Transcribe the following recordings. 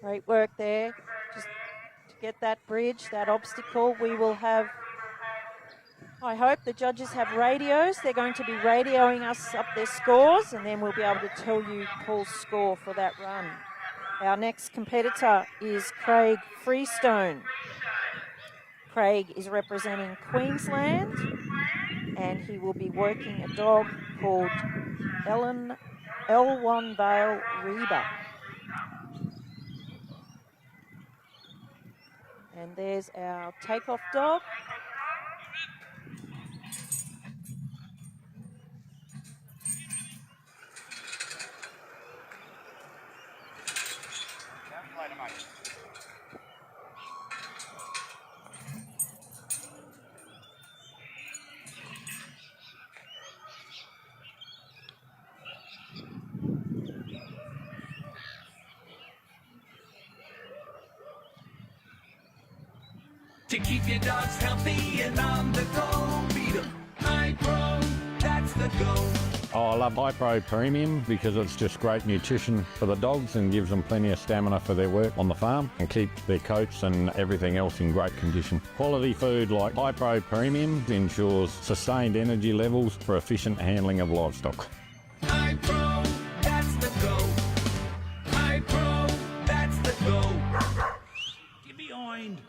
Great work there. Just to get that bridge, that obstacle. We will have, I hope the judges have radios. They're going to be radioing us up their scores, and then we'll be able to tell you Paul's score for that run. Our next competitor is Craig Freestone. Craig is representing Queensland, and he will be working a dog called L1 Vale Reba. And there's our takeoff dog. To keep your dogs healthy and on the go, beat 'em. High Pro, that's the go. Oh, I love High Pro Premium because it's just great nutrition for the dogs and gives them plenty of stamina for their work on the farm and keeps their coats and everything else in great condition. Quality food like High Pro Premium ensures sustained energy levels for efficient handling of livestock. High Pro, that's the go. High Pro, that's the go. Get behind.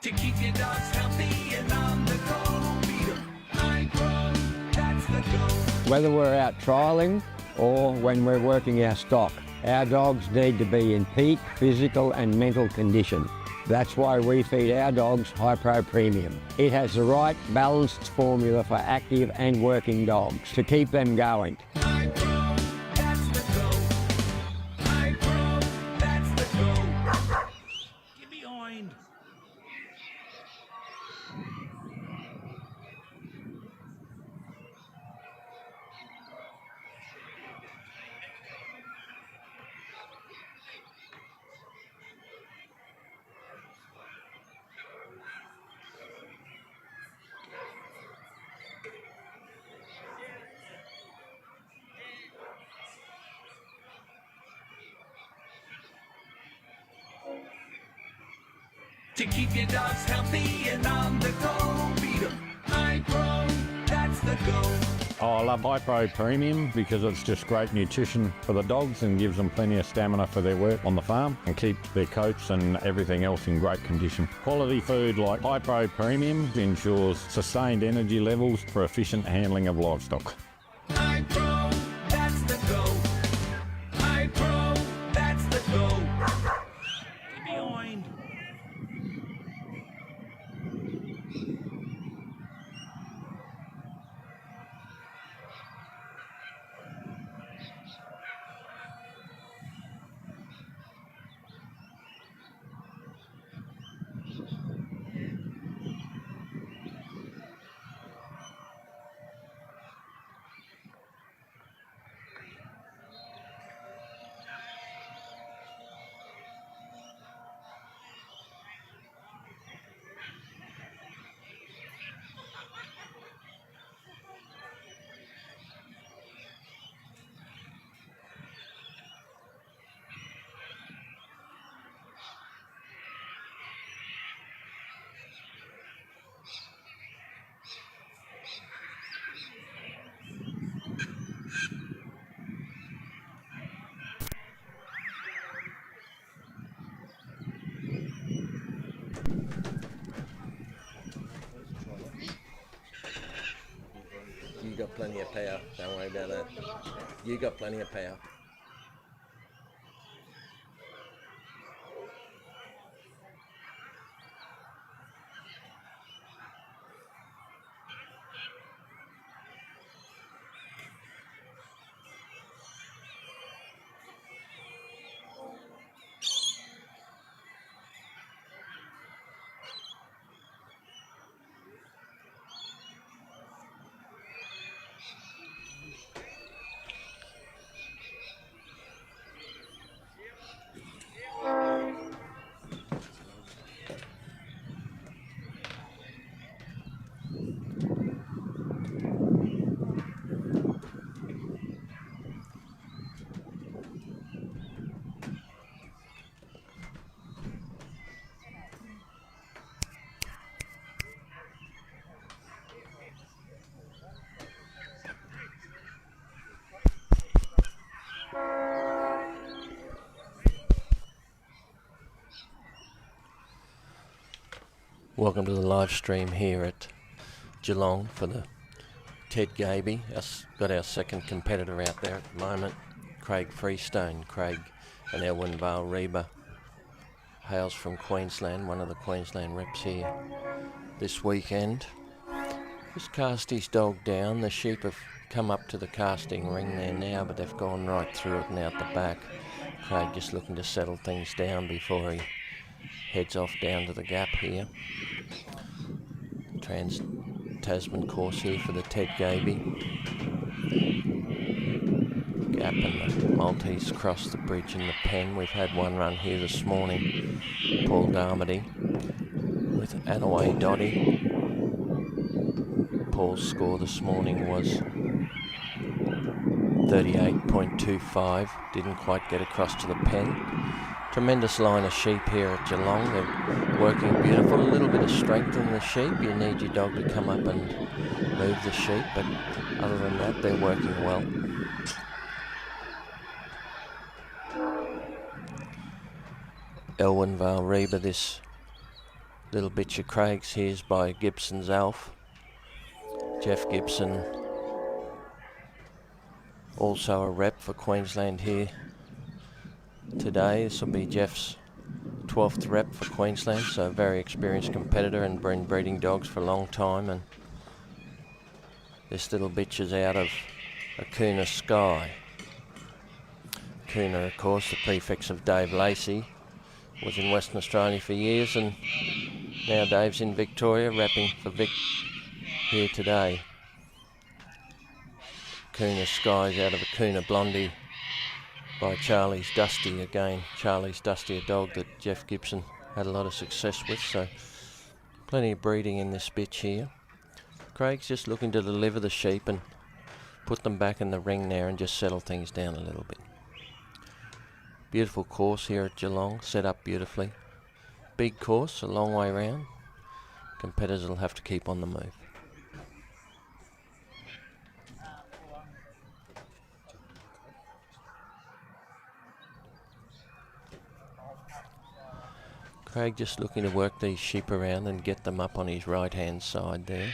To keep your dogs healthy and on the go, beat 'em. High Pro, that's the go. Whether we're out trialling or when we're working our stock, our dogs need to be in peak physical and mental condition. That's why we feed our dogs High Pro Premium. It has the right balanced formula for active and working dogs to keep them going. High Pro, that's the go. High Pro, that's the go. Get behind. To keep your dogs healthy and on the go, beat 'em. High Pro, that's the go. Oh, I love High Pro Premium because it's just great nutrition for the dogs and gives them plenty of stamina for their work on the farm and keeps their coats and everything else in great condition. Quality food like High Pro Premium ensures sustained energy levels for efficient handling of livestock. High Pro, that's the go. High Pro, that's the go. Get behind. You got plenty of power, don't worry about that. You got plenty of power. Welcome to the live stream here at Geelong for the Ted Gaby. Got our second competitor out there at the moment, Craig Freestone. Craig, an Elwyn Vale Reba, hails from Queensland, one of the Queensland reps here this weekend. Just cast his dog down. The sheep have come up to the casting ring there now, but they've gone right through it and out the back. Craig just looking to settle things down before he heads off down to the gap here. Trans-Tasman course here for the Ted Gaby. Gap and the Maltese cross the bridge in the pen. We've had one run here this morning. Paul Darmody with Anaway Dotty. Paul's score this morning was 38.25. Didn't quite get across to the pen. Tremendous line of sheep here at Geelong. They're working beautiful. A little bit of strength in the sheep. You need your dog to come up and move the sheep, but other than that, they're working well. Elwyn Vale Reba, this little bitch of Craig's here's by Gibson's Alf. Jeff Gibson, also a rep for Queensland here today. This will be Jeff's 12th rep for Queensland, so a very experienced competitor and been breeding dogs for a long time. And this little bitch is out of Akuna Sky. Akuna, of course, the prefix of Dave Lacey, was in Western Australia for years, and now Dave's in Victoria, repping for Vic here today. Akuna Sky's out of Akuna Blondie by Charlie's Dusty. Again, Charlie's Dusty, a dog that Jeff Gibson had a lot of success with, so plenty of breeding in this bitch here. Craig's just looking to deliver the sheep and put them back in the ring there and just settle things down a little bit. Beautiful course here at Geelong, set up beautifully. Big course, a long way round. Competitors will have to keep on the move. Craig just looking to work these sheep around and get them up on his right hand side there.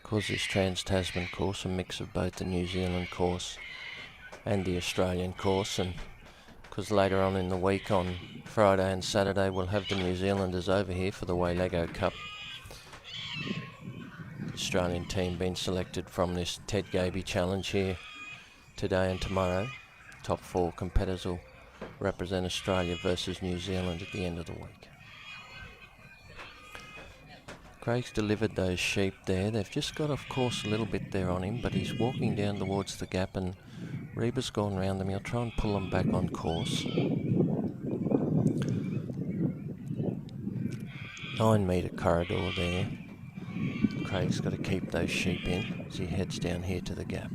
Because this Trans-Tasman course, a mix of both the New Zealand course and the Australian course, and because later on in the week on Friday and Saturday we'll have the New Zealanders over here for the Waylego Cup. Australian team being selected from this Ted Gaby challenge here today and tomorrow. Top 4 competitors will represent Australia versus New Zealand at the end of the week. Craig's delivered those sheep there. They've just got off course a little bit there on him, but he's walking down towards the gap and Reba's gone round them. He'll try and pull them back on course. 9-metre corridor there. Craig's got to keep those sheep in as he heads down here to the gap.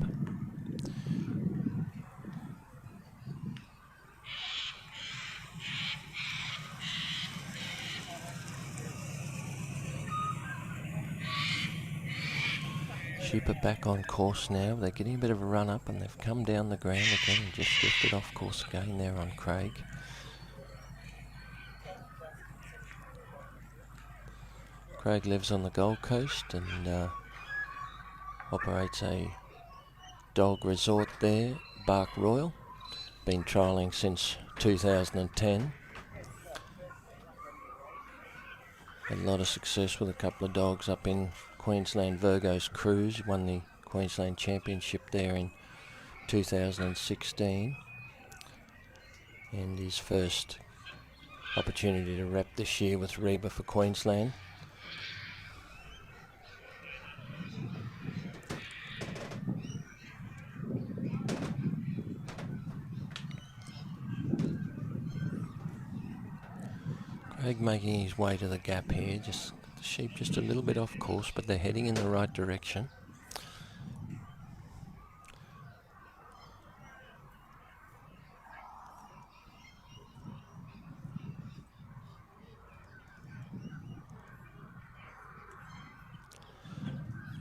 Sheep are back on course now. They're getting a bit of a run up and they've come down the ground again and just drifted off course again there on Craig. Craig lives on the Gold Coast and operates a dog resort there, Bark Royal. Been trialling since 2010. Had a lot of success with a couple of dogs up in Queensland. Virgo's Cruise won the Queensland Championship there in 2016. And his first opportunity to rep this year with Reba for Queensland. Craig making his way to the gap here, just the sheep just a little bit off course, but they're heading in the right direction.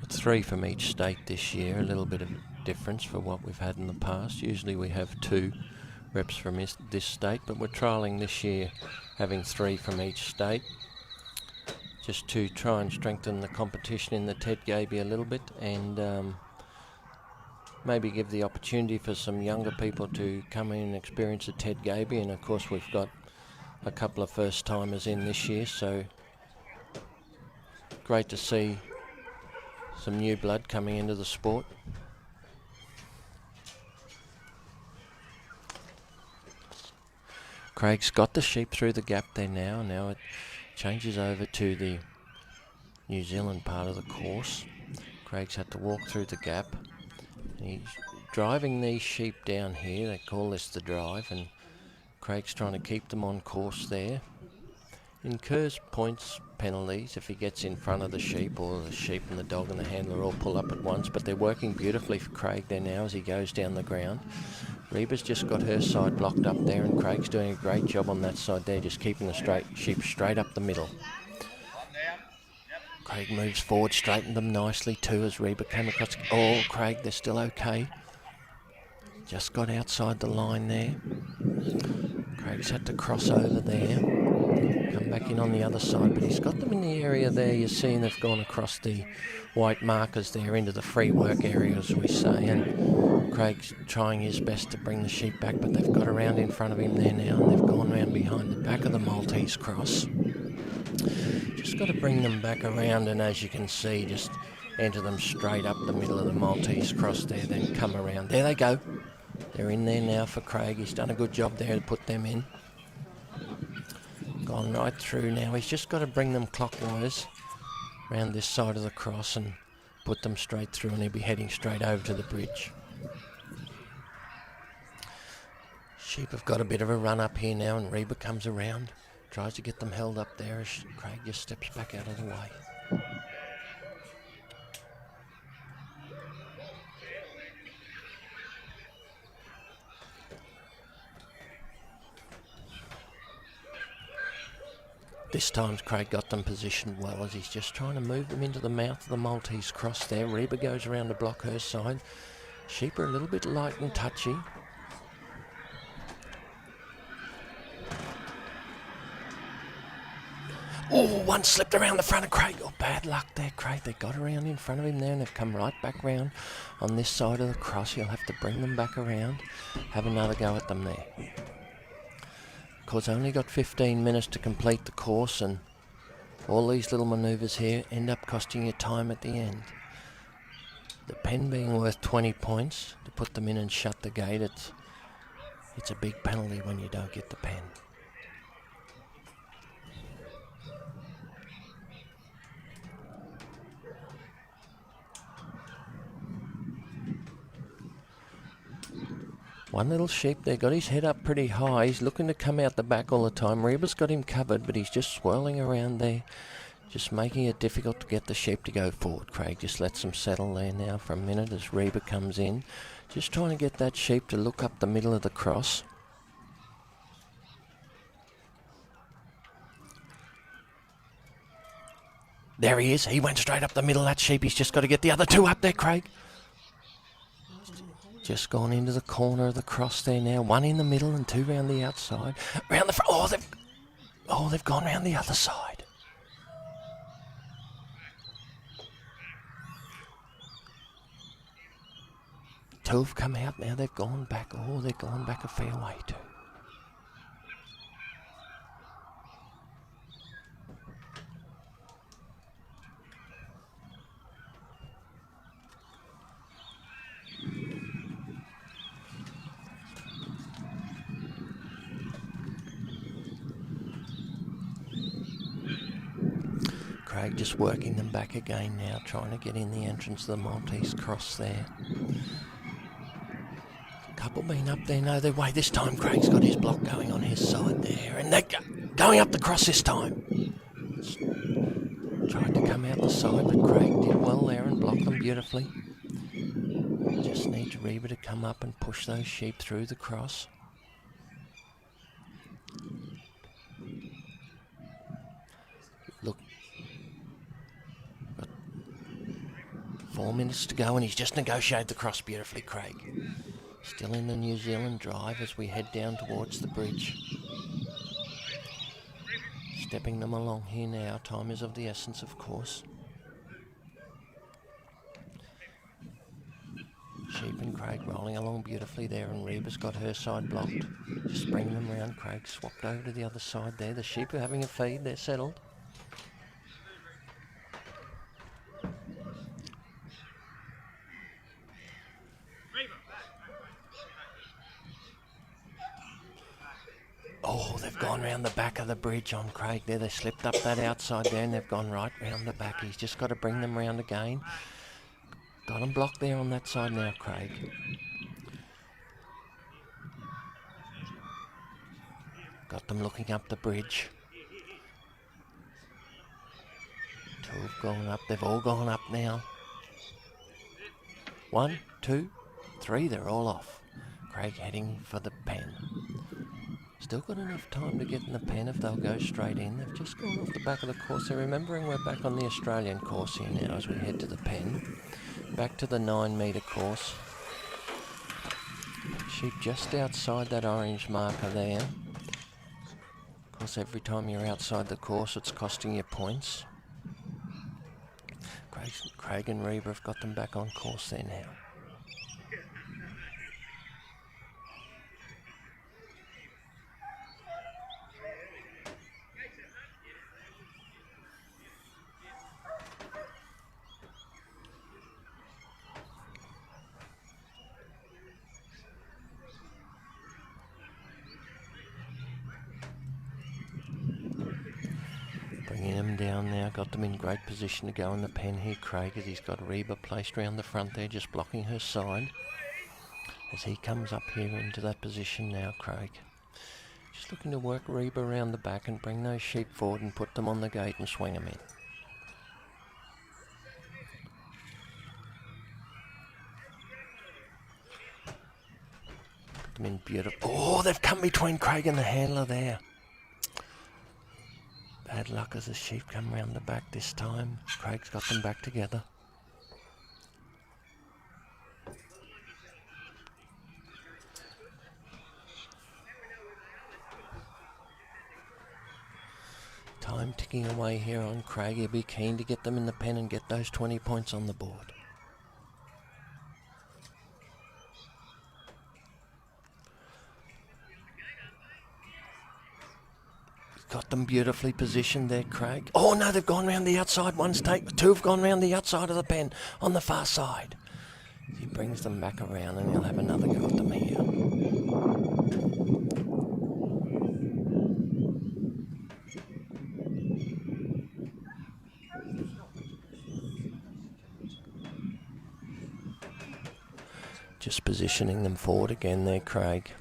Three from each state this year, a little bit of difference for what we've had in the past. Usually we have 2 reps from this state, but we're trialling this year having 3 from each state, just to try and strengthen the competition in the Ted Gaby a little bit, and maybe give the opportunity for some younger people to come in and experience the Ted Gaby. And of course we've got a couple of first timers in this year, so great to see some new blood coming into the sport. Craig's got the sheep through the gap there now. Now it changes over to the New Zealand part of the course. Craig's had to walk through the gap. He's driving these sheep down here. They call this the drive, and Craig's trying to keep them on course there. Incurs points penalties if he gets in front of the sheep, or the sheep and the dog and the handler all pull up at once, but they're working beautifully for Craig there now as he goes down the ground. Reba's just got her side blocked up there, and Craig's doing a great job on that side there, just keeping the sheep straight up the middle. Craig moves forward, straightened them nicely too as Reba came across. Oh, Craig, they're still okay. Just got outside the line there. Craig's had to cross over there, come back in on the other side, but he's got them in the area there. You're seeing they've gone across the white markers there into the free work area, as we say, and Craig's trying his best to bring the sheep back, but they've got around in front of him there now, and they've gone around behind the back of the Maltese cross. Just got to bring them back around, and as you can see, just enter them straight up the middle of the Maltese cross there, then come around. There they go. They're in there now for Craig. He's done a good job there to put them in. Gone right through now. He's just got to bring them clockwise around this side of the cross and put them straight through, and he'll be heading straight over to the bridge. Sheep have got a bit of a run up here now, and Reba comes around, tries to get them held up there as Craig just steps back out of the way. This time Craig got them positioned well as he's just trying to move them into the mouth of the Maltese cross there. Reba goes around to block her side. Sheep are a little bit light and touchy. Oh, one slipped around the front of Craig. Oh, bad luck there, Craig. They got around in front of him there, and they've come right back round on this side of the cross. You'll have to bring them back around, have another go at them there. Of course, only got 15 minutes to complete the course, and all these little manoeuvres here end up costing you time at the end. The pen being worth 20 points to put them in and shut the gate. It's a big penalty when you don't get the pen. One little sheep there got his head up pretty high. He's looking to come out the back all the time. Reba's got him covered, but he's just swirling around there, just making it difficult to get the sheep to go forward. Craig just lets them settle there now for a minute as Reba comes in, just trying to get that sheep to look up the middle of the cross. There he is. He went straight up the middle of that sheep. He's just got to get the other two up there, Craig. Just gone into the corner of the cross there now. One in the middle and two round the outside. Round the front. They've gone round the other side. Two have come out now. They've gone back. Oh, they've gone back a fair way too. Craig just working them back again now, trying to get in the entrance of the Maltese cross there. Couple been up there, no, their way. This time Craig's got his block going on his side there, and they're going up the cross this time. Tried to come out the side, but Craig did well there and blocked them beautifully. Just need Reba to come up and push those sheep through the cross. Look, 4 minutes to go, and he's just negotiated the cross beautifully, Craig. Still in the New Zealand drive as we head down towards the bridge. Stepping them along here now. Time is of the essence, of course. Sheep and Craig rolling along beautifully there, and Reba's got her side blocked. Just bring them round. Craig swapped over to the other side there. The sheep are having a feed. They're settled. Oh, they've gone round the back of the bridge on Craig there. They slipped up that outside there and they've gone right round the back. He's just got to bring them round again. Got them blocked there on that side now, Craig. Got them looking up the bridge. 2 have gone up. They've all gone up now. 1, 2, 3. They're all off. Craig heading for the pen. Still got enough time to get in the pen if they'll go straight in. They've just gone off the back of the course. They're remembering we're back on the Australian course here now as we head to the pen. Back to the 9 metre course. Sheep just outside that orange marker there. Of course, every time you're outside the course, it's costing you points. Craig and Reba have got them back on course there now. Bringing them down now, got them in great position to go in the pen here, Craig, as he's got Reba placed around the front there, just blocking her side. As he comes up here into that position now, Craig. Just looking to work Reba around the back and bring those sheep forward and put them on the gate and swing them in. Put them in beautiful. Oh, they've come between Craig and the handler there. Bad luck as the sheep come round the back this time. Craig's got them back together. Time ticking away here on Craig. He'll be keen to get them in the pen and get those 20 points on the board. Got them beautifully positioned there, Craig. Oh no, they've gone round the outside. 2 have gone round the outside of the pen on the far side. He brings them back around and he'll have another go at them here. Just positioning them forward again there, Craig.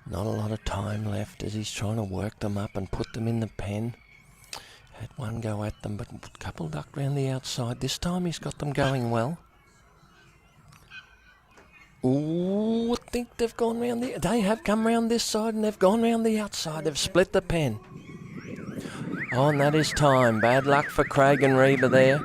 Not a lot of time left as he's trying to work them up and put them in the pen. Had one go at them, but a couple ducked round the outside. This time he's got them going well. Ooh, I think they've gone round they have come round this side and they've gone round the outside. They've split the pen. Oh, and that is time. Bad luck for Craig and Reba there.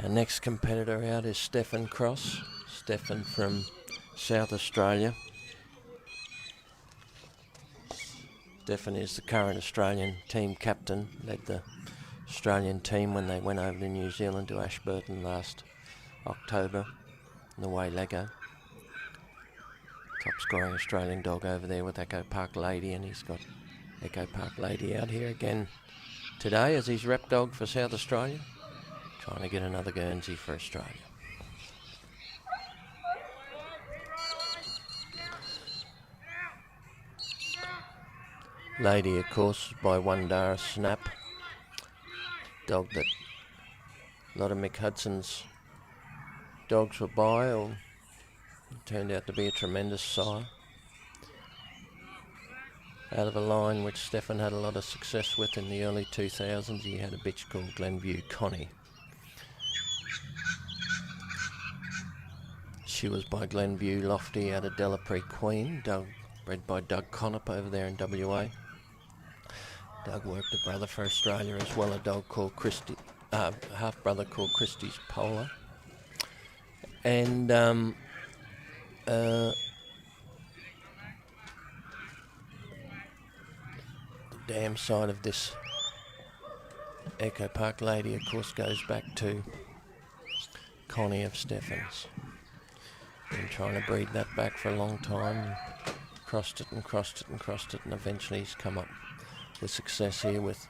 Our next competitor out is Stefan Cross. Stefan from South Australia. Stefan is the current Australian team captain, led the Australian team when they went over to New Zealand to Ashburton last October in the way Lego. Top scoring Australian dog over there with Echo Park Lady, and he's got Echo Park Lady out here again today as his rep dog for South Australia, trying to get another Guernsey for Australia. Lady, of course, by Wandara Snap, dog that a lot of Mick Hudson's dogs were by, or turned out to be a tremendous sire. Out of a line which Stefan had a lot of success with in the early 2000s, he had a bitch called Glenview Connie. She was by Glenview Lofty out of Delapre Queen, bred by Doug Connop over there in WA. Doug worked a brother for Australia as well, a dog called Christie, half-brother called Christie's Polar. And the dam side of this Echo Park Lady, of course, goes back to Connie of Stefan's. Been trying to breed that back for a long time. Crossed it and crossed it and crossed it, and eventually he's come up with success here with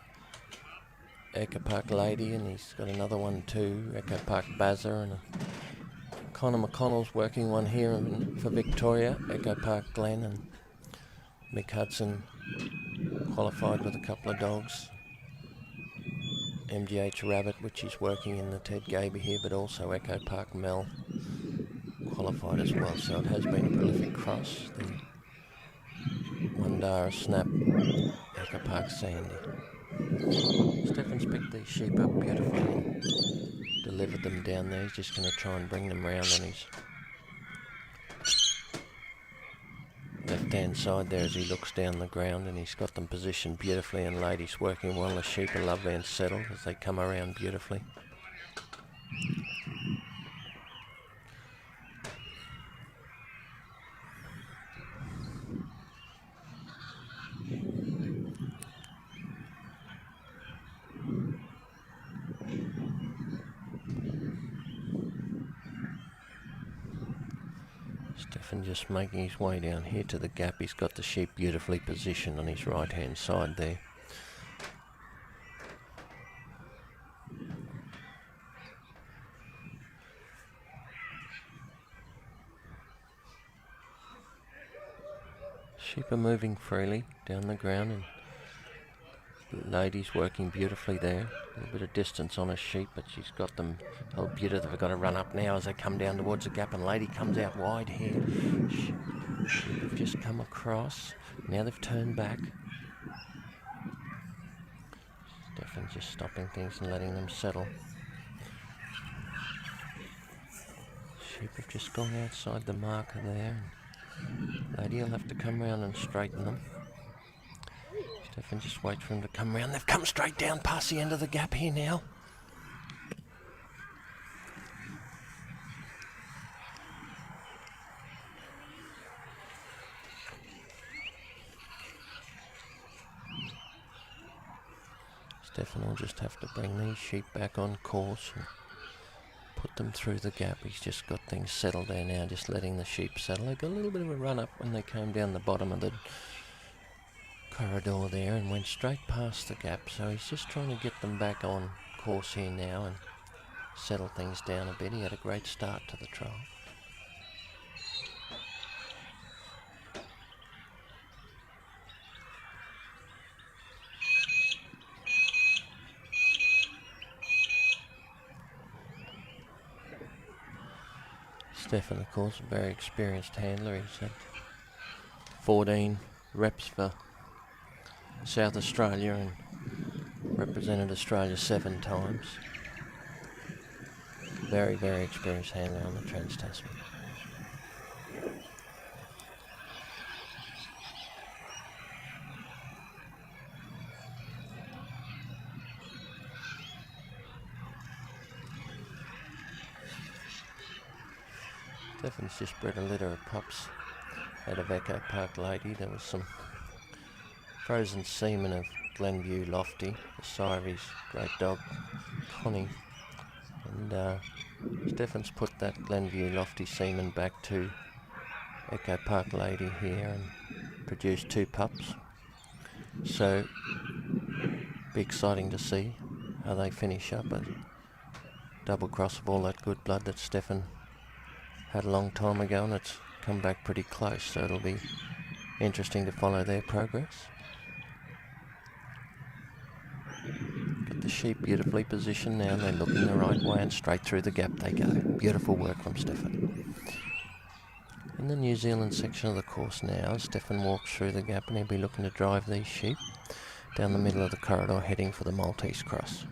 Echo Park Lady, and he's got another one too, Echo Park Bazza, and Connor McConnell's working one here for Victoria, Echo Park Glen, and Mick Hudson qualified with a couple of dogs. MGH Rabbit, which he's working in the Ted Gaby here, but also Echo Park Mel qualified as well, so it has been a prolific cross. The Wandara Snap, Echo Park Sandy. Stefan's picked these sheep up beautifully and delivered them down there. He's just going to try and bring them round on his left-hand side there as he looks down the ground, and he's got them positioned beautifully, and Lady's working well. The sheep are lovely and settled as they come around beautifully. Stefan just making his way down here to the gap. He's got the sheep beautifully positioned on his right hand side there. Sheep are moving freely down the ground, and Lady's working beautifully there. A little bit of distance on a sheep, but she's got them held beautiful. They've got to run up now as they come down towards the gap, and Lady comes out wide here. Sheep have just come across. Now they've turned back. Stefan's just stopping things and letting them settle. Sheep have just gone outside the marker there. Lady will have to come round and straighten them. Stefan just waits for him to come round. They've come straight down past the end of the gap here now. Stefan will just have to bring these sheep back on course and put them through the gap. He's just got things settled there now, just letting the sheep settle. They got a little bit of a run up when they came down the bottom of the corridor there and went straight past the gap, so he's just trying to get them back on course here now and settle things down a bit. He had a great start to the trial. Stefan, of course, a very experienced handler. He's had 14 reps for South Australia and represented Australia 7 times. Very, very experienced handler on the Trans-Tasman. Stefan's just bred a litter of pups out of Echo Park Lady. There was some frozen semen of Glenview Lofty, the sire of his great dog, Connie. And Stefan's put that Glenview Lofty semen back to Echo Park Lady here and produced 2 pups. So, be exciting to see how they finish up. A double cross of all that good blood that Stefan had a long time ago, and it's come back pretty close, so it'll be interesting to follow their progress. Got the sheep beautifully positioned now, and they're looking the right way, and straight through the gap they go. Beautiful work from Stefan. In the New Zealand section of the course now, Stefan walks through the gap, and he'll be looking to drive these sheep down the middle of the corridor, heading for the Maltese Cross.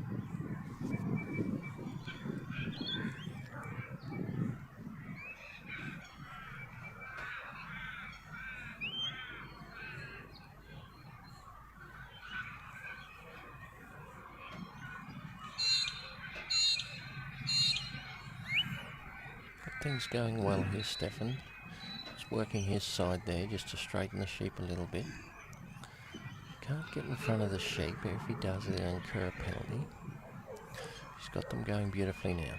Things going well here, Stefan. He's working his side there just to straighten the sheep a little bit. Can't get in front of the sheep, but if he does, he'll incur a penalty. He's got them going beautifully now.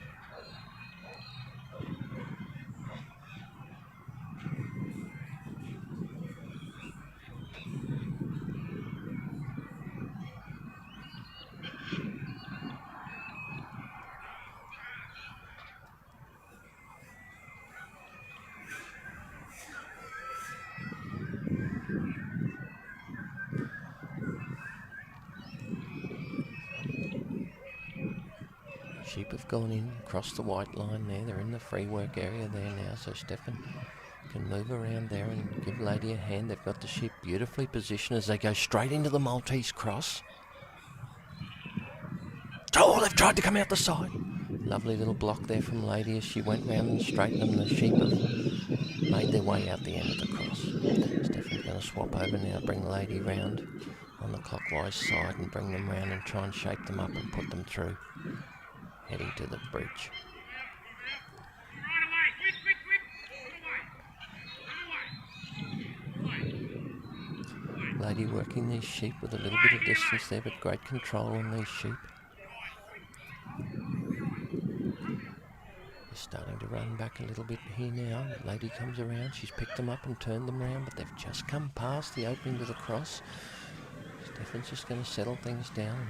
Sheep have gone in across the white line there. They're in the free work area there now, so Stefan can move around there and give Lady a hand. They've got the sheep beautifully positioned as they go straight into the Maltese Cross. Oh, they've tried to come out the side. Lovely little block there from Lady as she went round and straightened them. The sheep have made their way out the end of the cross. Stefan's going to swap over now, bring Lady round on the clockwise side and bring them round and try and shake them up and put them through, heading to the bridge. Lady working these sheep with a little bit of distance there, but great control on these sheep. They're starting to run back a little bit here now. Lady comes around, she's picked them up and turned them around, but they've just come past the opening to the cross. Stefan's just going to settle things down.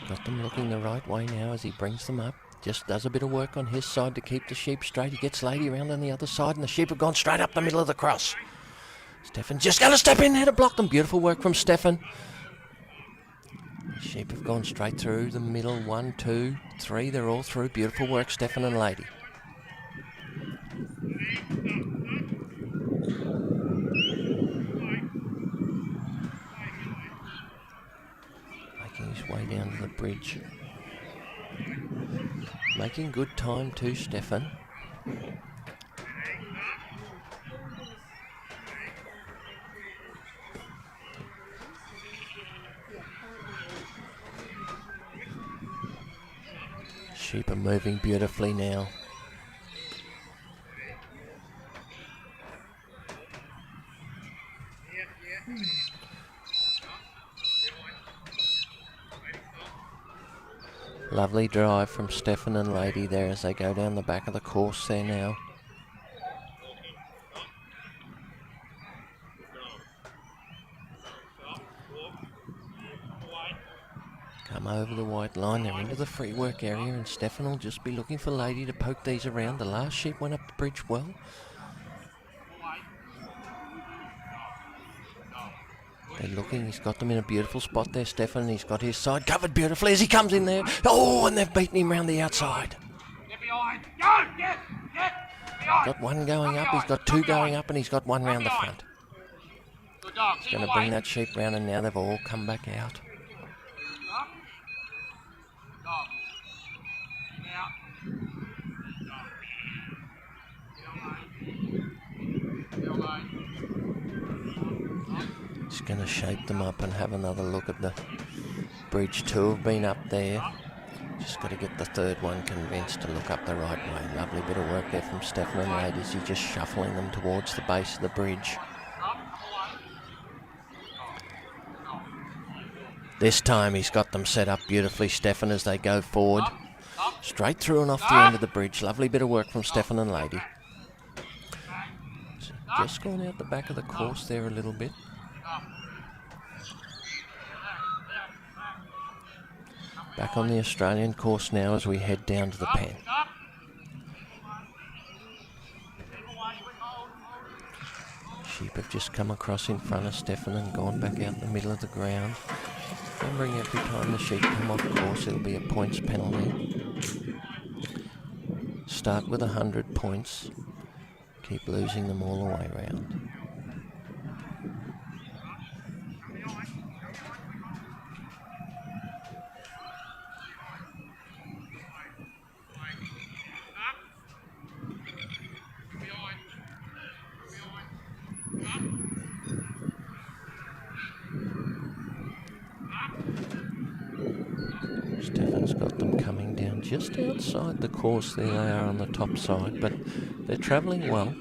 Got them looking the right way now as he brings them up. Just does a bit of work on his side to keep the sheep straight. He gets Lady around on the other side and the sheep have gone straight up the middle of the cross. Stefan's just going to step in there to block them. Beautiful work from Stefan. The sheep have gone straight through the middle. 1, 2, 3. They're all through. Beautiful work, Stefan and Lady. Making his way down to the bridge. Making good time too, Stefan. Sheep are moving beautifully now. Lovely drive from Stefan and Lady there as they go down the back of the course there now. Come over the white line, they're into the free work area and Stefan will just be looking for Lady to poke these around. The last sheep went up the bridge well. They're looking, he's got them in a beautiful spot there, Stefan. He's got his side covered beautifully as he comes in there. Oh, and they've beaten him round the outside. Get behind. Go! Get! Behind. Got one going up, he's got 2 going up, and he's got 1 round the front. Good dog. He's going to bring that sheep round, and now they've all come back out. to shape them up and have another look at the bridge. 2 have been up there. Just got to get the third one convinced to look up the right way. Lovely bit of work there from Stefan and ladies. He's just shuffling them towards the base of the bridge. This time he's got them set up beautifully, Stefan, as they go forward. Straight through and off the end of the bridge. Lovely bit of work from Stefan and lady. Just gone out the back of the course there a little bit. Back on the Australian course now as we head down to the pen. Sheep have just come across in front of Stefan and gone back out in the middle of the ground. Remembering every time the sheep come off course it'll be a points penalty. Start with 100 points. Keep losing them all the way round. Stefan's got them coming down just outside the course. There they are on the top side, but they're travelling well.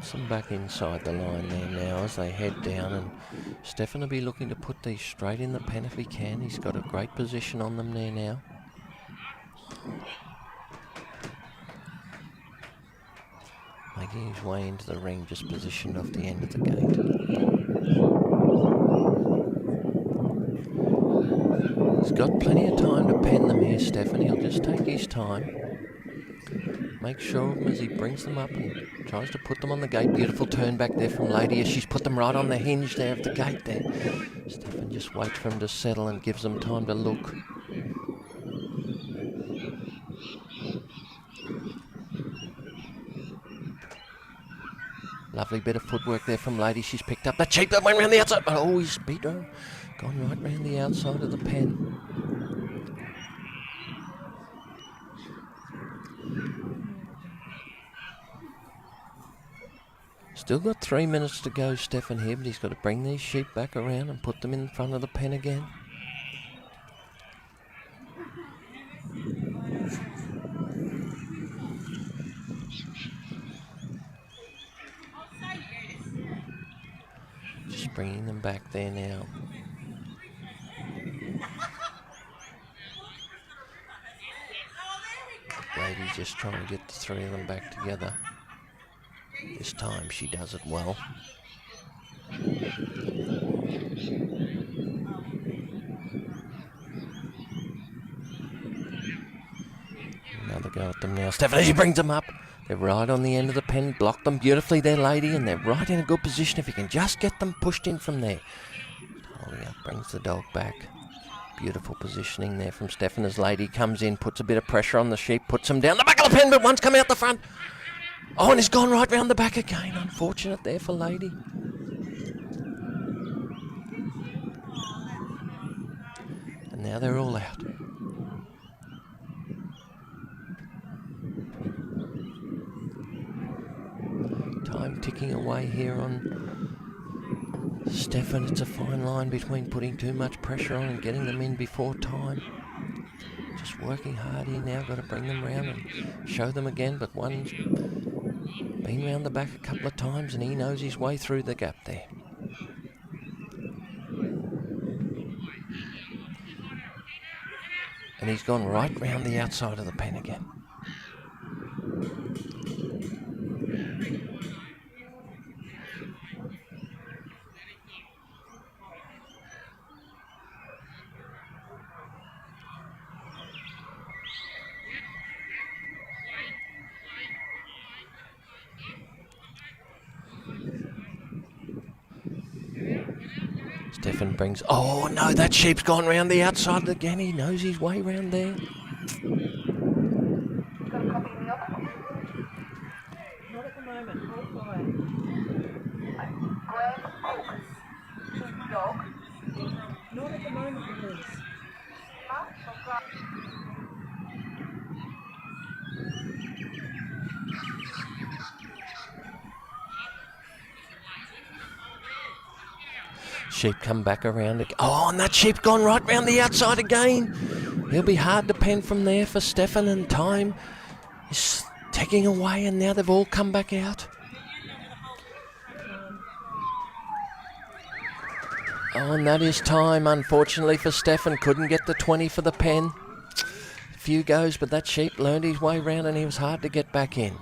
Some back inside the line there now as they head down, and Stefan will be looking to put these straight in the pen if he can. He's got a great position on them there now. Making his way into the ring, just positioned off the end of the gate. He's got plenty of time to pen them here, Stefan. He'll just take his time. Make sure of them as he brings them up and tries to put them on the gate. Beautiful turn back there from Lady as she's put them right on the hinge there of the gate there. Stefan just waits for him to settle and gives them time to look. Lovely bit of footwork there from Lady. She's picked up that sheep that went round the outside. Oh, he's beat her. Gone right round the outside of the pen. Still got 3 minutes to go, Stefan here, but he's got to bring these sheep back around and put them in front of the pen again. Just bringing them back there now. Lady's just trying to get the 3 of them back together. This time she does it well. Another go at them now. Stephanie, she brings them up. They're right on the end of the pen. Blocked them beautifully there, Lady, and they're right in a good position if you can just get them pushed in from there. Holding up, brings the dog back. Beautiful positioning there from Stefan as Lady comes in, puts a bit of pressure on the sheep, puts them down the back of the pen, but one's come out the front. Oh, and he's gone right round the back again. Unfortunate there for Lady. And now they're all out. Time ticking away here on Stefan. It's a fine line between putting too much pressure on and getting them in before time. Just working hard here now. Got to bring them round and show them again, but one's been round the back a couple of times and he knows his way through the gap there. And he's gone right round the outside of the pen again. Stefan brings... Oh, no, that sheep's gone round the outside again. He knows his way round there. Not at the moment. Hold fire. Not at the moment, please. Sheep come back around. Oh, and that sheep gone right round the outside again. It'll be hard to pen from there for Stefan, and time is ticking away, and now they've all come back out. Oh, and that is time, unfortunately, for Stefan. Couldn't get the 20 for the pen. A few goes, but that sheep learned his way round and he was hard to get back in.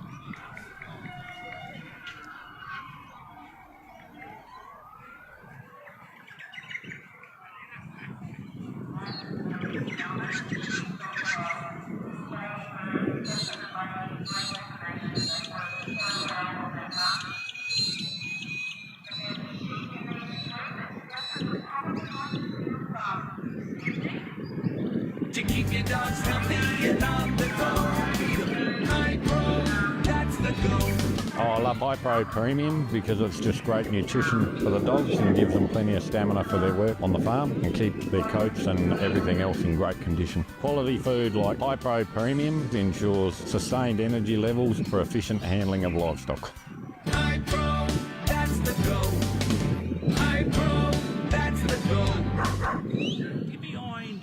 To keep your dogs healthy and on the go, High Pro, that's the go. Oh, I love High Pro Premium because it's just great nutrition for the dogs and gives them plenty of stamina for their work on the farm and keeps their coats and everything else in great condition. Quality food like High Pro Premium ensures sustained energy levels for efficient handling of livestock. High Pro, that's the go. High Pro, that's the go. Get behind.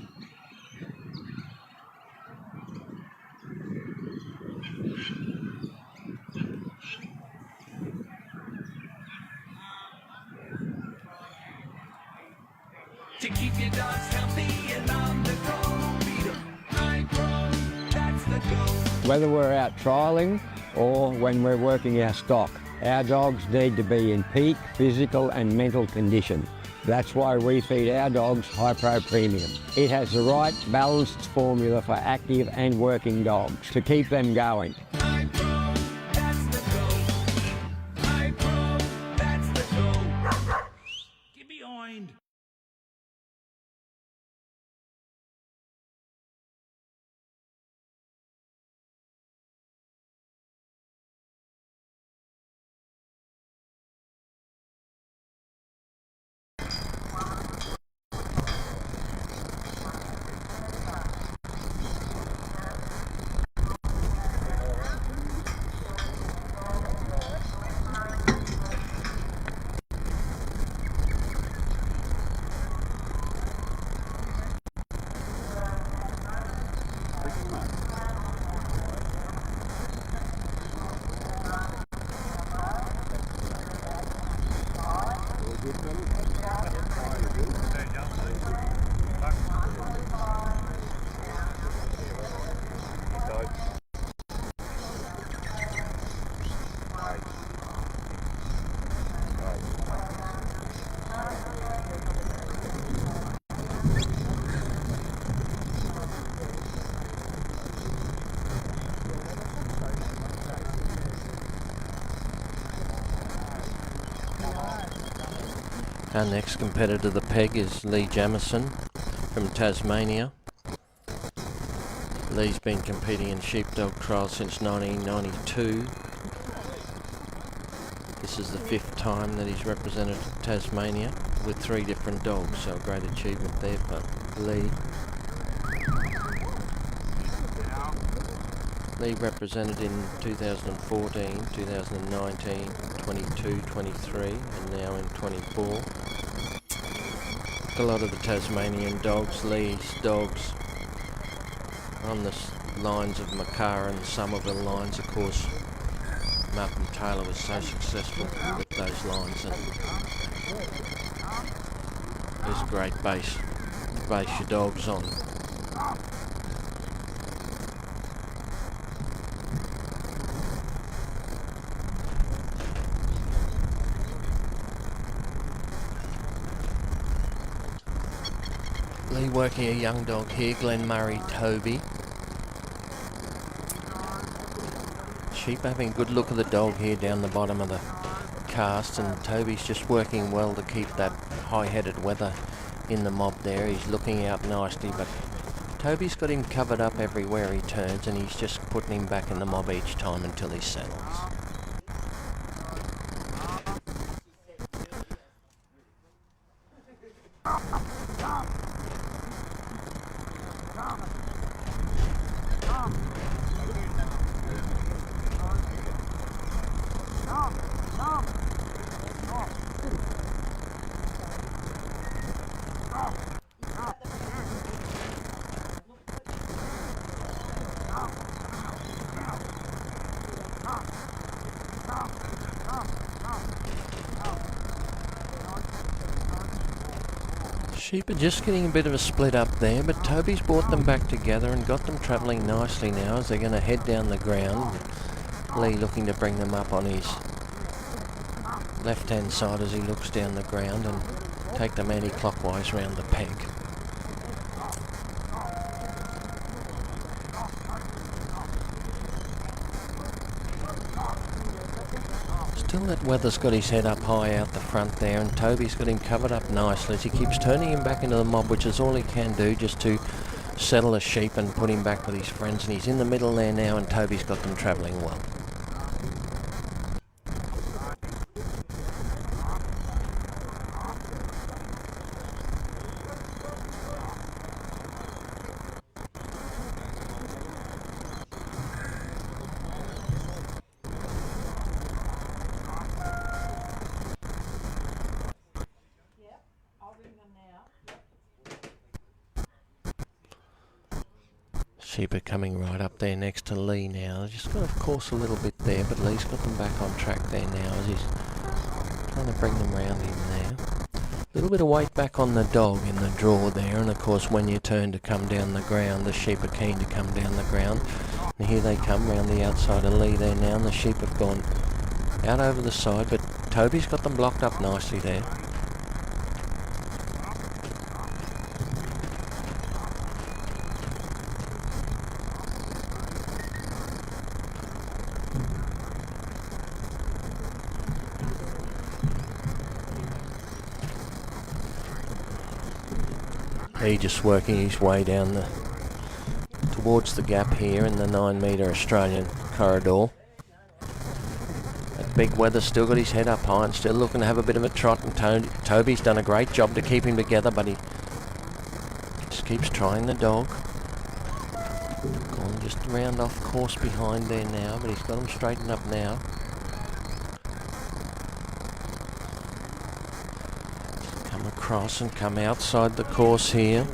To keep your dogs healthy and on the go, beat 'em. High Pro, that's the go. Whether we're out trialling or when we're working our stock, our dogs need to be in peak physical and mental condition. That's why we feed our dogs High Pro Premium. It has the right balanced formula for active and working dogs to keep them going. High Pro, that's the go. High Pro, that's the go. Get behind. Our next competitor to the peg is Lee Jamison from Tasmania. Lee's been competing in sheepdog trials since 1992. This is the 5th time that he's represented Tasmania with 3 different dogs, so a great achievement there for Lee. Lee represented in 2014, 2019, 22, 23 and now in 24. A lot of the Tasmanian dogs, Lee's dogs, on the lines of Makara and Somerville lines. Of course, Malcolm Taylor was so successful with those lines, and there's a great base your dogs on. Lee working a young dog here, Glen Murray Toby. Sheep having a good look at the dog here down the bottom of the cast, and Toby's just working well to keep that high-headed weather in the mob there. He's looking out nicely, but Toby's got him covered up everywhere he turns, and he's just putting him back in the mob each time until he settles. Sheep are just getting a bit of a split up there, but Toby's brought them back together and got them travelling nicely now as they're going to head down the ground. Lee looking to bring them up on his left-hand side as he looks down the ground and take them anti-clockwise round the peg. Still that Weather's got his head up high out the front there, and Toby's got him covered up nicely as he keeps turning him back into the mob, which is all he can do just to settle a sheep and put him back with his friends. And he's in the middle there now, and Toby's got them travelling well. Sheep are coming right up there next to Lee now. Just got off course a little bit there, but Lee's got them back on track there now as he's trying to bring them round him there. A little bit of weight back on the dog in the draw there, and of course when you turn to come down the ground, the sheep are keen to come down the ground. And here they come round the outside of Lee there now, and the sheep have gone out over the side, but Toby's got them blocked up nicely there. He just working his way down towards the gap here in the 9 metre Australian corridor. That big Weather still got his head up high and still looking to have a bit of a trot, and Toby's done a great job to keep him together, but he just keeps trying the dog. Gone just round off course behind there now, but he's got him straightened up now. Across and come outside the course here.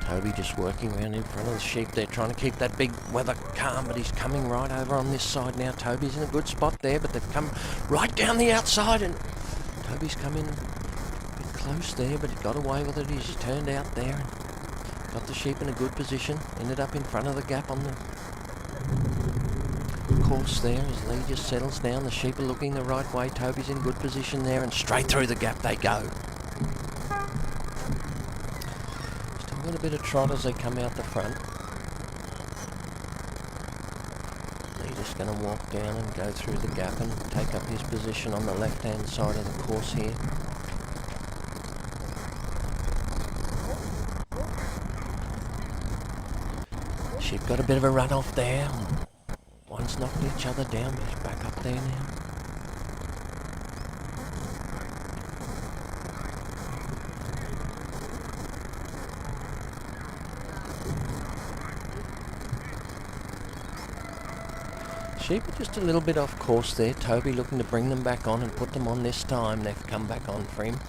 Toby just working around in front of the sheep there, trying to keep that big Weather calm, but he's coming right over on this side now. Toby's in a good spot there, but they've come right down the outside, and Toby's come in a bit close there, but he got away with it. He's turned out there and got the sheep in a good position. Ended up in front of the gap on the course there as Lee just settles down. The sheep are looking the right way. Toby's in good position there, and straight through the gap they go. A bit of trot as they come out the front. They're just going to walk down and go through the gap and take up his position on the left hand side of the course here. Sheep got a bit of a run off there. One's knocked each other down, but he's back up there now. Sheep are just a little bit off course there. Toby looking to bring them back on and put them on this time. They've come back on for him.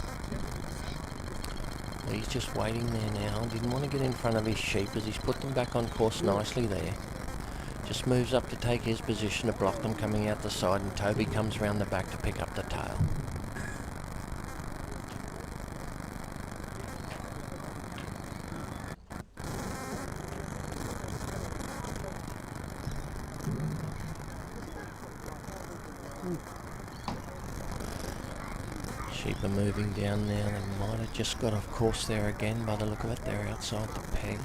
He's just waiting there now. Didn't want to get in front of his sheep as he's put them back on course nicely there. Just moves up to take his position to block them coming out the side, and Toby comes round the back to pick up the tail. Sheep are moving down now. They might have just got off course there again by the look of it. They're outside the peg.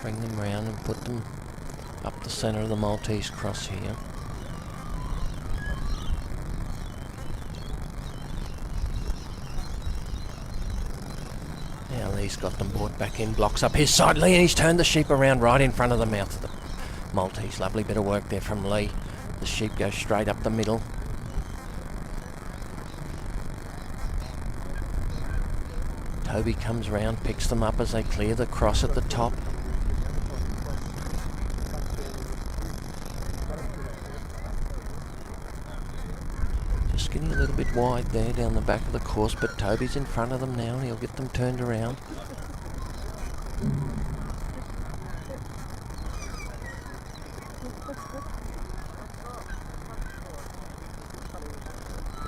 Bring them round and put them up the centre of the Maltese cross here. Now Lee's got them brought back in, blocks up his side. Lee, and he's turned the sheep around right in front of the mouth of the Maltese. Lovely bit of work there from Lee. The sheep go straight up the middle. Toby comes round, picks them up as they clear the cross at the top. Just getting a little bit wide there down the back of the course, but Toby's in front of them now and he'll get them turned around.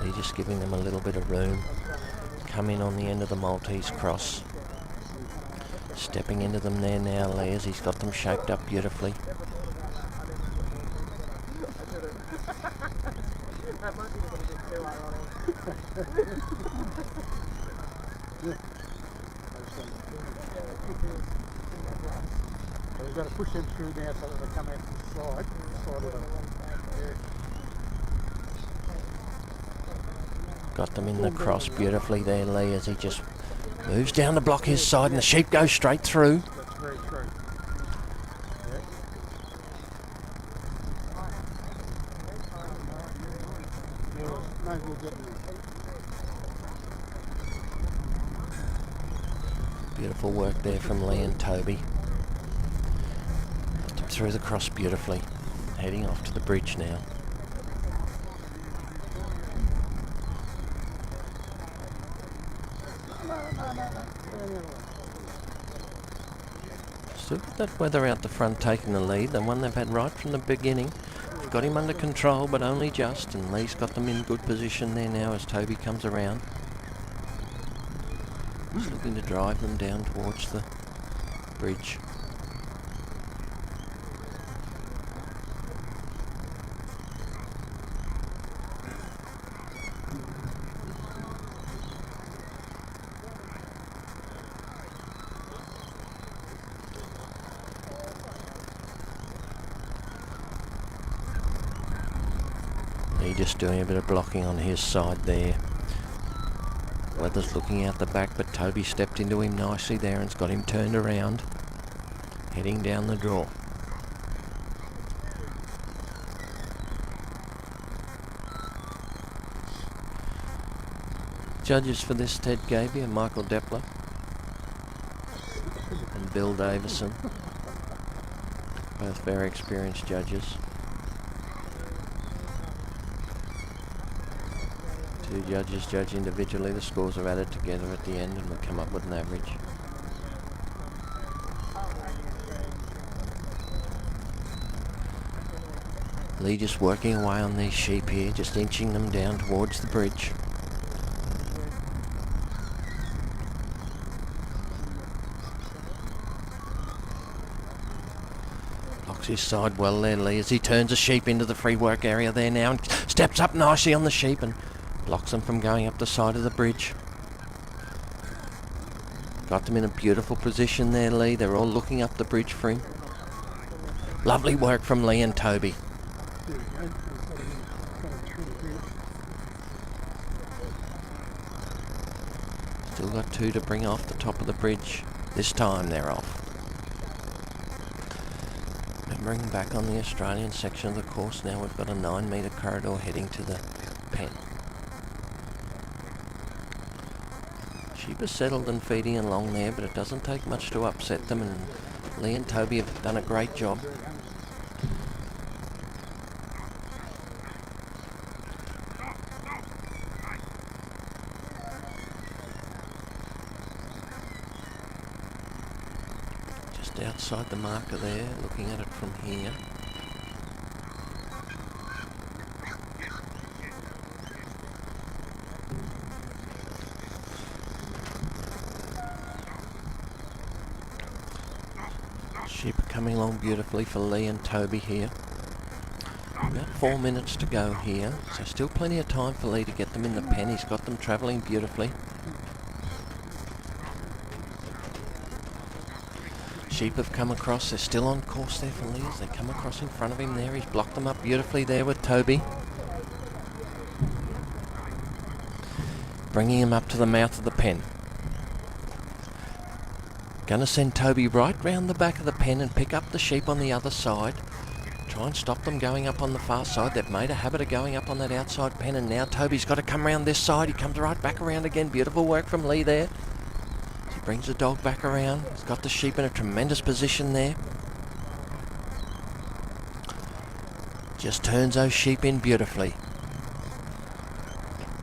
He's just giving them a little bit of room. Come in on the end of the Maltese cross. Stepping into them there now, Lee, as he's got them shaped up beautifully. We've got to push them through now so that they come out from the side of the... Got them in the cross beautifully there, Lee, as he just moves down to block his side and the sheep goes straight through. That's very true. No, we'll get there. Beautiful work there from Lee and Toby. Got them through the cross beautifully. Heading off to the bridge now. Still got that weather out the front taking the lead, the one they've had right from the beginning. Got him under control, but only just, and Lee's got them in good position there now as Toby comes around. He's looking to drive them down towards the bridge. Lee just doing a bit of blocking on his side there. Weather's looking out the back, but Toby stepped into him nicely there and's got him turned around, heading down the draw. Judges for this, Ted Gaby and Michael Depler and Bill Davison, both very experienced judges. Two judges judge individually. The scores are added together at the end and we come up with an average. Lee just working away on these sheep here, just inching them down towards the bridge. Locks his side well there, Lee, as he turns a sheep into the free work area there now and steps up nicely on the sheep and blocks them from going up the side of the bridge. Got them in a beautiful position there, Lee. They're all looking up the bridge for him. Lovely work from Lee and Toby. Still got two to bring off the top of the bridge. This time they're off. Remembering back on the Australian section of the course now, we've got a 9-metre corridor heading to the pen. Sheep are settled and feeding along there, but it doesn't take much to upset them, and Lee and Toby have done a great job. Just outside the marker there, looking at it from here. Sheep are coming along beautifully for Lee and Toby here. About 4 minutes to go here, so still plenty of time for Lee to get them in the pen. He's got them travelling beautifully. Sheep have come across, they're still on course there for Lee as they come across in front of him there. He's blocked them up beautifully there with Toby. Bringing him up to the mouth of the pen. Gonna send Toby right round the back of the pen and pick up the sheep on the other side. Try and stop them going up on the far side. They've made a habit of going up on that outside pen, and now Toby's got to come around this side. He comes right back around again. Beautiful work from Lee there. He brings the dog back around. He's got the sheep in a tremendous position there. Just turns those sheep in beautifully.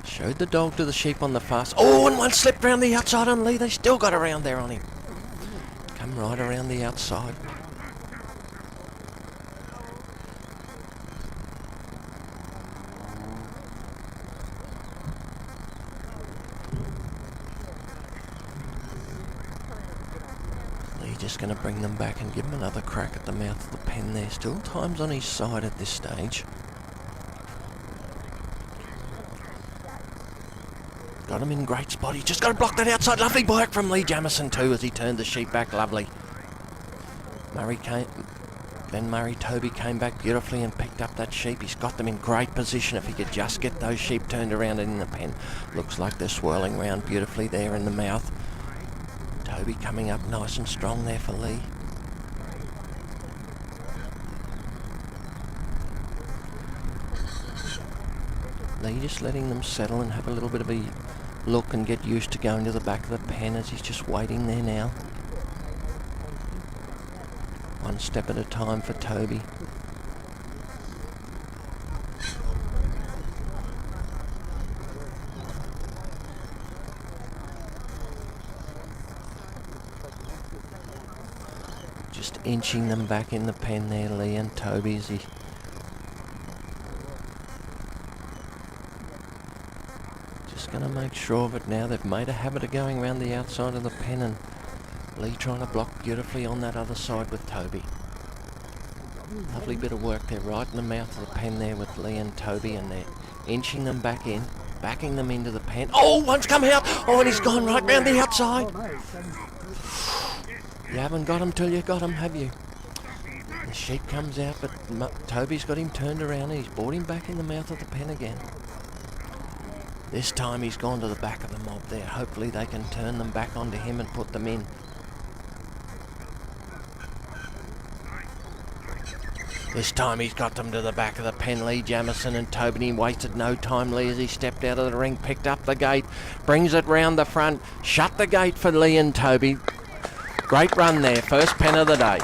Showed the dog to the sheep on the fast. Oh, and one slipped round the outside on Lee. They still got around there on him. Come right around the outside. Lee just going to bring them back and give them another crack at the mouth of the pen there. Still time's on his side at this stage. Got him in great spot. He's just got to block that outside. Lovely work from Lee Jamieson too as he turned the sheep back. Lovely. Toby came back beautifully and picked up that sheep. He's got them in great position if he could just get those sheep turned around in the pen. Looks like they're swirling around beautifully there in the mouth. Toby coming up nice and strong there for Lee. Lee just letting them settle and have a little bit of a look and get used to going to the back of the pen as he's just waiting there now. One step at a time for Toby. Just inching them back in the pen there, Lee and Toby, as he going to make sure of it now. They've made a habit of going around the outside of the pen, and Lee trying to block beautifully on that other side with Toby. Lovely bit of work there, right in the mouth of the pen there with Lee and Toby, and they're inching them back in, backing them into the pen. Oh, one's come out! Oh, and he's gone right round the outside. You haven't got him till you got him, have you? The sheep comes out, but Toby's got him turned around and he's brought him back in the mouth of the pen again. This time he's gone to the back of the mob there. Hopefully they can turn them back onto him and put them in. This time he's got them to the back of the pen. Lee Jamieson and Toby wasted no time. Lee, as he stepped out of the ring, picked up the gate, brings it round the front, shut the gate for Lee and Toby. Great run there, first pen of the day.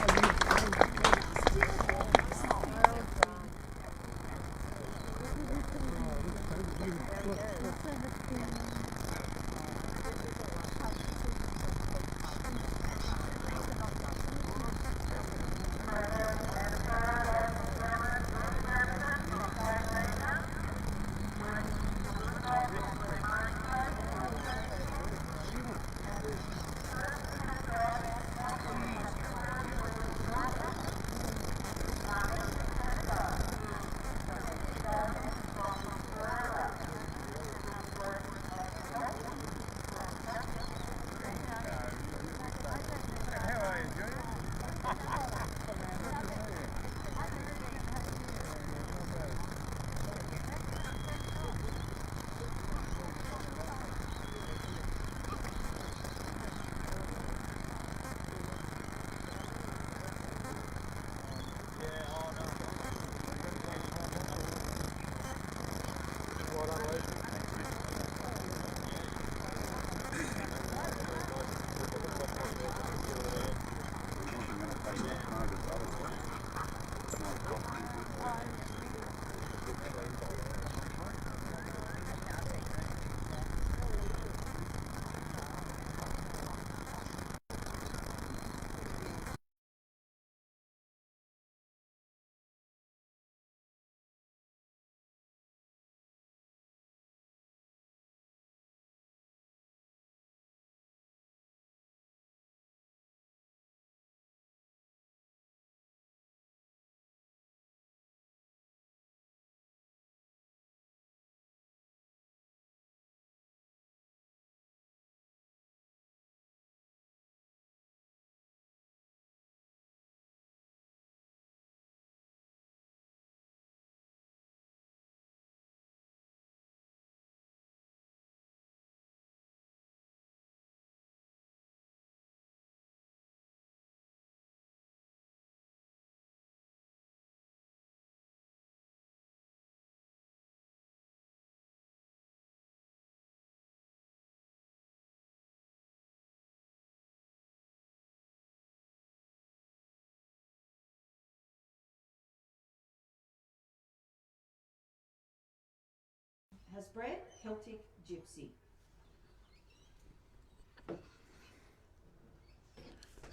has bred Celtic Gypsy.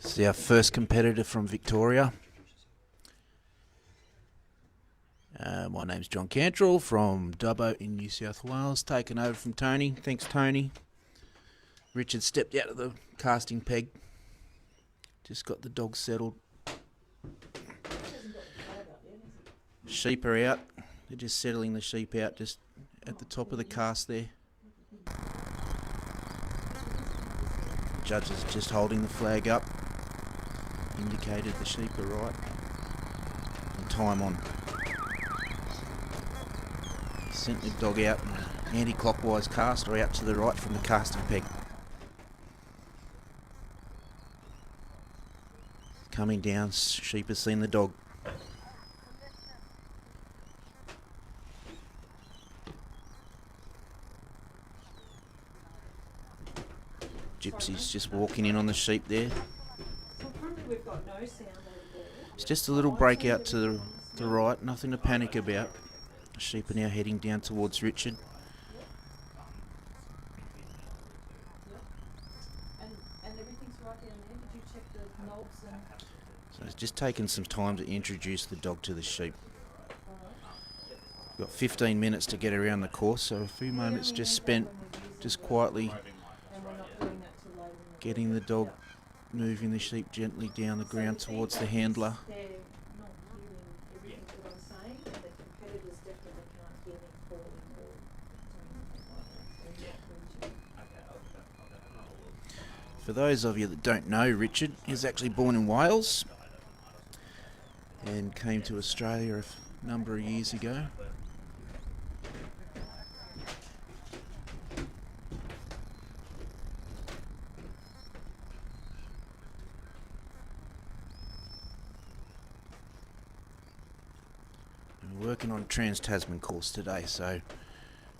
This is our first competitor from Victoria. My name's John Cantrell from Dubbo in New South Wales, taken over from Tony. Thanks, Tony. Richard stepped out of the casting peg. Just got the dog settled. Sheep are out. They're just settling the sheep out just at the top of the cast there. Judge is just holding the flag up. Indicated the sheep are right. And time on. He sent the dog out in an anti-clockwise cast or out to the right from the casting peg. Coming down, sheep has seen the dog. Gypsy's just walking in on the sheep there. It's just a little break out to the right, nothing to panic about. The sheep are now heading down towards Richard. And everything's right down there. Did you check the knobs and... So it's just taken some time to introduce the dog to the sheep. We've got 15 minutes to get around the course, so a few moments just spent just quietly getting the dog, moving the sheep gently down the ground towards the handler. For those of you that don't know, Richard is actually born in Wales and came to Australia a number of years ago. We're working on a Trans-Tasman course today, so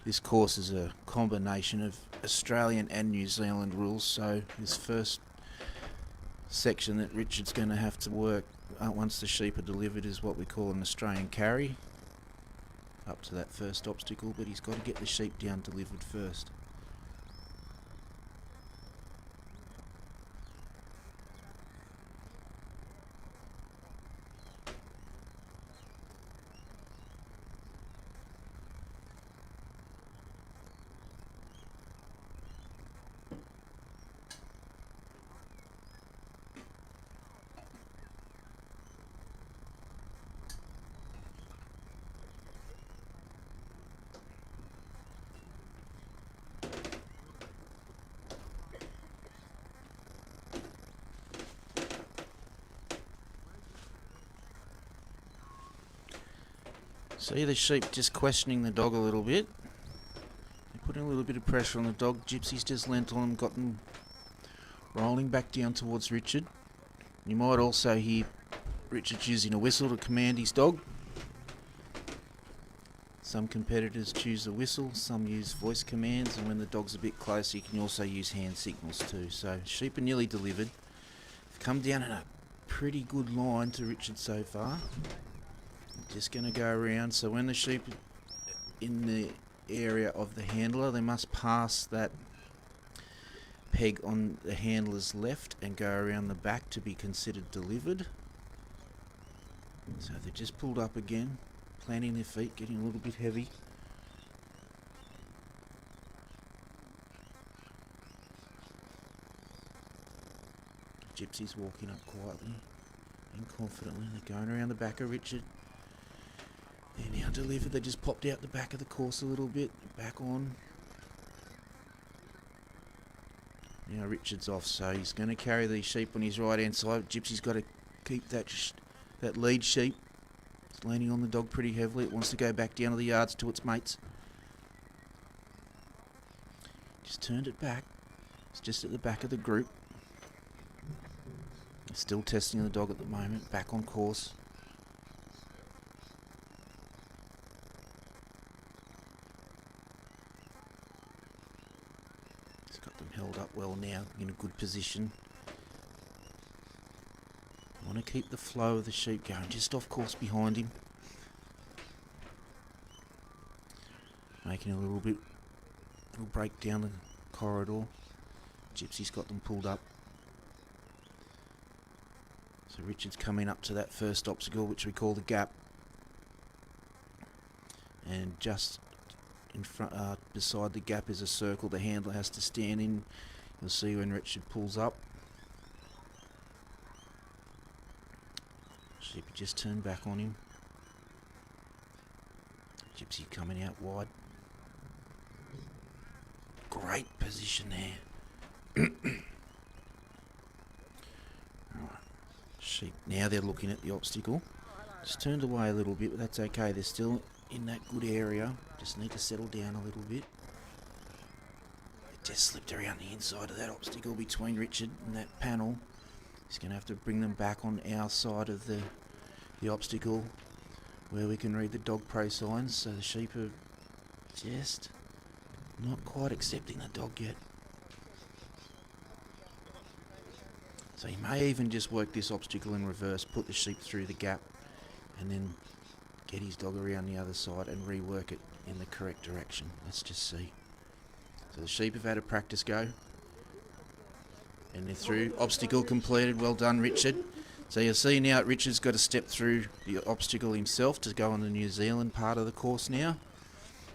this course is a combination of Australian and New Zealand rules, so this first section that Richard's going to have to work once the sheep are delivered is what we call an Australian carry, up to that first obstacle, but he's got to get the sheep down delivered first. See the sheep just questioning the dog a little bit. They're putting a little bit of pressure on the dog. Gypsy's just leant on him, got them rolling back down towards Richard. You might also hear Richard using a whistle to command his dog. Some competitors choose a whistle, some use voice commands, and when the dog's a bit closer you can also use hand signals too. So sheep are nearly delivered. They've come down in a pretty good line to Richard so far. Just going to go around, so when the sheep are in the area of the handler, they must pass that peg on the handler's left and go around the back to be considered delivered. So they're just pulled up again, planting their feet, getting a little bit heavy. Gypsy's walking up quietly and confidently. They're going around the back of Richard. They're now delivered. They just popped out the back of the course a little bit, back on. Now Richard's off, so he's going to carry these sheep on his right hand side. Gypsy's got to keep that lead sheep. It's leaning on the dog pretty heavily. It wants to go back down to the yards to its mates. Just turned it back. It's just at the back of the group. Still testing the dog at the moment, back on course. Held up well now, in a good position. I want to keep the flow of the sheep going, just off course behind him. making a little break down the corridor. Gypsy's got them pulled up. So Richard's coming up to that first obstacle, which we call the gap. And just in front, beside the gap is a circle the handler has to stand in. You'll see when Richard pulls up. Sheep just turned back on him. Gypsy coming out wide. Great position there. Right. Sheep, now they're looking at the obstacle. Just turned away a little bit, but that's okay. They're still in that good area. Just need to settle down a little bit. It just slipped around the inside of that obstacle between Richard and that panel. He's going to have to bring them back on our side of the obstacle where we can read the dog prey signs. So the sheep are just not quite accepting the dog yet. So he may even just work this obstacle in reverse, put the sheep through the gap, and then get his dog around the other side and rework it in the correct direction. Let's just see. So the sheep have had a practice go. And they're through. Obstacle completed. Well done, Richard. So you'll see now Richard's got to step through the obstacle himself to go on the New Zealand part of the course now.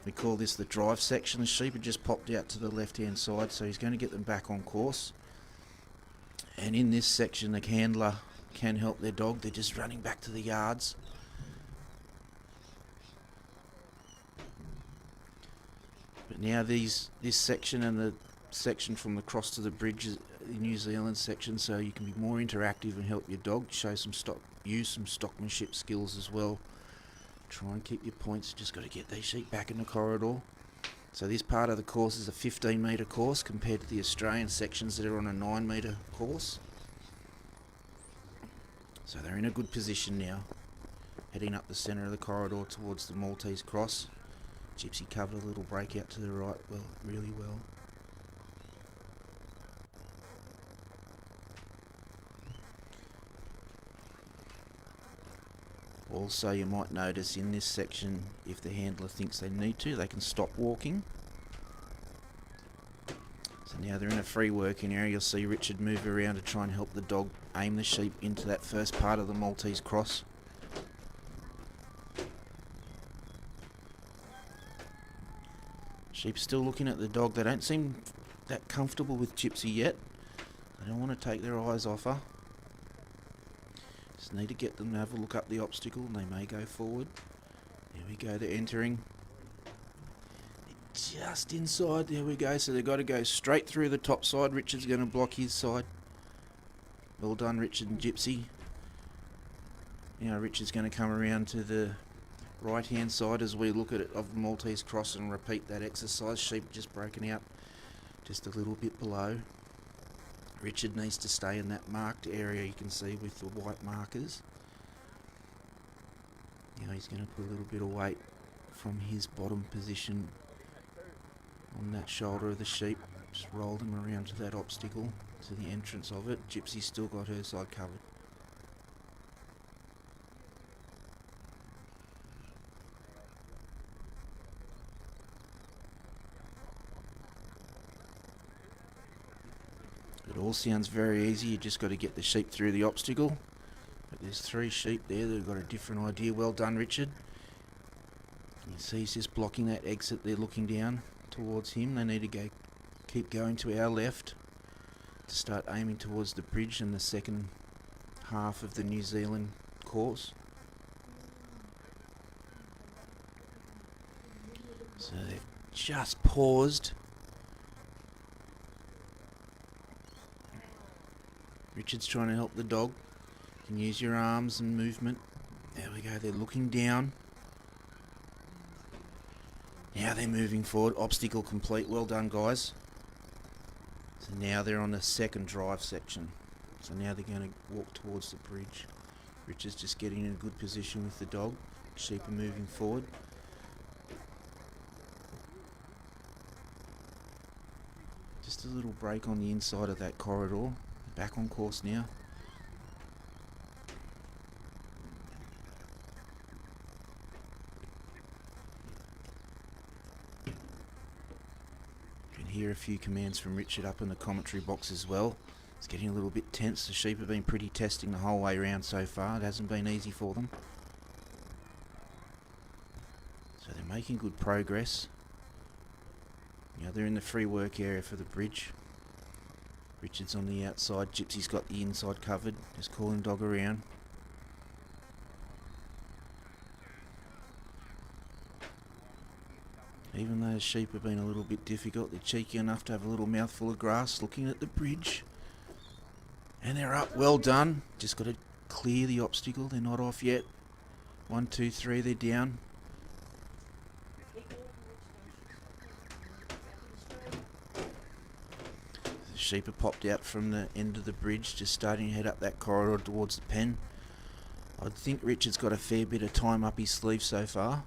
We call this the drive section. The sheep have just popped out to the left-hand side, so he's going to get them back on course. And in this section, the handler can help their dog. They're just running back to the yards. But now this section and the section from the cross to the bridge is the New Zealand section, so you can be more interactive and help your dog, use some stockmanship skills as well. Try and keep your points. Just got to get these sheep back in the corridor. So this part of the course is a 15-metre course compared to the Australian sections that are on a 9-metre course. So they're in a good position now, heading up the centre of the corridor towards the Maltese cross. Gypsy covered a little break out to the right, really well. Also, you might notice in this section, if the handler thinks they need to, they can stop walking. So now they're in a free working area. You'll see Richard move around to try and help the dog aim the sheep into that first part of the Maltese cross. Sheep still looking at the dog. They don't seem that comfortable with Gypsy yet. They don't want to take their eyes off her. Just need to get them to have a look up the obstacle and they may go forward. There we go, they're entering. Just inside, there we go. So they've got to go straight through the top side. Richard's going to block his side. Well done, Richard and Gypsy. Now Richard's going to come around to the right hand side as we look at it of the Maltese cross and repeat that exercise. Sheep just broken out just a little bit below. Richard needs to stay in that marked area you can see with the white markers. Now he's going to put a little bit of weight from his bottom position on that shoulder of the sheep. Just roll them around to that obstacle, to the entrance of it. Gypsy's still got her side covered. It all sounds very easy. You just got to get the sheep through the obstacle. But there's 3 sheep there that have got a different idea. Well done, Richard. You see he's just blocking that exit. They're looking down towards him. They need to keep going to our left to start aiming towards the bridge in the second half of the New Zealand course. So they've just paused. Richard's trying to help the dog. You can use your arms and movement. There we go, they're looking down. Now they're moving forward. Obstacle complete. Well done, guys. So now they're on the second drive section. So now they're going to walk towards the bridge. Richard's just getting in a good position with the dog. Sheep are moving forward. Just a little break on the inside of that corridor. Back on course now. hear a few commands from Richard up in the commentary box as well. It's getting a little bit tense. The sheep have been pretty testing the whole way around so far. It hasn't been easy for them. So they're making good progress. Now they're in the free work area for the bridge. Richard's on the outside. Gypsy's got the inside covered. Just calling dog around. Even though the sheep have been a little bit difficult, they're cheeky enough to have a little mouthful of grass looking at the bridge. And they're up. Well done. Just got to clear the obstacle. They're not off yet. 1, 2, 3, they're down. The sheep have popped out from the end of the bridge, just starting to head up that corridor towards the pen. I think Richard's got a fair bit of time up his sleeve so far.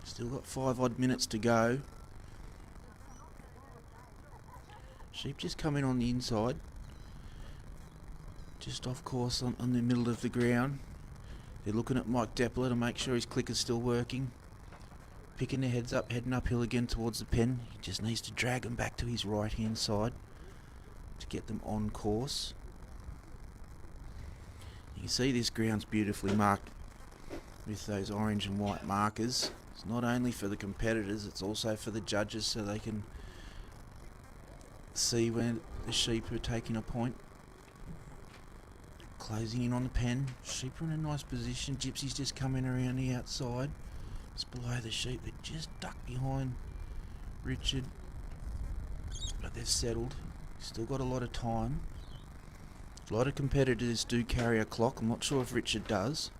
Still got 5 odd minutes to go. Sheep just come in on the inside. Just off course on the middle of the ground. They're looking at Mike Deppler to make sure his clicker's still working. Picking their heads up, heading uphill again towards the pen. He just needs to drag them back to his right hand side to get them on course. You can see this ground's beautifully marked with those orange and white markers. It's not only for the competitors, it's also for the judges so they can see when the sheep are taking a point. Closing in on the pen. Sheep are in a nice position. Gypsy's just coming around the outside. Just below the sheep. They're just ducked behind Richard. But they've settled. Still got a lot of time. A lot of competitors do carry a clock. I'm not sure if Richard does.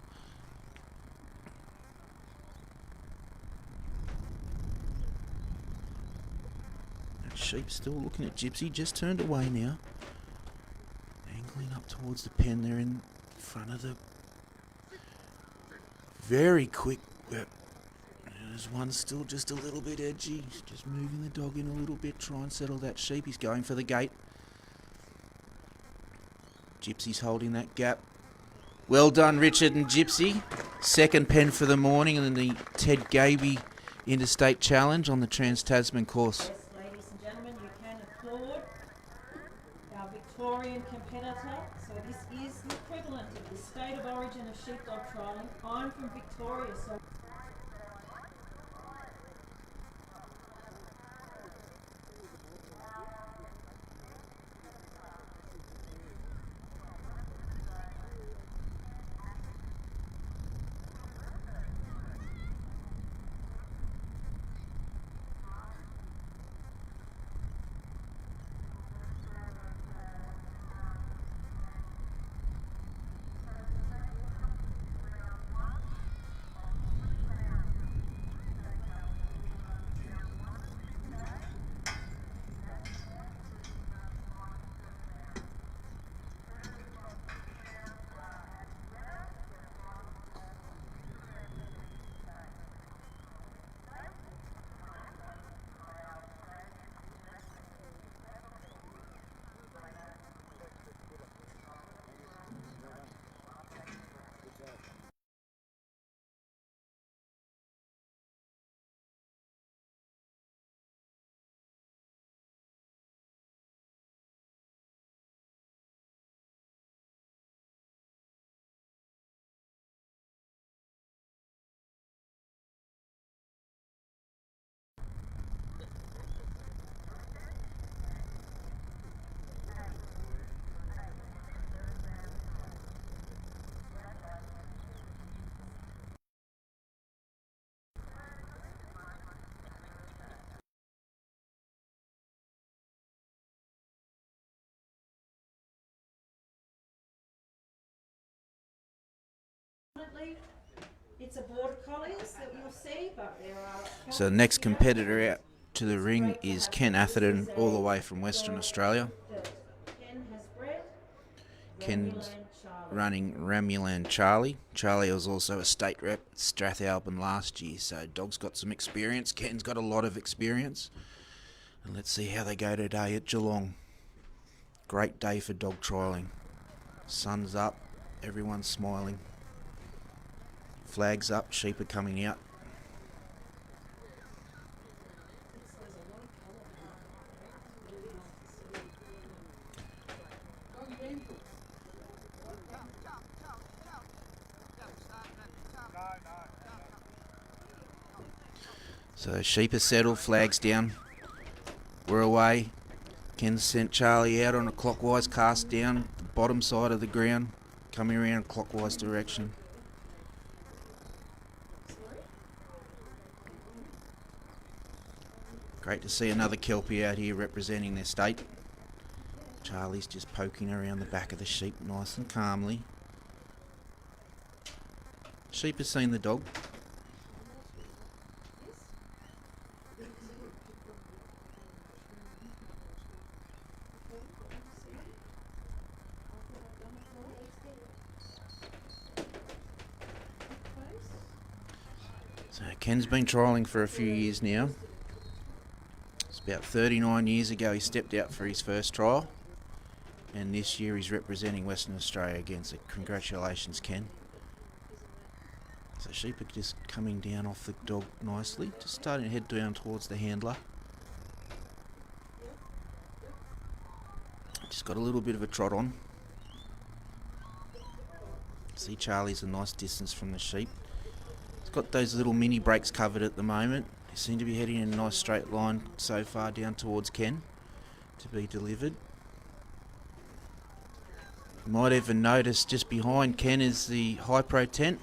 Sheep still looking at Gypsy, just turned away now. Angling up towards the pen, they're in front of the very quick. There's one still just a little bit edgy, just moving the dog in a little bit, try and settle that sheep. He's going for the gate. Gypsy's holding that gap. Well done, Richard and Gypsy. Second pen for the morning, and then the Ted Gaby Interstate Challenge on the Trans-Tasman course. Victorian competitor, so this is the equivalent of the state of origin of sheepdog trialling. I'm from Victoria, so it's a border collies that you'll see, but there are... So the next competitor out to the ring is Ken Atherton, all the way from Western Australia. Ken's running Ramulan Charlie. Charlie was also a state rep at Strathalbyn last year, so dog's got some experience. Ken's got a lot of experience. And let's see how they go today at Geelong. Great day for dog trialling. Sun's up, everyone's smiling. Flags up, sheep are coming out. So sheep are settled, flags down. We're away. Ken sent Charlie out on a clockwise cast down the bottom side of the ground, coming around clockwise direction. Great to see another Kelpie out here representing their state. Charlie's just poking around the back of the sheep nice and calmly. Sheep has seen the dog. So Ken's been trialling for a few years now. It's about 39 years ago he stepped out for his first trial, and this year he's representing Western Australia again, so congratulations Ken. So sheep are just coming down off the dog nicely, just starting to head down towards the handler. Just got a little bit of a trot on. See Charlie's a nice distance from the sheep. He's got those little mini brakes covered at the moment. They seem to be heading in a nice straight line so far down towards Ken to be delivered. You might even notice just behind Ken is the High Pro tent.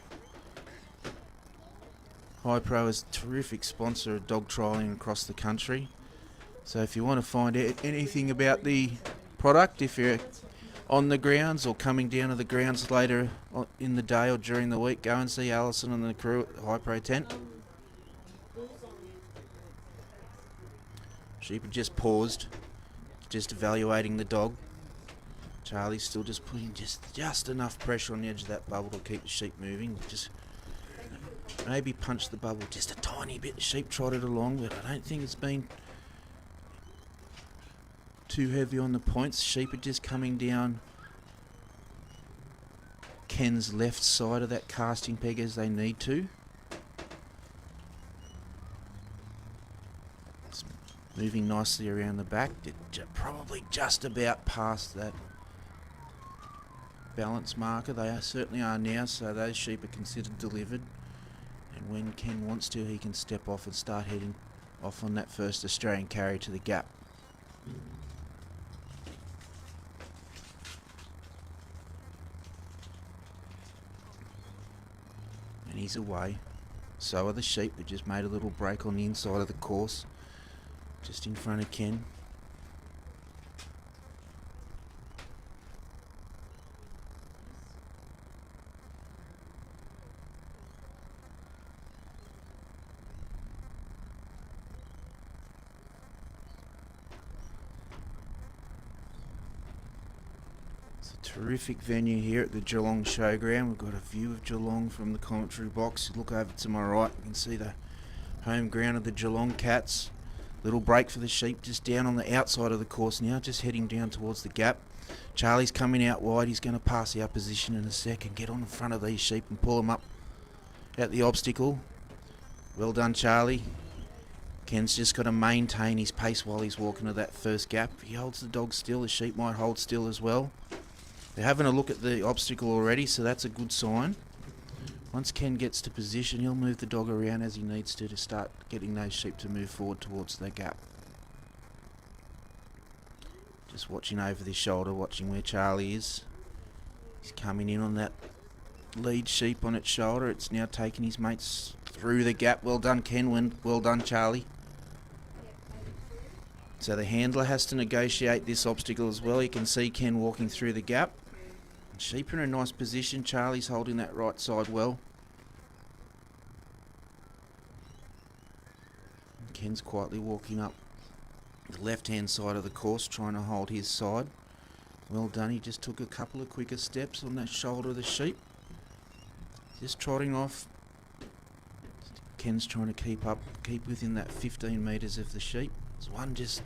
High Pro is a terrific sponsor of dog trialling across the country. So if you want to find out anything about the product, if you're on the grounds or coming down to the grounds later in the day or during the week, go and see Alison and the crew at the High Pro tent. Sheep had just paused, just evaluating the dog. Charlie's still just putting just enough pressure on the edge of that bubble to keep the sheep moving. Just maybe punch the bubble just a tiny bit. The sheep trotted along, but I don't think it's been too heavy on the points. Sheep are just coming down Ken's left side of that casting peg as they need to. It's moving nicely around the back. They're probably just about past that balance marker. They certainly are now, so those sheep are considered delivered. And when Ken wants to, he can step off and start heading off on that first Australian carry to the gap. And he's away. So are the sheep. They just made a little break on the inside of the course, just in front of Ken. Terrific venue here at the Geelong Showground. We've got a view of Geelong from the commentary box. Look over to my right, you can see the home ground of the Geelong Cats. Little break for the sheep just down on the outside of the course now, just heading down towards the gap. Charlie's coming out wide. He's going to pass the opposition in a second, get on in front of these sheep and pull them up at the obstacle. Well done, Charlie. Ken's just got to maintain his pace while he's walking to that first gap. If he holds the dog still, the sheep might hold still as well. They're having a look at the obstacle already, so that's a good sign. Once Ken gets to position, he'll move the dog around as he needs to start getting those sheep to move forward towards the gap. Just watching over this shoulder, watching where Charlie is. He's coming in on that lead sheep on its shoulder. It's now taking his mates through the gap. Well done, Ken. Well done, Charlie. So the handler has to negotiate this obstacle as well. You can see Ken walking through the gap. Sheep are in a nice position. Charlie's holding that right side well. Ken's quietly walking up the left-hand side of the course, trying to hold his side. Well done. He just took a couple of quicker steps on that shoulder of the sheep. Just trotting off. Ken's trying to keep within that 15 metres of the sheep. There's one just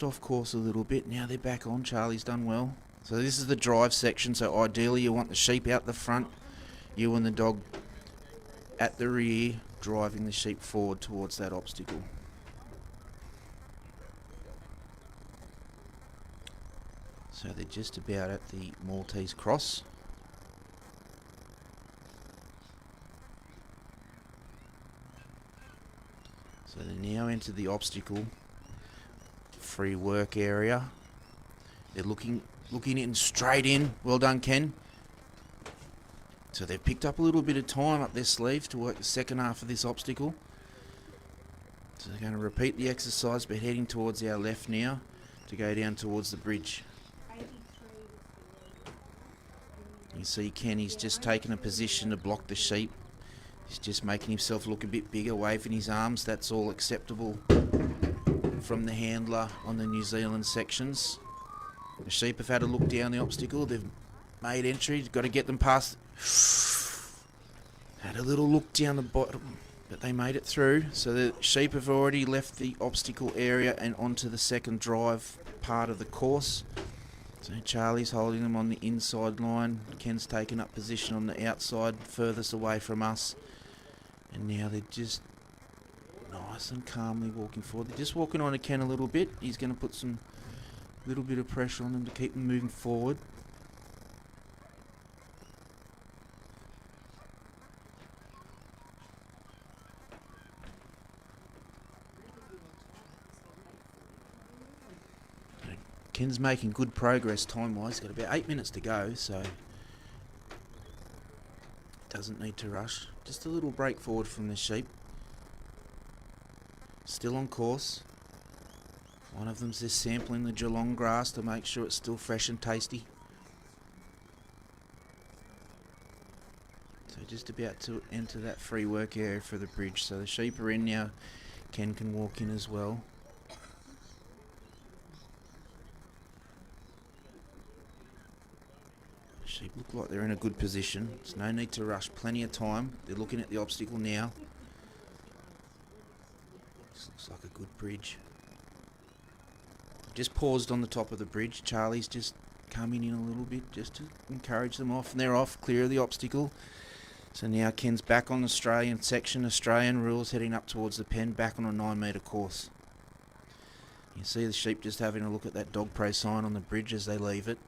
off course a little bit. Now they're back on. Charlie's done well. So this is the drive section. So ideally you want the sheep out the front, you and the dog at the rear, driving the sheep forward towards that obstacle. So they're just about at the Maltese cross. So they now enter the obstacle free work area. They're looking in straight in. Well done, Ken. So they've picked up a little bit of time up their sleeve to work the second half of this obstacle. So they're going to repeat the exercise, but heading towards our left now to go down towards the bridge. You see Ken, he's just taken a position to block the sheep. He's just making himself look a bit bigger, waving his arms. That's all acceptable from the handler on the New Zealand sections. The sheep have had a look down the obstacle. They've made entry. Got to get them past. Had a little look down the bottom, but they made it through. So the sheep have already left the obstacle area and onto the second drive part of the course. So Charlie's holding them on the inside line. Ken's taken up position on the outside, furthest away from us. And now they're just nice and calmly walking forward. They're just walking on to Ken a little bit. He's going to put some little bit of pressure on them to keep them moving forward. Ken's making good progress time-wise. Got about 8 minutes to go, so doesn't need to rush. Just a little break forward from the sheep. Still on course. One of them's just sampling the Geelong grass to make sure it's still fresh and tasty. So just about to enter that free work area for the bridge. So the sheep are in now. Ken can walk in as well. Sheep look like they're in a good position. There's no need to rush. Plenty of time. They're looking at the obstacle now. This looks like a good bridge. Just paused on the top of the bridge. Charlie's just coming in a little bit just to encourage them off. And they're off, clear of the obstacle. So now Ken's back on Australian section, Australian rules, heading up towards the pen, back on a 9 metre course. You see the sheep just having a look at that dog prey sign on the bridge as they leave it.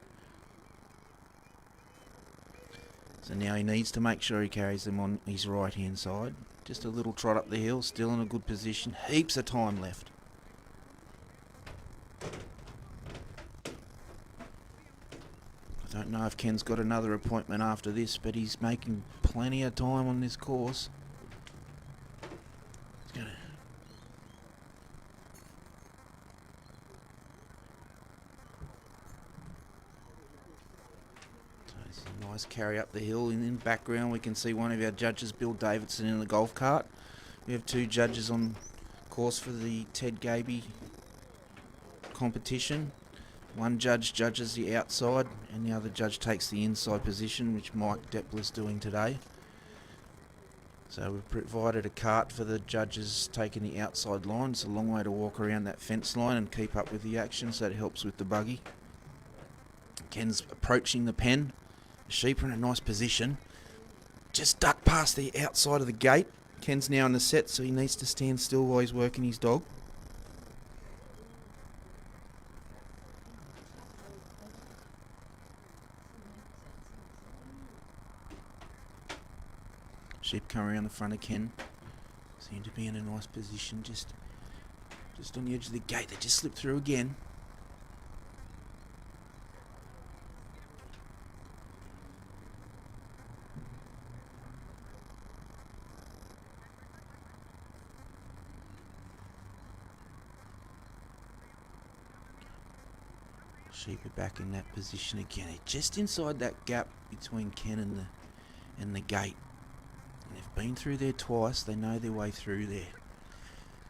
So now he needs to make sure he carries them on his right hand side. Just a little trot up the hill, still in a good position. Heaps of time left. I don't know if Ken's got another appointment after this, but he's making plenty of time on this course. He's gonna nice carry up the hill. In the background we can see one of our judges, Bill Davidson, in the golf cart. We have two judges on course for the Ted Gaby competition. One judge judges the outside and the other judge takes the inside position, which Mike Deppler's doing today. So we've provided a cart for the judges taking the outside line. It's a long way to walk around that fence line and keep up with the action, so that helps with the buggy. Ken's approaching the pen. The sheep are in a nice position. Just ducked past the outside of the gate. Ken's now in the set, so he needs to stand still while he's working his dog. Sheep come around the front of Ken. Seem to be in a nice position, just on the edge of the gate. They just slipped through again. Sheep are back in that position again. They're just inside that gap between Ken and the gate. And they've been through there twice. They know their way through there.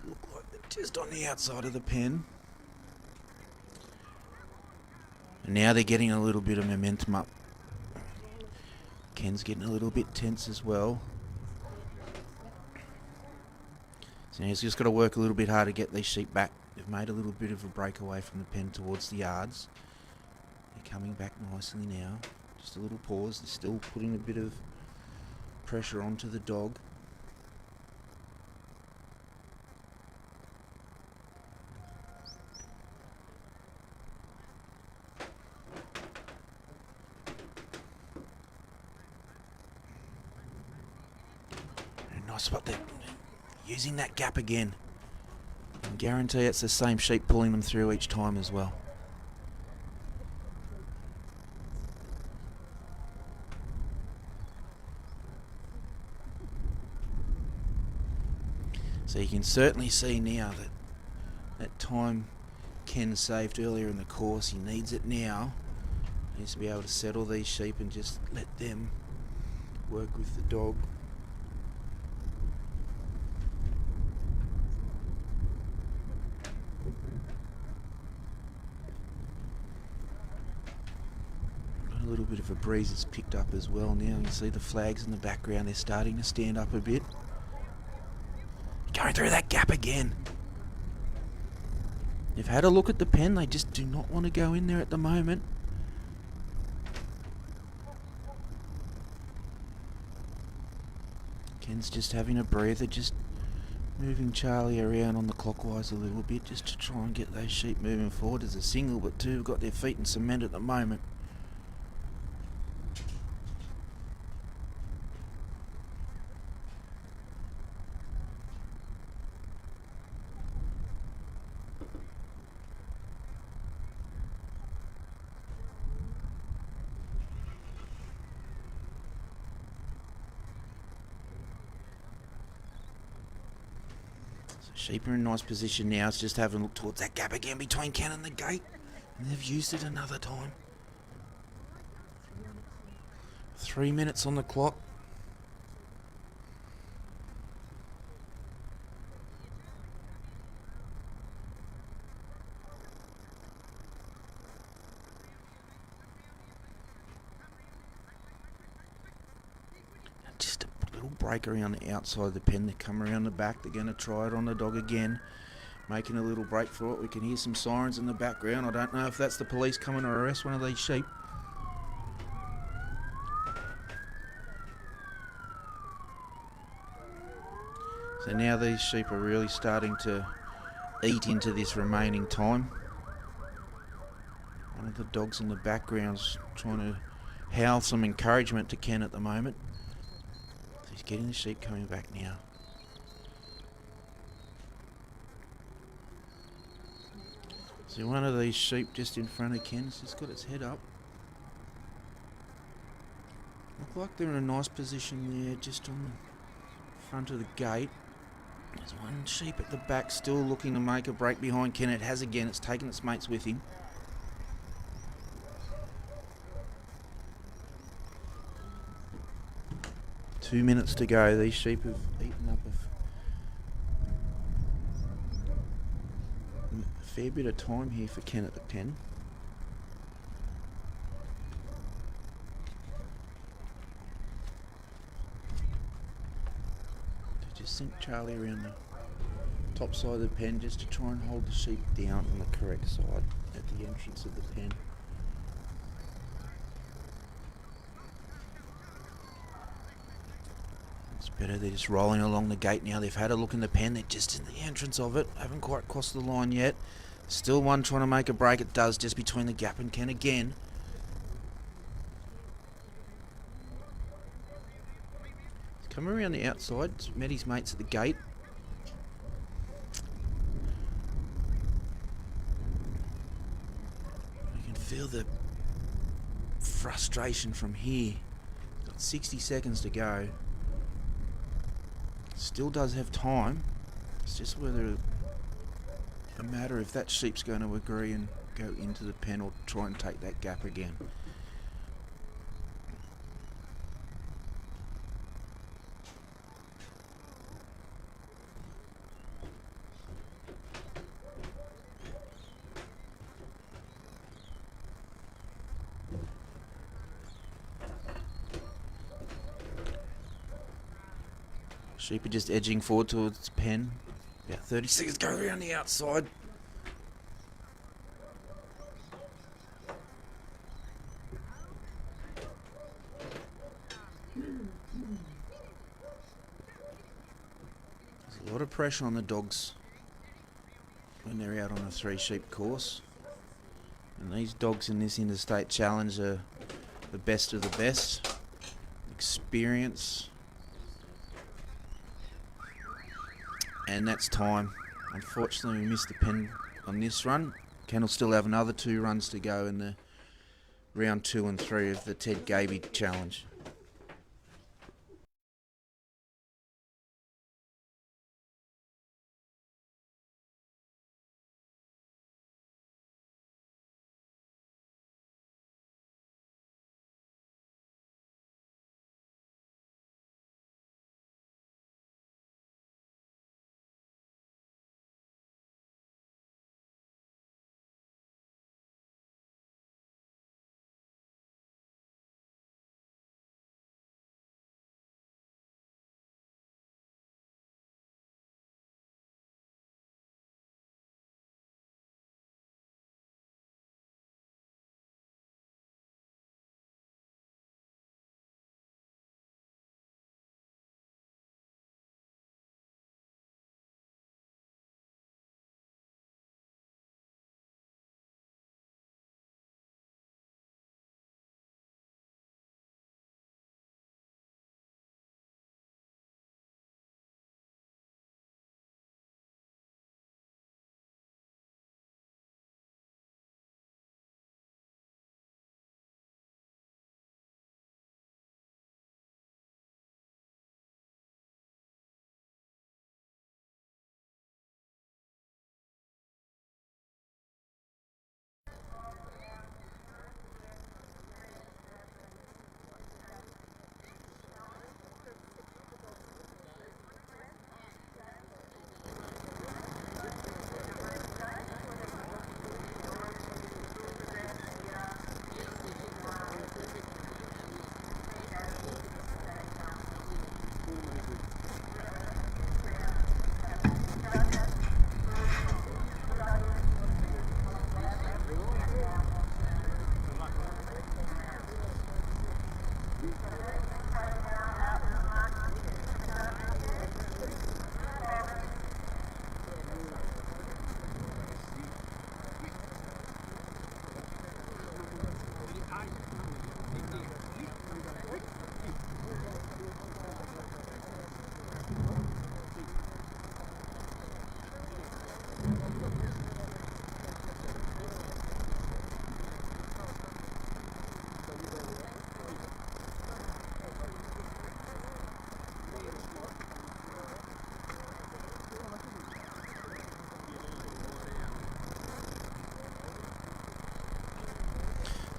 Look like they're just on the outside of the pen. And now they're getting a little bit of momentum up. Ken's getting a little bit tense as well. So now he's just got to work a little bit hard to get these sheep back. They've made a little bit of a break away from the pen towards the yards. They're coming back nicely now. Just a little pause. They're still putting a bit of pressure onto the dog. Very nice spot there. Using that gap again. I guarantee it's the same sheep pulling them through each time as well. So you can certainly see now that that time Ken saved earlier in the course, he needs it now. He needs to be able to settle these sheep and just let them work with the dog. A little bit of a breeze has picked up as well now. You can see the flags in the background, they're starting to stand up a bit. Going through that gap again. They've had a look at the pen, they just do not want to go in there at the moment. Ken's just having a breather, just moving Charlie around on the clockwise a little bit just to try and get those sheep moving forward. As a single, but two have got their feet in cement at the moment. Sheep are in a nice position now. It's just having a look towards that gap again between Ken and the gate. And they've used it another time. 3 minutes on the clock. Just a little break around the outside of the pen. They come around the back. They're going to try it on the dog again. Making a little break for it. We can hear some sirens in the background. I don't know if that's the police coming to arrest one of these sheep. So now these sheep are really starting to eat into this remaining time. One of the dogs in the background's trying to howl some encouragement to Ken at the moment. He's getting the sheep coming back now. So one of these sheep just in front of Ken's just got its head up. Look like they're in a nice position there, just on the front of the gate. There's one sheep at the back still looking to make a break behind Ken. It has again, it's taken its mates with him. Two minutes to go. These sheep have eaten up a fair bit of time here for Ken at the pen. They just sent Charlie around the top side of the pen just to try and hold the sheep down on the correct side at the entrance of the pen. Better, they're just rolling along the gate now. They've had a look in the pen. They're just in the entrance of it. Haven't quite crossed the line yet. Still one trying to make a break. It does, just between the gap and Ken again. He's come around the outside. Met his mates at the gate. You can feel the frustration from here. Got 60 seconds to go. Still does have time. It's just whether a matter if that sheep's going to agree and go into the pen or try and take that gap again. Sheep are just edging forward towards its pen. About 30 seconds go around the outside. There's a lot of pressure on the dogs when they're out on a 3-sheep course. And these dogs in this Interstate Challenge are the best of the best. Experience. And that's time. Unfortunately, we missed the pen on this run. Ken will still have another 2 runs to go in the round 2 and 3 of the Ted Gaby challenge.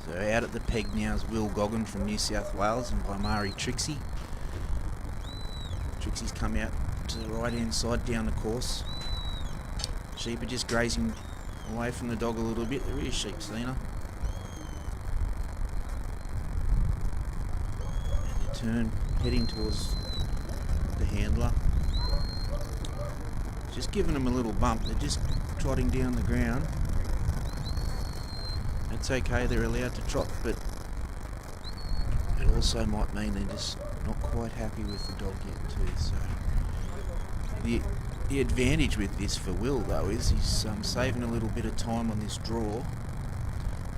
So out at the peg now is Will Goggin from New South Wales and Blaimari Trixie. Trixie's come out to the right hand side down the course. Sheep are just grazing away from the dog a little bit. There is sheep, Selena. And they turn, heading towards the handler. Just giving them a little bump. They're just trotting down the ground. It's okay, they're allowed to trot, but it also might mean they're just not quite happy with the dog yet too. So the advantage with this for Will though is he's saving a little bit of time on this draw,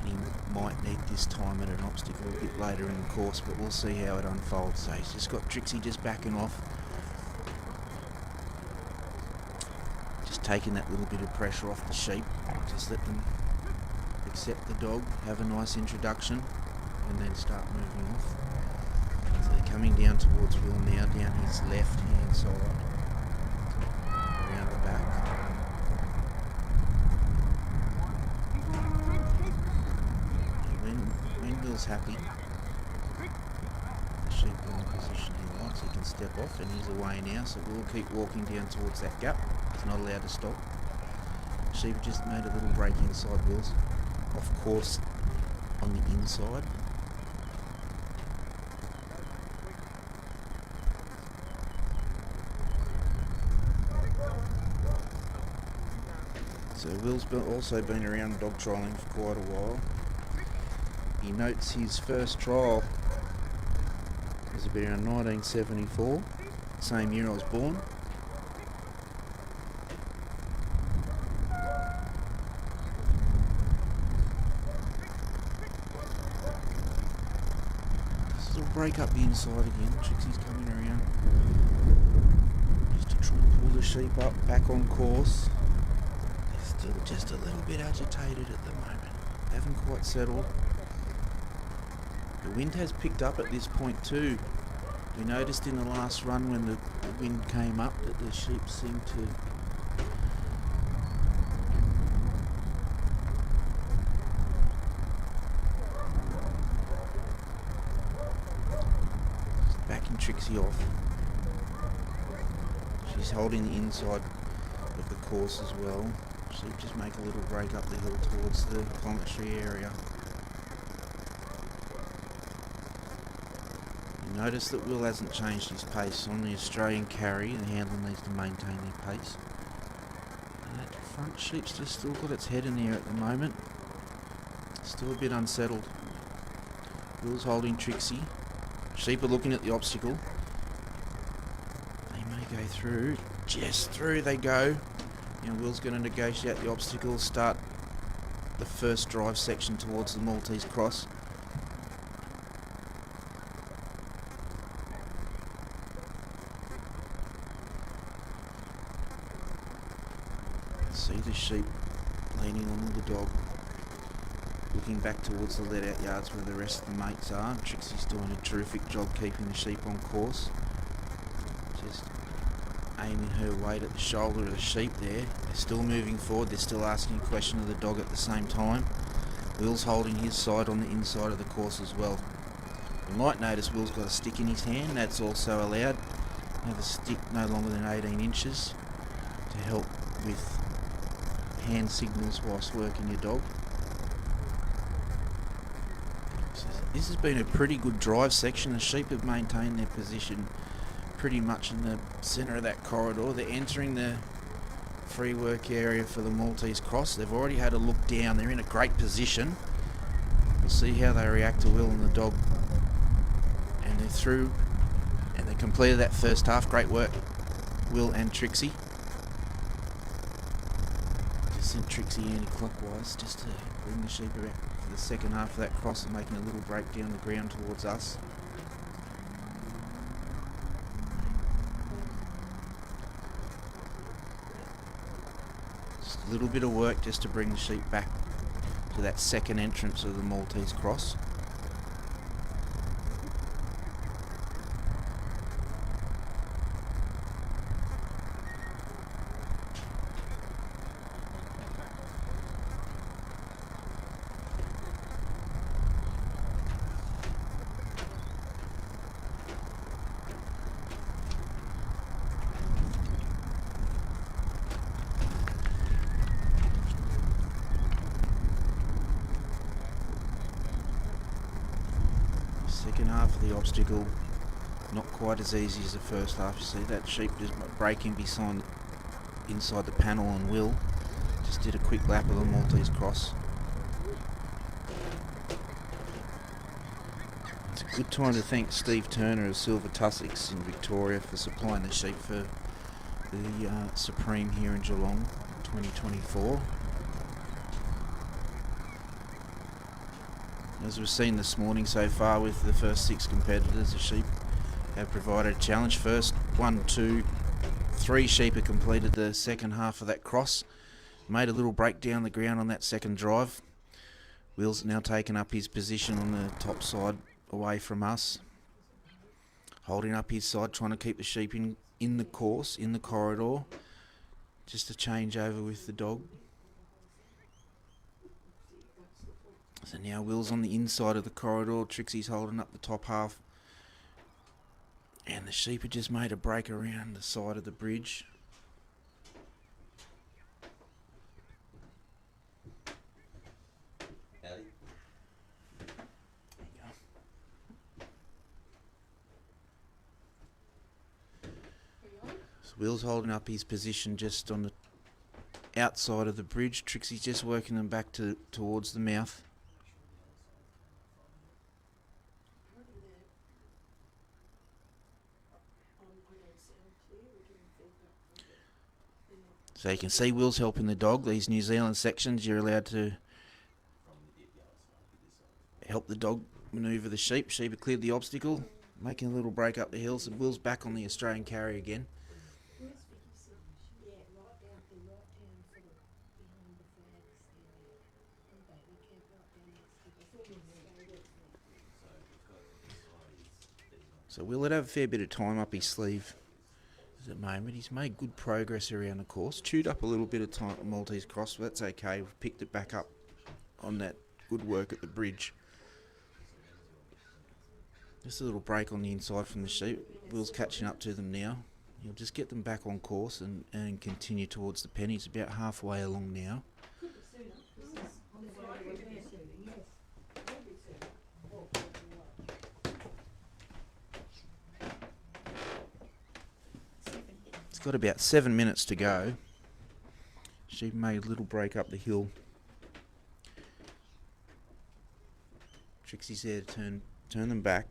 and he might need this time at an obstacle a bit later in the course, but we'll see how it unfolds. So he's just got Trixie just backing off, just taking that little bit of pressure off the sheep. Just let them accept the dog, have a nice introduction, and then start moving off. So they're coming down towards Will now, down his left hand side, around the back. When Will's happy, the sheep are in the position he likes, he can step off, and he's away now, so we'll keep walking down towards that gap. He's not allowed to stop. Sheep just made a little break inside Will's. Of course, on the inside. So Will's also been around dog trialling for quite a while. He notes his first trial was around 1974, same year I was born. Break up the inside again. Trixie's coming around just to try and pull the sheep up back on course. Still just a little bit agitated at the moment. Haven't quite settled. The wind has picked up at this point too. We noticed in the last run when the wind came up that the sheep seemed to backing Trixie off. She's holding the inside of the course as well. Sheep just make a little break up the hill towards the cometry area. You notice that Will hasn't changed his pace on the Australian carry. The handler needs to maintain their pace. And that front sheep's just still got its head in the air at the moment. Still a bit unsettled. Will's holding Trixie. Sheep are looking at the obstacle. They may go through. Just through they go. Now Will's going to negotiate the obstacle, start the first drive section towards the Maltese cross. See the sheep leaning on the dog, looking back towards the let-out yards where the rest of the mates are. Trixie's doing a terrific job keeping the sheep on course. Just aiming her weight at the shoulder of the sheep there. They're still moving forward, they're still asking a question of the dog at the same time. Will's holding his side on the inside of the course as well. You might notice Will's got a stick in his hand, that's also allowed. Have a stick no longer than 18 inches to help with hand signals whilst working your dog. So this has been a pretty good drive section. The sheep have maintained their position pretty much in the centre of that corridor. They're entering the free work area for the Maltese cross. They've already had a look down. They're in a great position. We'll see how they react to Will and the dog. And they're through and they completed that first half. Great work, Will and Trixie. Just sent Trixie anti-clockwise just to bring the sheep around for the second half of that cross and making a little break down the ground towards us. A little bit of work just to bring the sheep back to that second entrance of the Maltese cross. Second half of the obstacle, not quite as easy as the first half. You see that sheep just breaking inside the panel on Will. Just did a quick lap of the Maltese cross. It's a good time to thank Steve Turner of Silver Tussocks in Victoria for supplying the sheep for the Supreme here in Geelong 2024. As we've seen this morning so far with the first 6 competitors, the sheep have provided a challenge. First 1, 2, 3 sheep have completed the second half of that cross. Made a little break down the ground on that second drive. Will's now taken up his position on the top side away from us. Holding up his side, trying to keep the sheep in the course, in the corridor. Just a change over with the dog. So now Will's on the inside of the corridor, Trixie's holding up the top half. And the sheep have just made a break around the side of the bridge. So Will's holding up his position just on the outside of the bridge. Trixie's just working them back towards the mouth. So you can see Will's helping the dog. These New Zealand sections, you're allowed to help the dog manoeuvre the sheep. Sheep have cleared the obstacle, making a little break up the hill. So Will's back on the Australian carry again. So Will would have a fair bit of time up his sleeve at the moment. He's made good progress around the course. Chewed up a little bit of time at Maltese Cross, but that's okay. We've picked it back up on that good work at the bridge. Just a little break on the inside from the sheep. Will's catching up to them now. He'll just get them back on course and continue towards the pen. He's about halfway along now. It's got about 7 minutes to go. Sheep made a little break up the hill. Trixie's there to turn them back.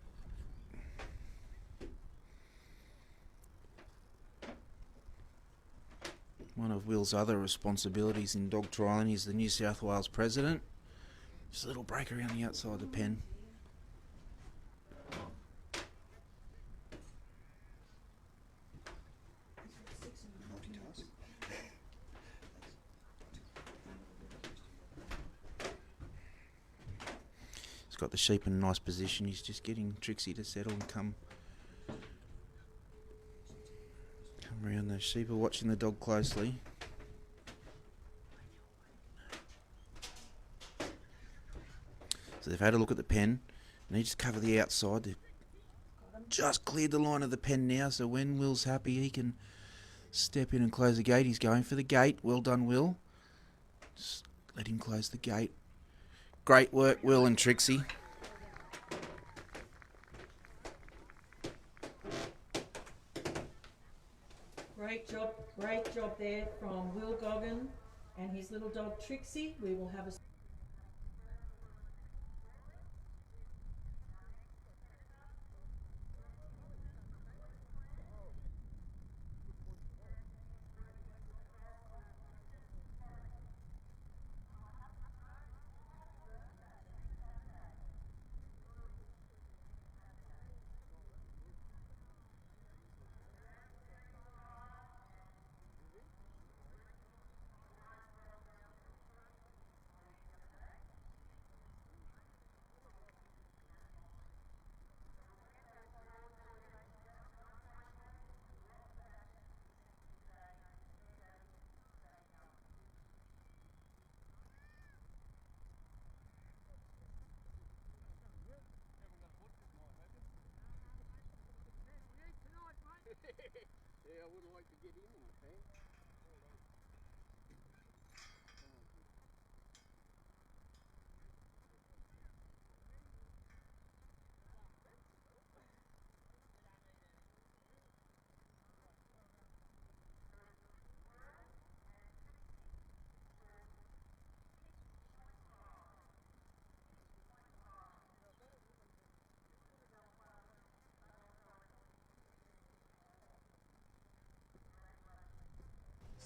One of Will's other responsibilities in dog trialling, he's the New South Wales president. Just a little break around the outside of the pen. He's got the sheep in a nice position. He's just getting Trixie to settle and come around. The sheep are watching the dog closely. So they've had a look at the pen and they just cover the outside. They've just cleared the line of the pen now, so when Will's happy he can step in and close the gate. He's going for the gate. Well done, Will. Just let him close the gate. Great work, Will and Trixie. Great job there from Will Goggin and his little dog Trixie. We will have a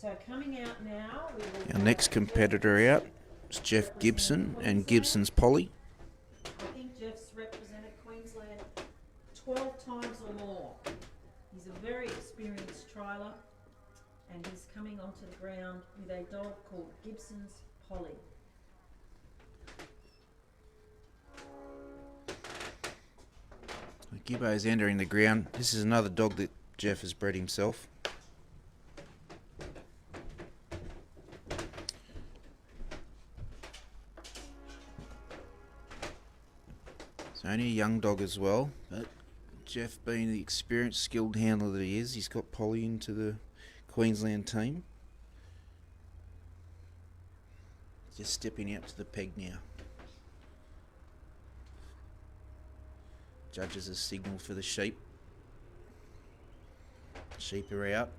So coming out now, we will Our next competitor out is Jeff Gibson and Gibson's Polly. I think Jeff's represented Queensland 12 times or more. He's a very experienced trialer and he's coming onto the ground with a dog called Gibson's Polly. Gibbo's entering the ground. This is another dog that Jeff has bred himself. It's only a young dog as well, but Jeff, being the experienced, skilled handler that he is, he's got Polly into the Queensland team. Just stepping out to the peg now. Judges a signal for the sheep. Sheep are out.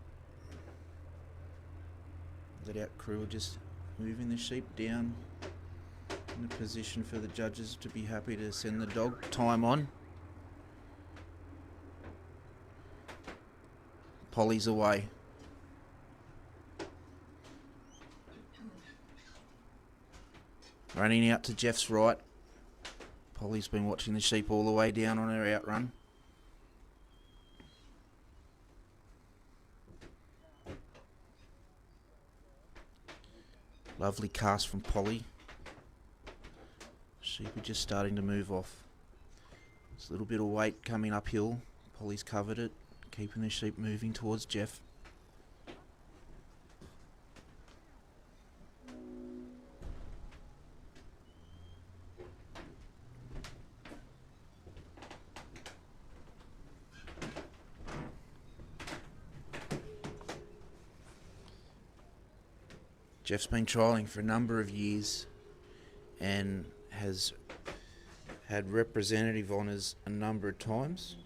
Let out crew are just moving the sheep down in a position for the judges to be happy to send the dog time on. Polly's away. Running out to Jeff's right. Polly's been watching the sheep all the way down on her outrun. Lovely cast from Polly. Sheep are just starting to move off. There's a little bit of weight coming uphill. Polly's covered it, keeping the sheep moving towards Jeff. Jeff's been trialling for a number of years and has had representative honours a number of times.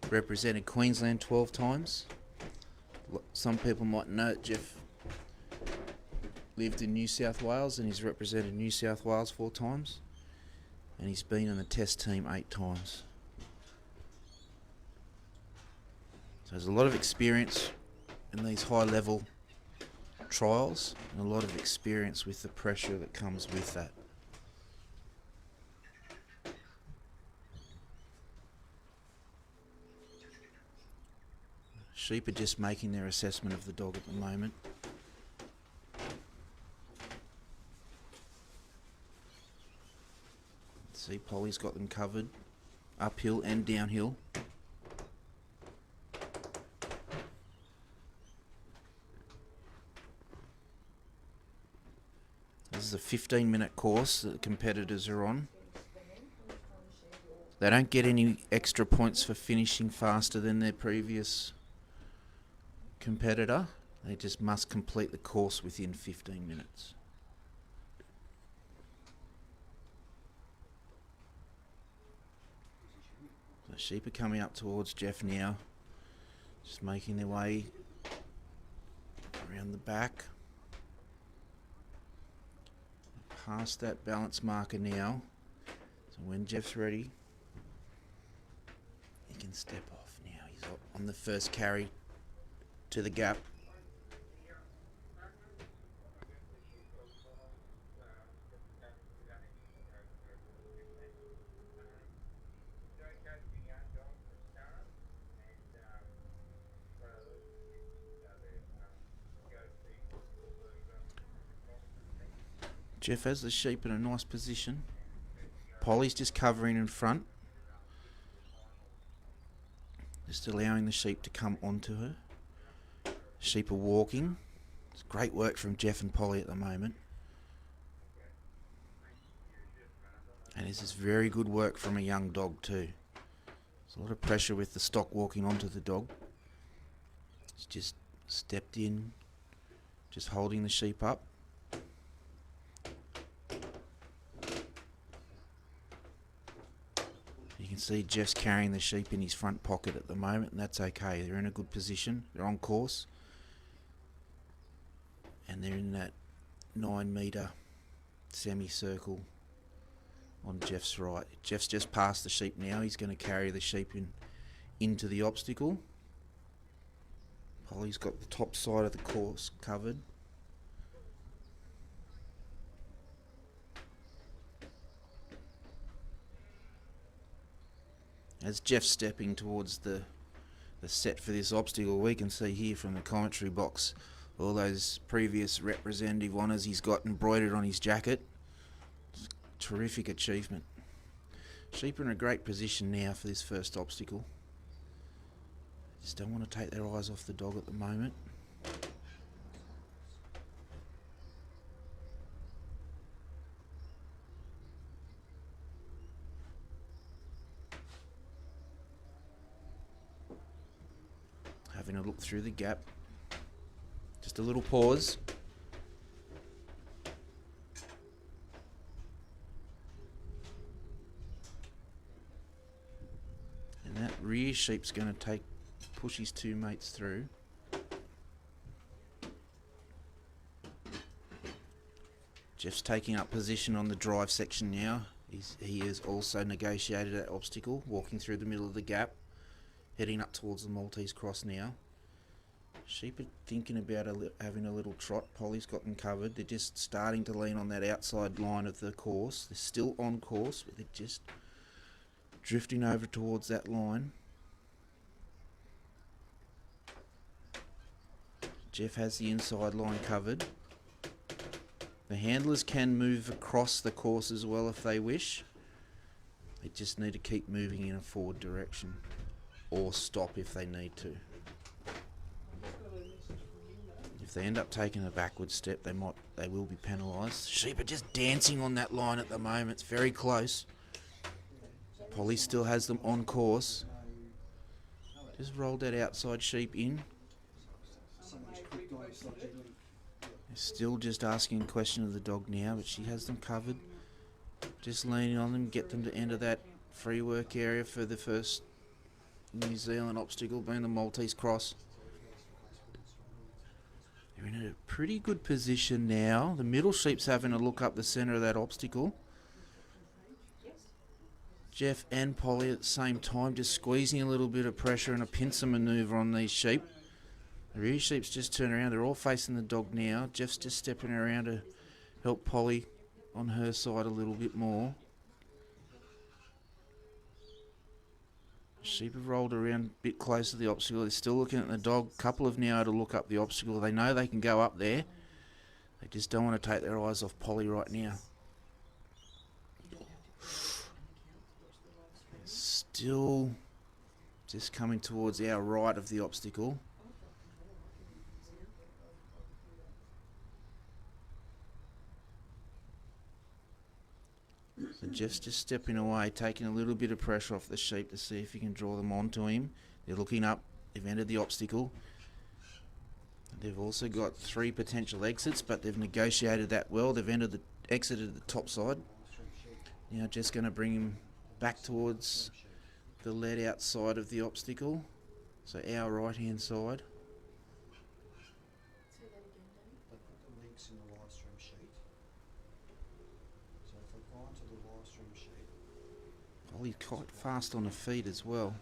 Represented Queensland 12 times. Some people might know Jeff lived in New South Wales and he's represented New South Wales 4 times. And he's been in the test team 8 times. So there's a lot of experience in these high level trials and a lot of experience with the pressure that comes with that. Sheep are just making their assessment of the dog at the moment. See, Polly's got them covered uphill and downhill. This is a 15-minute course that the competitors are on. They don't get any extra points for finishing faster than their previous competitor. They just must complete the course within 15 minutes. The sheep are coming up towards Jeff now, just making their way around the back. Past that balance marker now, so when Jeff's ready, he can step off now. He's on the first carry to the gap. Jeff has the sheep in a nice position. Polly's just covering in front. Just allowing the sheep to come onto her. Sheep are walking. It's great work from Jeff and Polly at the moment. And this is very good work from a young dog too. There's a lot of pressure with the stock walking onto the dog. It's just stepped in, just holding the sheep up. You can see Jeff's carrying the sheep in his front pocket at the moment, and that's okay. They're in a good position. They're on course. And they're in that 9-metre semicircle on Jeff's right. Jeff's just passed the sheep now. He's going to carry the sheep into the obstacle. Polly's got the top side of the course covered. As Jeff's stepping towards the set for this obstacle, we can see here from the commentary box all those previous representative honours he's got embroidered on his jacket. It's a terrific achievement. Sheep are in a great position now for this first obstacle. Just don't want to take their eyes off the dog at the moment. Having a look through the gap. Just a little pause. And that rear sheep's going to push his 2 mates through. Jeff's taking up position on the drive section now. He has also negotiated that obstacle, walking through the middle of the gap. Heading up towards the Maltese cross now. Sheep are thinking about having a little trot. Polly's got them covered. They're just starting to lean on that outside line of the course. They're still on course, but they're just drifting over towards that line. Jeff has the inside line covered. The handlers can move across the course as well if they wish. They just need to keep moving in a forward direction. or stop if they need to. If they end up taking a backward step, they will be penalised. Sheep are just dancing on that line at the moment. It's very close. Polly still has them on course. Just rolled that outside sheep in. They're still just asking a question of the dog now, but she has them covered. Just leaning on them, get them to enter that free work area for the first New Zealand obstacle, being the Maltese cross. They're in a pretty good position now. The middle sheep's having a look up the centre of that obstacle. Jeff and Polly at the same time just squeezing a little bit of pressure and a pincer manoeuvre on these sheep. The rear sheep's just turned around. They're all facing the dog now. Jeff's just stepping around to help Polly on her side a little bit more. Sheep have rolled around a bit closer to the obstacle. They're still looking at the dog. A couple have now had to look up the obstacle. They know they can go up there. They just don't want to take their eyes off Polly right now. Still just coming towards our right of the obstacle. So Jeff's just stepping away, taking a little bit of pressure off the sheep to see if he can draw them onto him. They're looking up. They've entered the obstacle. They've also got 3 potential exits, but they've negotiated that well. They've exited the top side. Now just going to bring him back towards the lead outside of the obstacle, so our right hand side. But the links in the live stream sheet. So if I've gone to the live stream sheet. Oh, he's quite fast on the feet as well.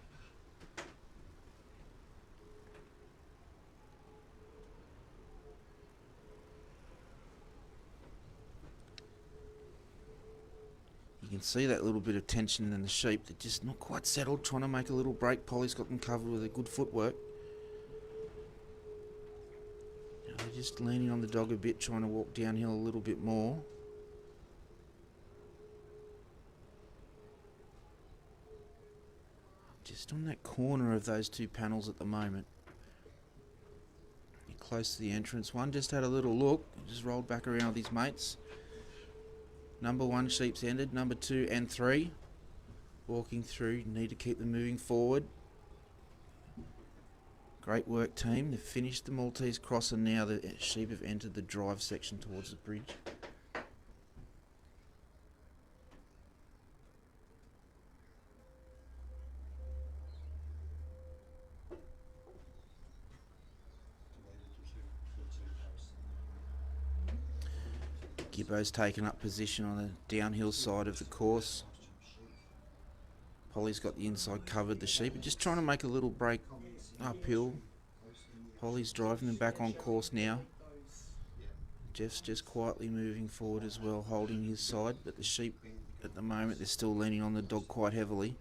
You can see that little bit of tension in the sheep. They're just not quite settled, trying to make a little break. Polly's got them covered with a good footwork. Now they're just leaning on the dog a bit, trying to walk downhill a little bit more. Just on that corner of those 2 panels at the moment. You're close to the entrance. One just had a little look, just rolled back around with his mates. Number 1 sheep's ended. Number 2 and 3 walking through. Need to keep them moving forward. Great work, team. They've finished the Maltese cross and now the sheep have entered the drive section towards the bridge. Gibbo's taken up position on the downhill side of the course. Polly's got the inside covered. The sheep are just trying to make a little break uphill. Polly's driving them back on course now. Jeff's just quietly moving forward as well, holding his side, but the sheep at the moment, they're still leaning on the dog quite heavily.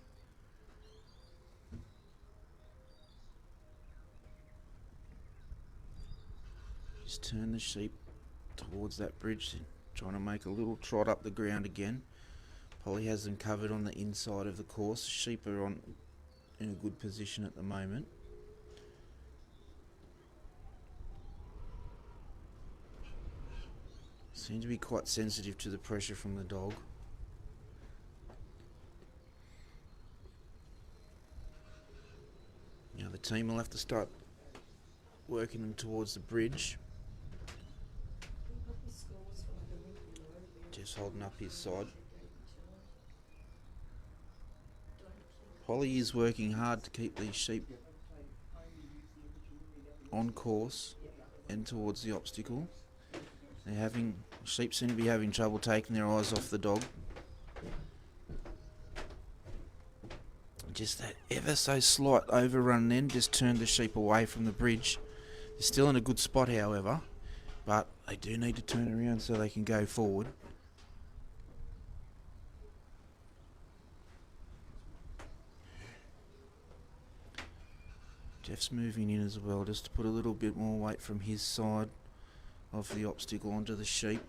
Just turn the sheep towards that bridge, trying to make a little trot up the ground again. Polly has them covered on the inside of the course. Sheep are in a good position at the moment. Seem to be quite sensitive to the pressure from the dog. Now the team will have to start working them towards the bridge. Just holding up his side. Polly is working hard to keep these sheep on course and towards the obstacle. Sheep seem to be having trouble taking their eyes off the dog. Just that ever so slight overrun then just turned the sheep away from the bridge. They're still in a good spot, however, but they do need to turn around so they can go forward. Jeff's moving in as well, just to put a little bit more weight from his side of the obstacle onto the sheep.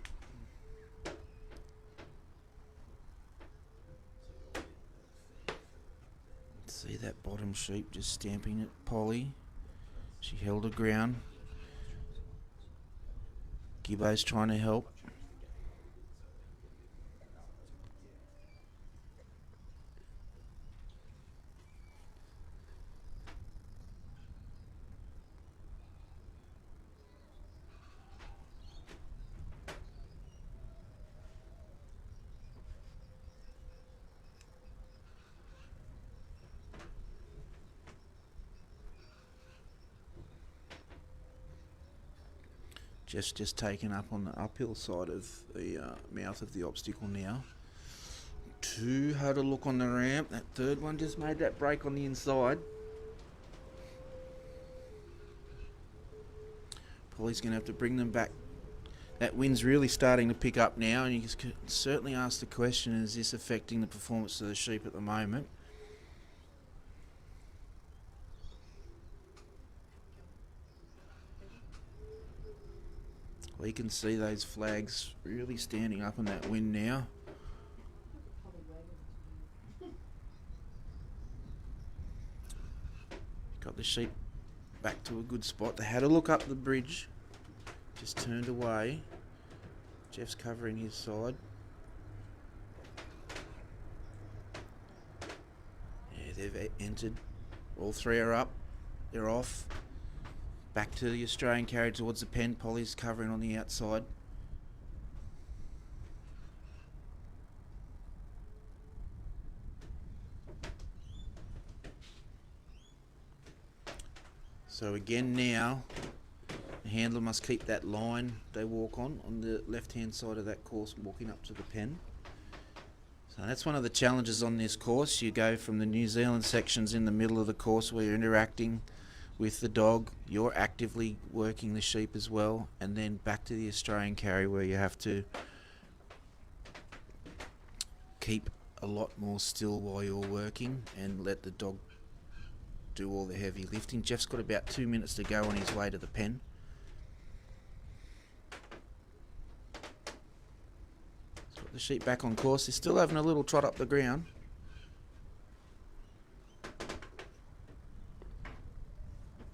See that bottom sheep just stamping at Polly. She held her ground. Gibbo's trying to help. Just taken up on the uphill side of the mouth of the obstacle now. Too hard to look on the ramp. That third one just made that break on the inside. Polly's going to have to bring them back. That wind's really starting to pick up now, and you can certainly ask the question, is this affecting the performance of the sheep at the moment? Well, you can see those flags really standing up in that wind now. Got the sheep back to a good spot. They had a look up the bridge, just turned away. Jeff's covering his side. Yeah, they've entered. All three are up. They're off. Back to the Australian carry towards the pen. Polly's covering on the outside. So again now, the handler must keep that line they walk on the left-hand side of that course, walking up to the pen. So that's one of the challenges on this course. You go from the New Zealand sections in the middle of the course where you're interacting with the dog, you're actively working the sheep as well, and then back to the Australian carry where you have to keep a lot more still while you're working and let the dog do all the heavy lifting. Jeff's got about 2 minutes to go on his way to the pen. He's got the sheep back on course. They're still having a little trot up the ground.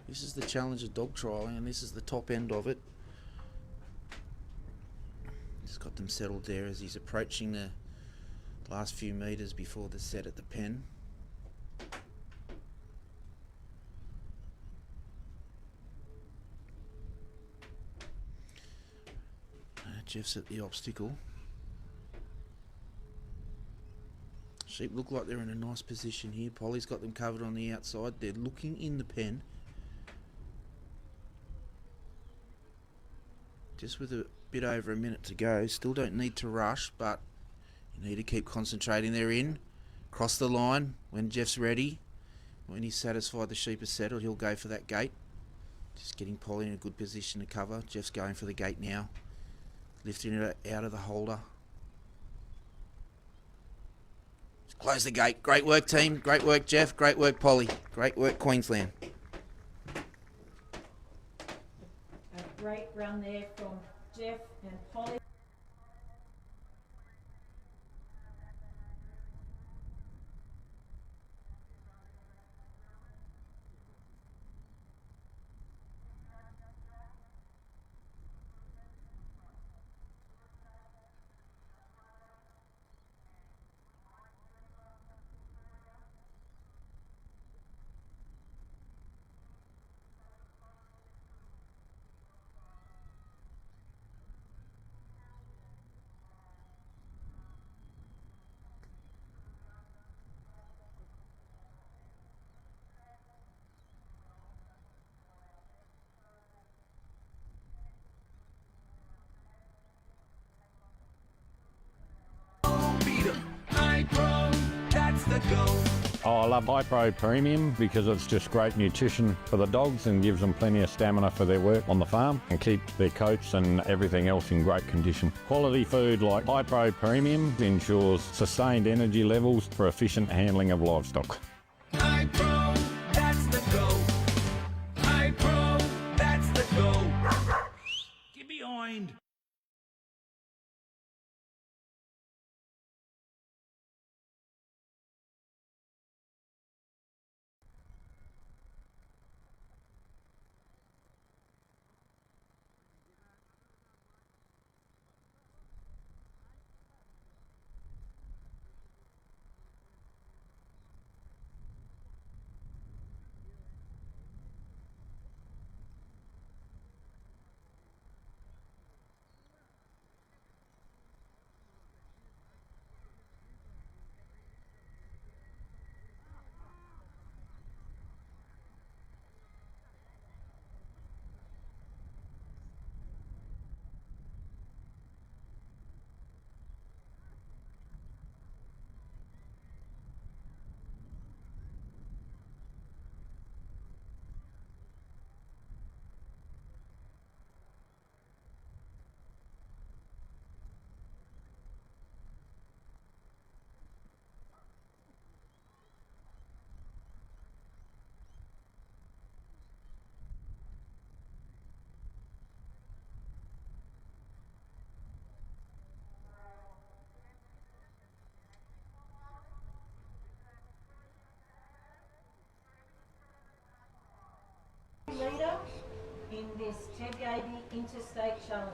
This is the challenge of dog trialling, and this is the top end of it. Just got them settled there as he's approaching the last few metres before the set at the pen. Jeff's at the obstacle. Sheep look like they're in a nice position here. Polly's got them covered on the outside. They're looking in the pen. Just with a bit over a minute to go. Still don't need to rush, but you need to keep concentrating. They're in. Cross the line when Jeff's ready. When he's satisfied the sheep is settled, he'll go for that gate. Just getting Polly in a good position to cover. Jeff's going for the gate now. Lifting it out of the holder. Just close the gate. Great work, team. Great work, Jeff. Great work, Polly. Great work, Queensland. A great run there from Jeff and Polly. Oh, I love High Pro Premium because it's just great nutrition for the dogs and gives them plenty of stamina for their work on the farm and keep their coats and everything else in great condition. Quality food like High Pro Premium ensures sustained energy levels for efficient handling of livestock. High Pro, that's the go. High Pro, that's the go. Get behind. Challenge.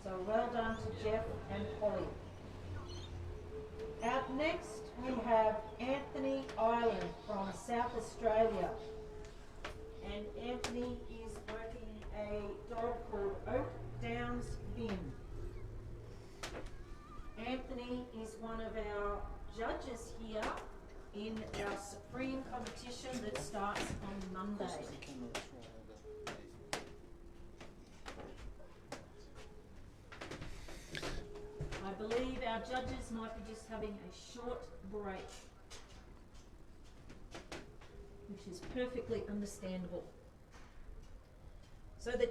So well done to Jeff and Polly. Out next we have Anthony Island from South Australia. And Anthony is working a dog called Oak Downs Bin. Anthony is one of our judges here in our Supreme competition that starts on Monday. I believe our judges might be just having a short break, which is perfectly understandable. So the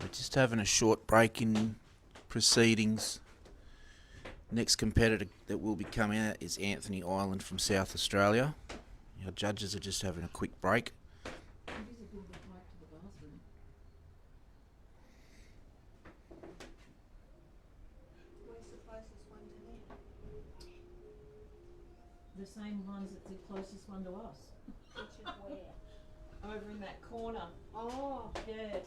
We're just having a short break in proceedings. Next competitor that will be coming out is Anthony Island from South Australia. Our judges are just having a quick break. The same one's that's the closest one to us. Which is where? Over in that corner. Oh, Yeah.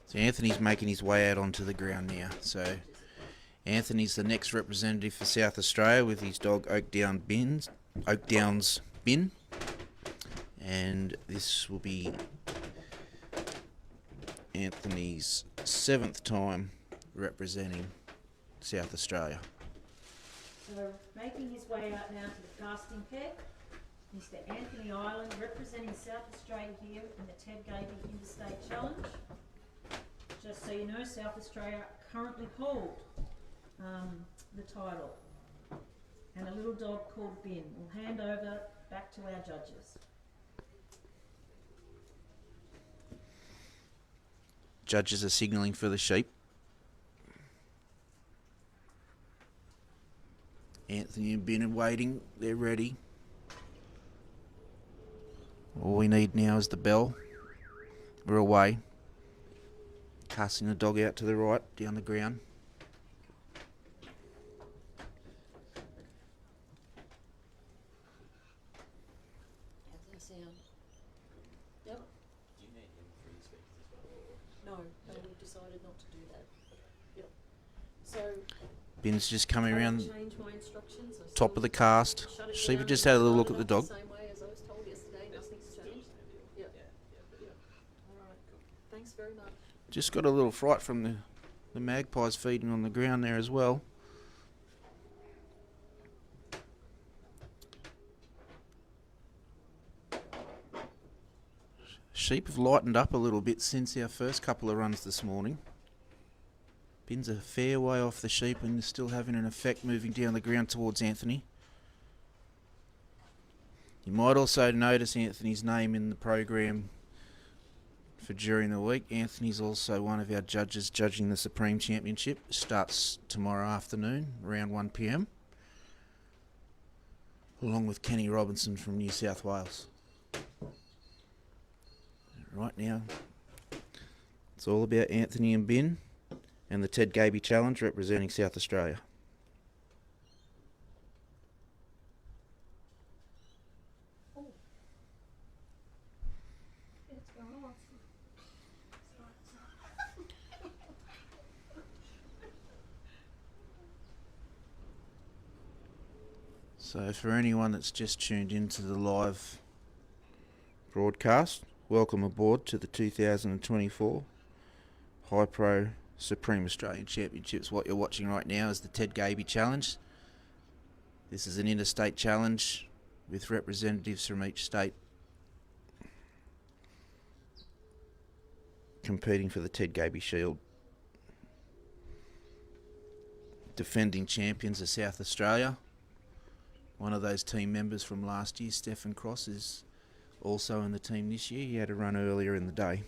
So Anthony's making his way out onto the ground now. So Anthony's the next representative for South Australia with his dog Oak Downs Bin. And this will be Anthony's 7th time representing South Australia. So making his way out now to the casting peg, Mr. Anthony Island representing South Australia here in the Ted Gaby Interstate Challenge. Just so you know, South Australia currently hold the title. And a little dog called Ben. We'll hand over back to our judges. Judges are signalling for the sheep. Anthony and Ben are waiting. They're ready. All we need now is the bell. We're away. Casting the dog out to the right, down the ground. How's that sound? Yep. Do you need him for his speakers as well? No, we've decided not to do that. Yep. So Bin's just coming I around change my instructions. I top still of the cast. shut it Sheepy down just and had a little start look at it the up dog. The same way as I was told yesterday. Nothing's changed. Yep. Yep. All right. Thanks very much. Just got a little fright from the magpies feeding on the ground there as well. Sheep have lightened up a little bit since our first couple of runs this morning. Bin's a fair way off the sheep and is still having an effect moving down the ground towards Anthony. You might also notice Anthony's name in the program for during the week. Anthony's also one of our judges judging the Supreme Championship. It starts tomorrow afternoon around 1 p.m. along with Kenny Robinson from New South Wales. Right now, it's all about Anthony and Bin and the Ted Gaby Challenge representing South Australia. What's going on? So for anyone that's just tuned into the live broadcast, welcome aboard to the 2024 High Pro Supreme Australian Championships. What you're watching right now is the Ted Gaby Challenge. This is an interstate challenge with representatives from each state competing for the Ted Gaby Shield. Defending champions of South Australia. One of those team members from last year, Stephen Cross, is also in the team this year. He had a run earlier in the day.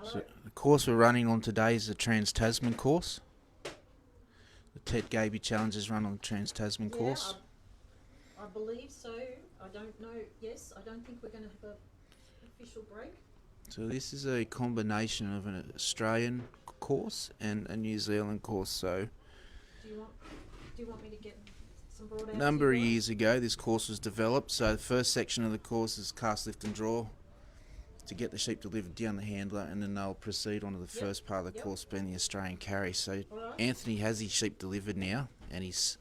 So the course we're running on today is the Trans-Tasman course. The Ted Gaby Challenge is run on the Trans-Tasman course. I believe so. I don't know. Yes, I don't think we're going to have an official break. So this is a combination of an Australian course and a New Zealand course. So Do you want me to get some brought out? a number of years ago this course was developed. So the first section of the course is cast, lift and draw to get the sheep delivered down the handler, and then they'll proceed on to the first part of the course being the Australian carry. So Anthony has his sheep delivered now and he's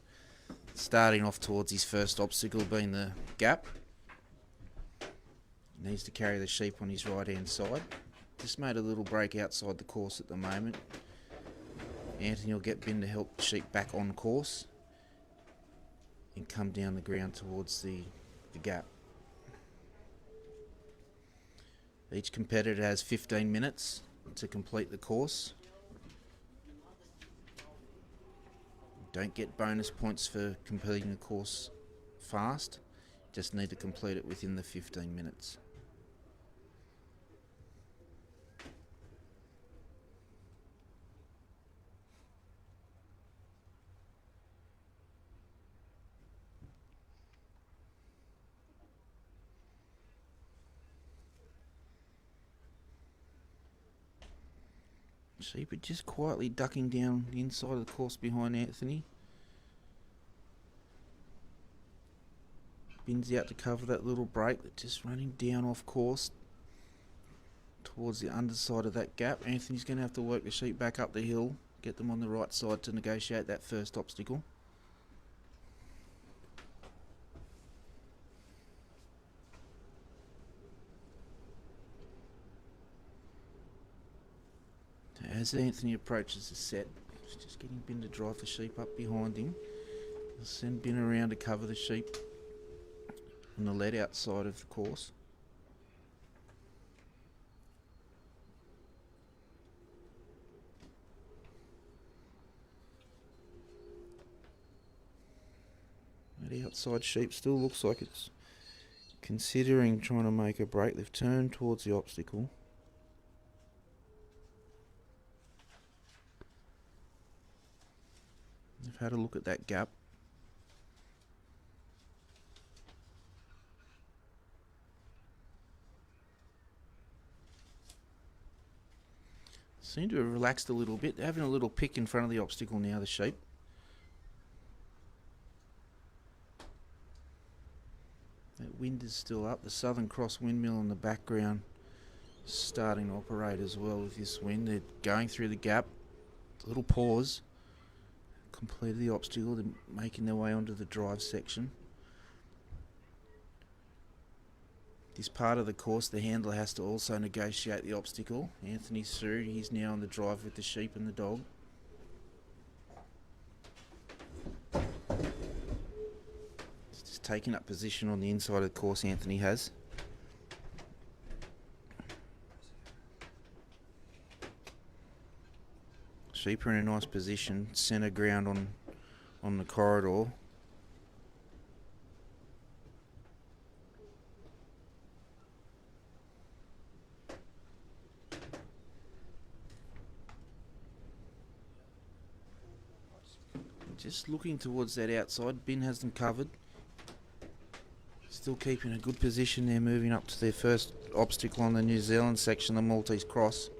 starting off towards his first obstacle being the gap. He needs to carry the sheep on his right hand side. Just made a little break outside the course at the moment. Anthony will get Bin to help the sheep back on course and come down the ground towards the gap. Each competitor has 15 minutes to complete the course. Don't get bonus points for completing the course fast. Just need to complete it within the 15 minutes. Sheep are just quietly ducking down the inside of the course behind Anthony. Bin's out to cover that little break. They're just running down off course towards the underside of that gap. Anthony's going to have to work the sheep back up the hill, get them on the right side to negotiate that first obstacle. As Anthony approaches the set, he's just getting Bin to drive the sheep up behind him. He'll send Bin around to cover the sheep on the let out side of the course. That outside sheep still looks like it's considering trying to make a break. They've turned towards the obstacle. They've had a look at that gap. Seem to have relaxed a little bit. They're having a little pick in front of the obstacle now, the sheep. That wind is still up. The Southern Cross windmill in the background starting to operate as well with this wind. They're going through the gap. A little pause. Completed the obstacle. They're making their way onto the drive section. This part of the course, the handler has to also negotiate the obstacle. Anthony's through. He's now on the drive with the sheep and the dog. He's just taking up position on the inside of the course, Anthony has. Sheep are in a nice position, centre ground on the corridor. Just looking towards that outside. Bin has them covered. Still keeping a good position there, moving up to their first obstacle on the New Zealand section, the Maltese Cross.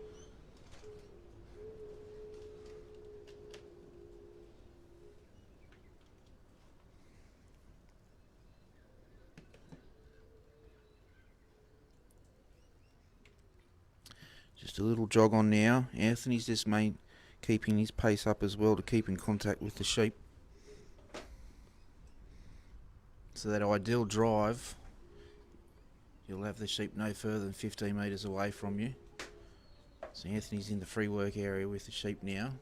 Just a little jog on now. Anthony's just keeping his pace up as well to keep in contact with the sheep. So that ideal drive, you'll have the sheep no further than 15 metres away from you. So Anthony's in the free work area with the sheep now.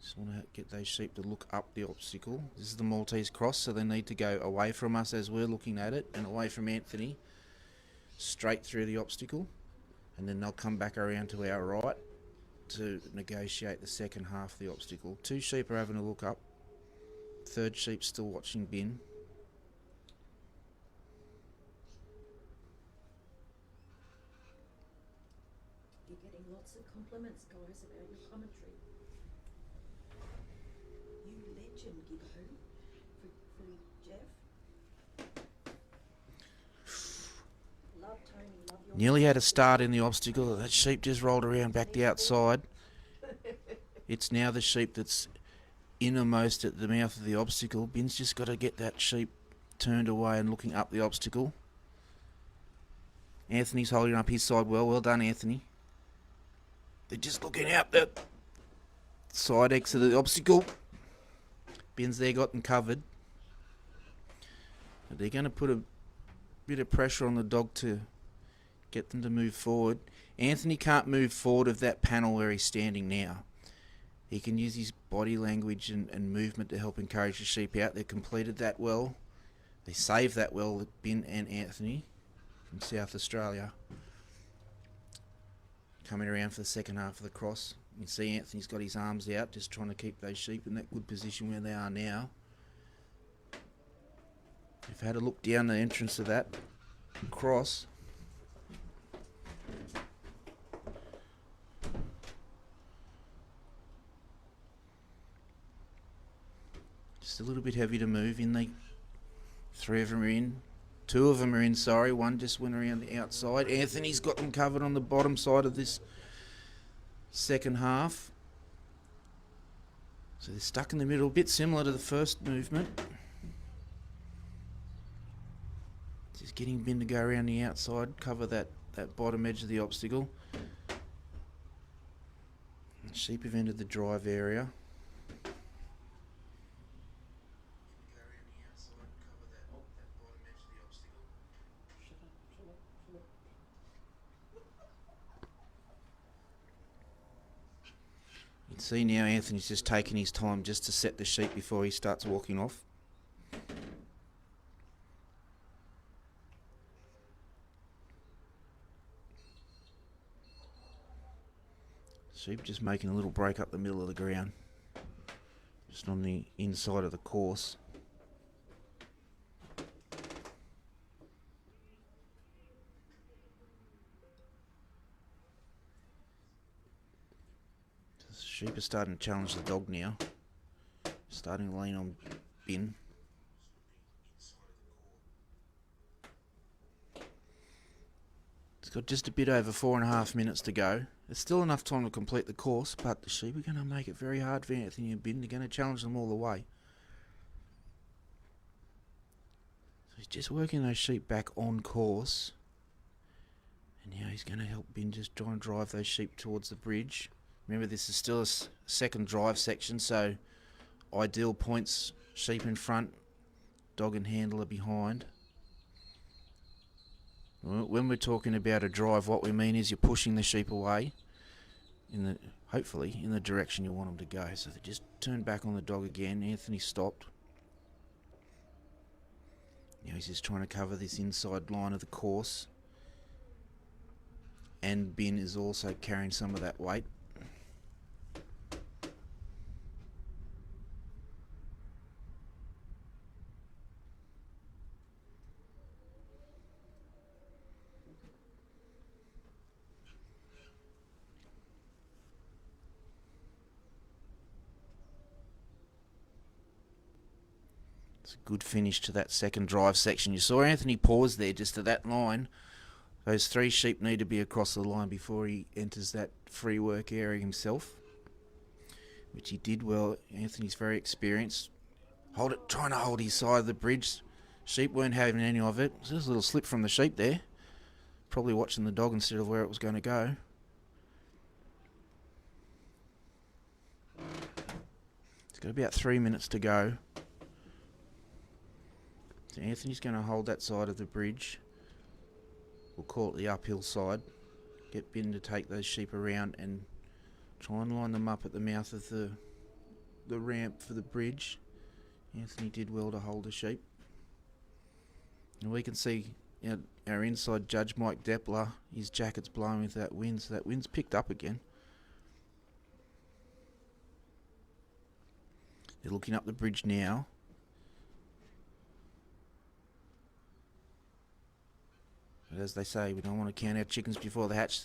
Just want to get those sheep to look up the obstacle. This is the Maltese Cross, so they need to go away from us as we're looking at it and away from Anthony, straight through the obstacle, and then they'll come back around to our right to negotiate the second half of the obstacle. Two sheep are having a look up. Third sheep still watching Bin. You're getting lots of compliments, guys, about your commentary. You legend, Gibbo, for Jeff. Love Tony, love your... Nearly had a start in the obstacle. That sheep just rolled around back the outside. It's now the sheep that's innermost at the mouth of the obstacle. Bin's just got to get that sheep turned away and looking up the obstacle. Anthony's holding up his side well. Well done, Anthony. They're just looking out the side exit of the obstacle. Bin's there, got them covered. But they're going to put a bit of pressure on the dog to get them to move forward. Anthony can't move forward of that panel where he's standing now. He can use his body language and movement to help encourage the sheep out. They completed that well. They saved that well, Bin and Anthony from South Australia. Coming around for the second half of the cross. You can see Anthony's got his arms out, just trying to keep those sheep in that good position where they are now. They've had a look down the entrance of that cross. Just a little bit heavy to move in. Three of them are in. Two of them are in, sorry. One just went around the outside. Anthony's got them covered on the bottom side of this second half. So they're stuck in the middle, a bit similar to the first movement. Just getting Bin to go around the outside, cover that bottom edge of the obstacle. The sheep have entered the drive area. You can see now Anthony's just taking his time just to set the sheep before he starts walking off. Sheep just making a little break up the middle of the ground, just on the inside of the course. Sheep are starting to challenge the dog now. Starting to lean on bin. It's got just a bit over 4.5 minutes to go. There's still enough time to complete the course, but the sheep are going to make it very hard for Anthony and Bin. They're going to challenge them all the way. So he's just working those sheep back on course. And now he's going to help Bin just try and drive those sheep towards the bridge. Remember, this is still a second drive section, so ideal points, sheep in front, dog and handler behind. When we're talking about a drive, what we mean is you're pushing the sheep away, hopefully in the direction you want them to go. So they just turned back on the dog again. Anthony stopped. Now he's just trying to cover this inside line of the course. And Bin is also carrying some of that weight. It's a good finish to that second drive section. You saw Anthony pause there just to that line. Those 3 sheep need to be across the line before he enters that free work area himself, which he did well. Anthony's very experienced. Trying to hold his side of the bridge. Sheep weren't having any of it. There's a little slip from the sheep there. Probably watching the dog instead of where it was going to go. It's got about 3 minutes to go. So Anthony's going to hold that side of the bridge. We'll call it the uphill side. Get Bin to take those sheep around and try and line them up at the mouth of the ramp for the bridge. Anthony did well to hold the sheep. And we can see our inside judge, Mike Depler, his jacket's blowing with that wind, so that wind's picked up again. They're looking up the bridge now. But as they say, we don't want to count our chickens before they hatch.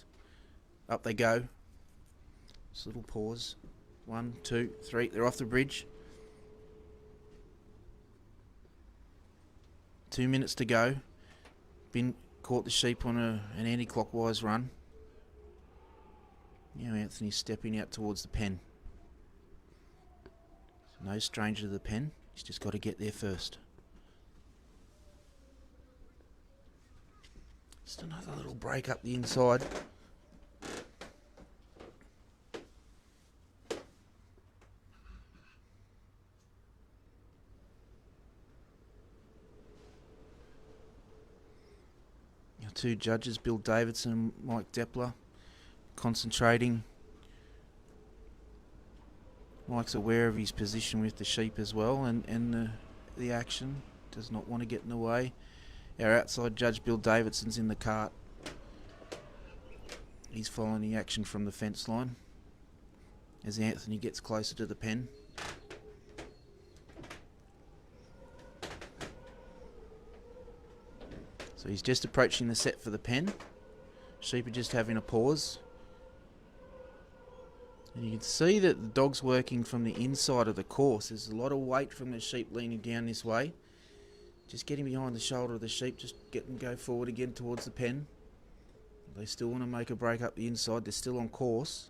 Up they go. Just a little pause. 1, 2, 3. They're off the bridge. 2 minutes to go. Bin caught the sheep on an anti-clockwise run. Now Anthony's stepping out towards the pen. So no stranger to the pen. He's just got to get there first. Just another little break up the inside. Our 2 judges, Bill Davidson and Mike Depler, concentrating. Mike's aware of his position with the sheep as well, and the action. Does not want to get in the way. Our outside judge, Bill Davidson's in the cart. He's following the action from the fence line as Anthony gets closer to the pen. So he's just approaching the set for the pen. Sheep are just having a pause. And you can see that the dog's working from the inside of the course. There's a lot of weight from the sheep leaning down this way. Just getting behind the shoulder of the sheep, just get them go forward again towards the pen. They still want to make a break up the inside. They're still on course.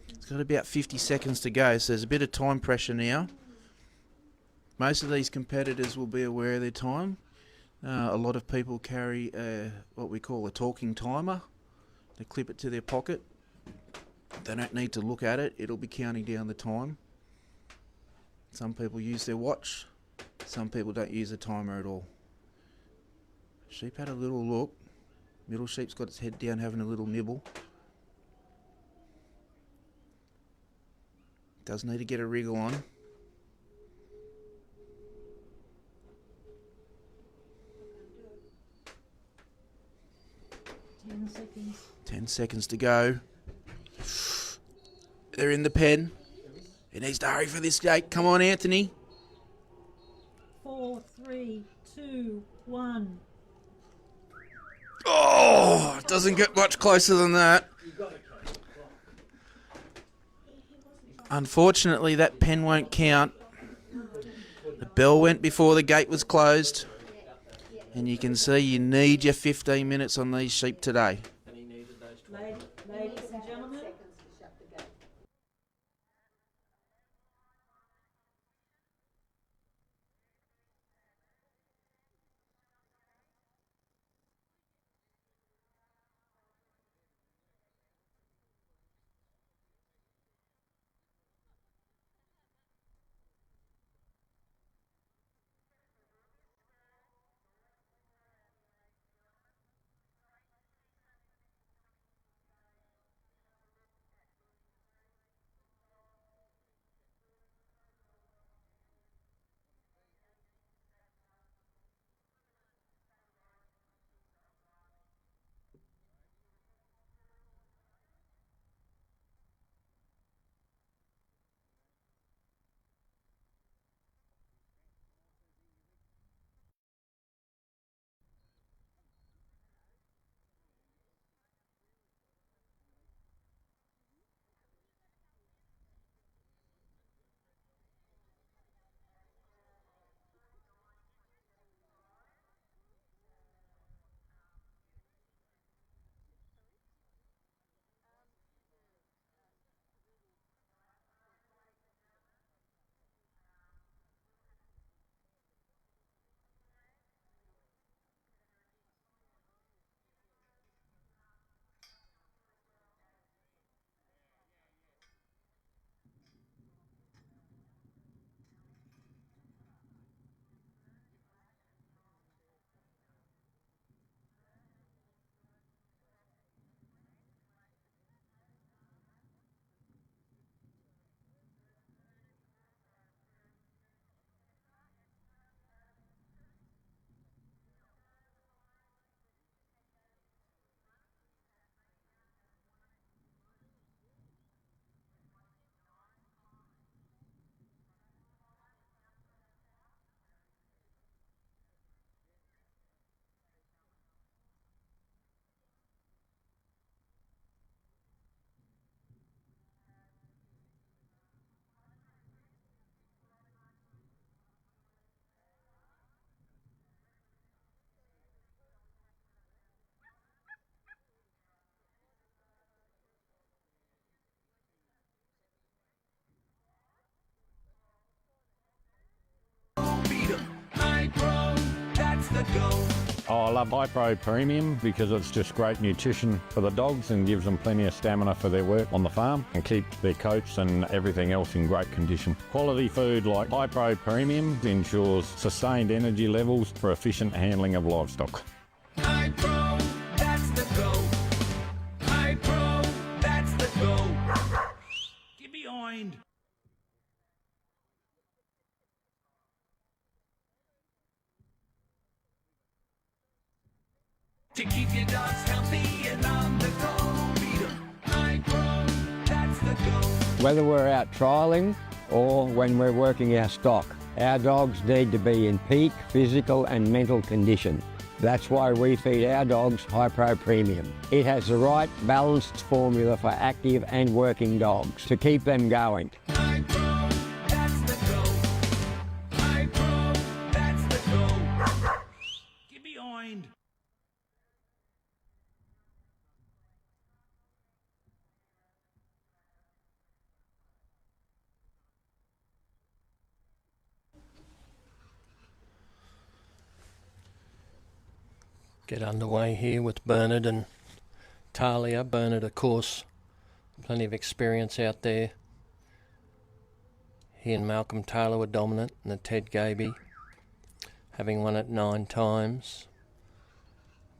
It's got about 50 seconds to go, so there's a bit of time pressure now. Most of these competitors will be aware of their time. A lot of people carry what we call a talking timer. They clip it to their pocket. They don't need to look at it. It'll be counting down the time. Some people use their watch. Some people don't use a timer at all. Sheep had a little look. Middle sheep's got its head down having a little nibble. Does need to get a wriggle on. Seconds. 10 seconds to go. They're in the pen. He needs to hurry for this gate. Come on, Anthony. 4, 3, 2, 1. Oh, it doesn't get much closer than that. Unfortunately, that pen won't count. The bell went before the gate was closed. And you can see you need your 15 minutes on these sheep today. Ladies and gentlemen. Oh, I love High Pro Premium because it's just great nutrition for the dogs and gives them plenty of stamina for their work on the farm and keep their coats and everything else in great condition. Quality food like High Pro Premium ensures sustained energy levels for efficient handling of livestock. High Pro, that's the go. High Pro, that's the go. Get behind. To keep your dogs healthy and on the go. Beat 'em. High Pro, that's the go. Whether we're out trialling or when we're working our stock, our dogs need to be in peak physical and mental condition. That's why we feed our dogs High Pro Premium. It has the right balanced formula for active and working dogs to keep them going. High Pro, that's the go. High Pro, that's the go. Get behind. Get underway here with Bernard and Talia. Bernard, of course, plenty of experience out there. He and Malcolm Taylor were dominant in the Ted Gaby, having won it 9 times.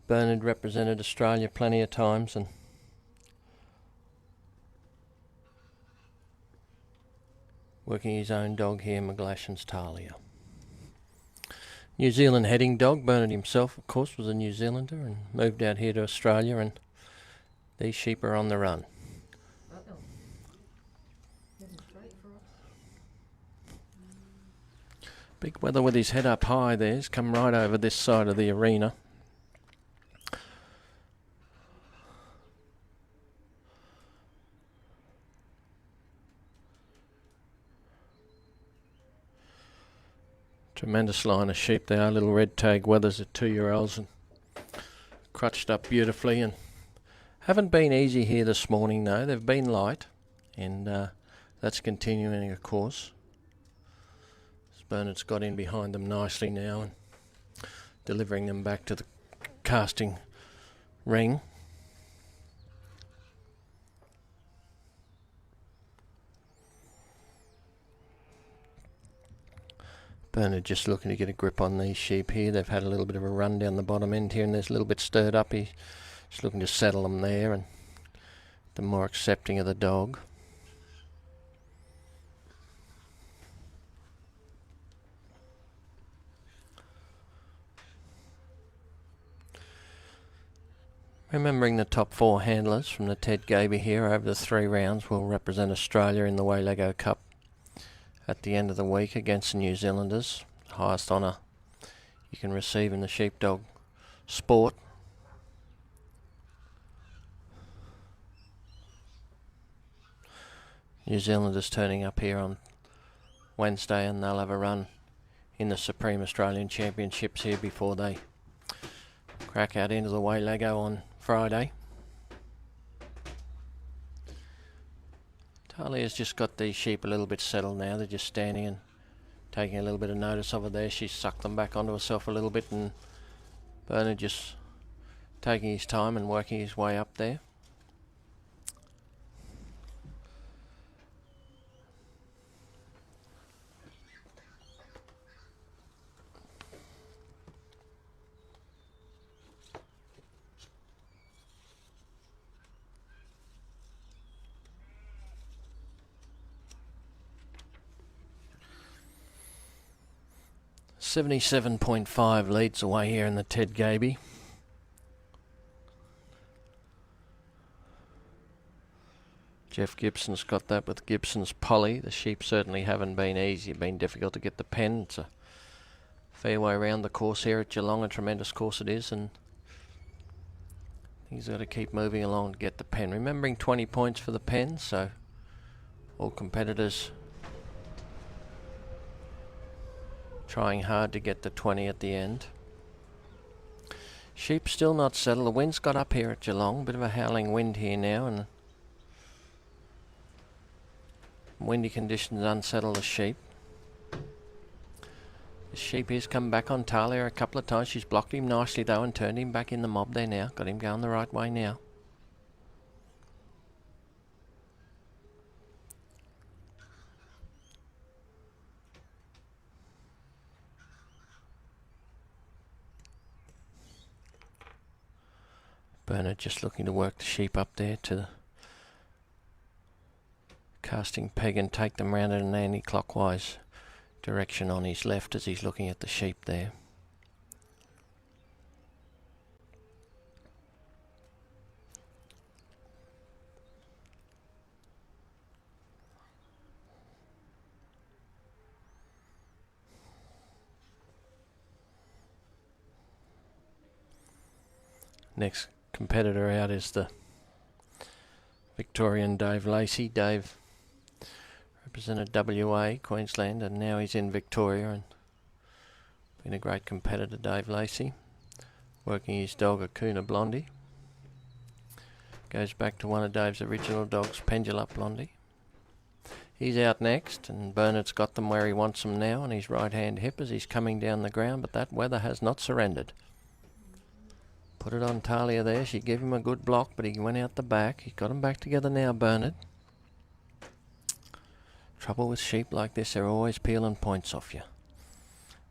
Bernard represented Australia plenty of times and working his own dog here, McGlashan's Talia. New Zealand heading dog. Bernard himself, of course, was a New Zealander and moved out here to Australia, and these sheep are on the run. Big Weather with his head up high there. He's come right over this side of the arena. Tremendous line of sheep. They are little red tag wethers at 2-year-olds and crutched up beautifully, and haven't been easy here this morning though. They've been light, and that's continuing, of course. Bernard's got in behind them nicely now and delivering them back to the casting ring. Bernard just looking to get a grip on these sheep here. They've had a little bit of a run down the bottom end here, and there's a little bit stirred up. He's just looking to settle them there and the more accepting of the dog. Remembering the top 4 handlers from the Ted Gaby here over the 3 rounds will represent Australia in the Waylago Cup at the end of the week against the New Zealanders. Highest honour you can receive in the sheepdog sport. New Zealanders turning up here on Wednesday, and they'll have a run in the Supreme Australian Championships here before they crack out into the Waylago on Friday. Talia's just got these sheep a little bit settled now. They're just standing and taking a little bit of notice of her there. She's sucked them back onto herself a little bit, and Bernard just taking his time and working his way up there. .5 leads away here in the Ted Gaby. Jeff Gibson's got that with Gibson's Polly. The sheep certainly haven't been easy. It's been difficult to get the pen. It's a fair way around the course here at Geelong. A tremendous course it is, and he's got to keep moving along to get the pen. Remembering 20 points for the pen, so all competitors trying hard to get the 20 at the end. Sheep still not settled. The wind's got up here at Geelong. Bit of a howling wind here now, and windy conditions unsettle the sheep. The sheep here's come back on Talia a couple of times. She's blocked him nicely though and turned him back in the mob there now. Got him going the right way now. Bernard just looking to work the sheep up there to the casting peg and take them round in an anti-clockwise direction on his left as he's looking at the sheep there. Next competitor out is the Victorian Dave Lacey. Dave represented WA, Queensland, and now he's in Victoria and been a great competitor, Dave Lacey. Working his dog, Akuna Blondie. Goes back to one of Dave's original dogs, Pendula Blondie. He's out next, and Bernard's got them where he wants them now on his right hand hip as he's coming down the ground, but that weather has not surrendered. Put it on Talia there. She gave him a good block, but he went out the back. He's got them back together now, Bernard. Trouble with sheep like this, they're always peeling points off you.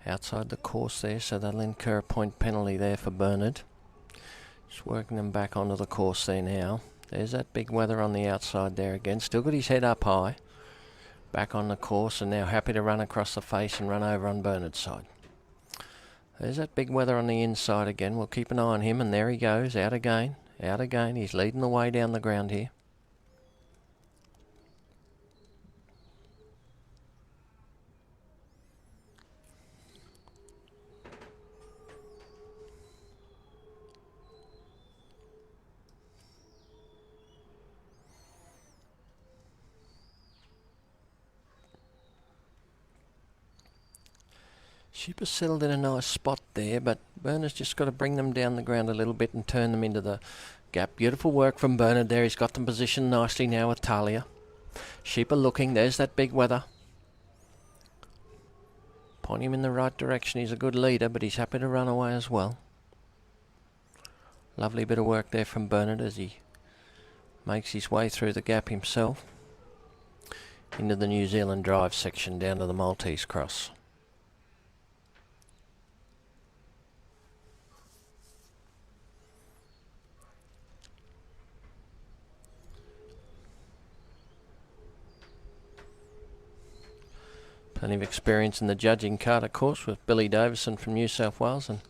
Outside the course there, so they'll incur a point penalty there for Bernard. Just working them back onto the course there now. There's that big weather on the outside there again. Still got his head up high. Back on the course and now happy to run across the face and run over on Bernard's side. There's that big weather on the inside again. We'll keep an eye on him, and there he goes, out again, out again. He's leading the way down the ground here. Sheep are settled in a nice spot there, but Bernard's just got to bring them down the ground a little bit and turn them into the gap. Beautiful work from Bernard there. He's got them positioned nicely now with Talia. Sheep are looking. There's that big weather. Point him in the right direction. He's a good leader, but he's happy to run away as well. Lovely bit of work there from Bernard as he makes his way through the gap himself into the New Zealand Drive section down to the Maltese Cross. Plenty of experience in the judging card, of course, with Billy Davison from New South Wales and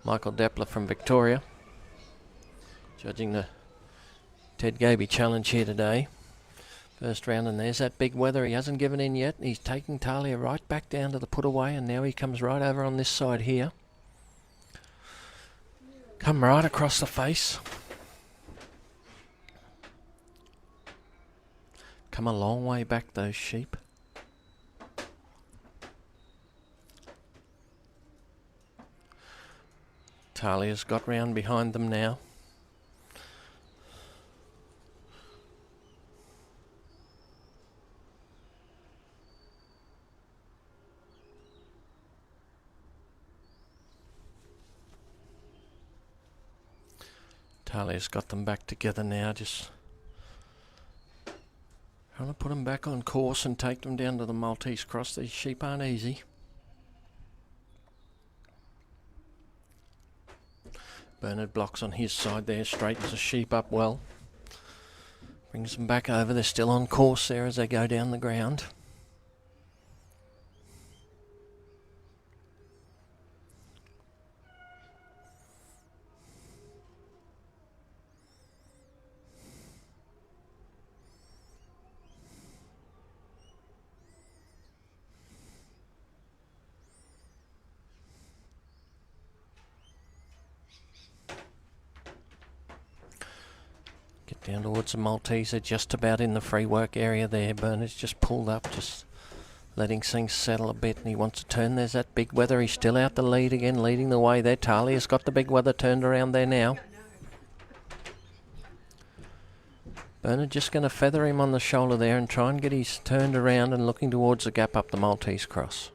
Michael Deppler from Victoria, judging the Ted Gaby Challenge here today. First round, and there's that big weather. He hasn't given in yet. He's taking Talia right back down to the put away, and now he comes right over on this side here. Come right across the face. Come a long way back, those sheep. Talia's got round behind them now. Talia's got them back together now, just trying to put them back on course and take them down to the Maltese Cross. These sheep aren't easy. Bernard blocks on his side there, straightens the sheep up well. Brings them back over. They're still on course there as they go down the ground. Down towards the Maltese, they're just about in the free work area there. Bernard's just pulled up, just letting things settle a bit, and he wants to turn. There's that big weather. He's still out the lead again, leading the way there. Talia's got the big weather turned around there now. Bernard just going to feather him on the shoulder there and try and get his turned around and looking towards the gap up the Maltese Cross.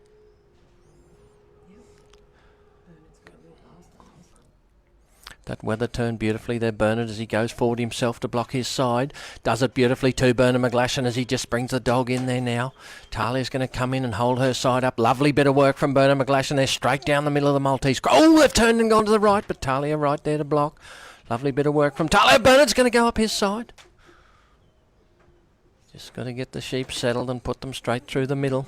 That weather turned beautifully there, Bernard, as he goes forward himself to block his side. Does it beautifully too, Bernard McGlashan, as he just brings the dog in there now. Talia's going to come in and hold her side up. Lovely bit of work from Bernard McGlashan there, straight down the middle of the Maltese. Oh, they've turned and gone to the right, but Talia right there to block. Lovely bit of work from Talia. Bernard's going to go up his side. Just got to get the sheep settled and put them straight through the middle.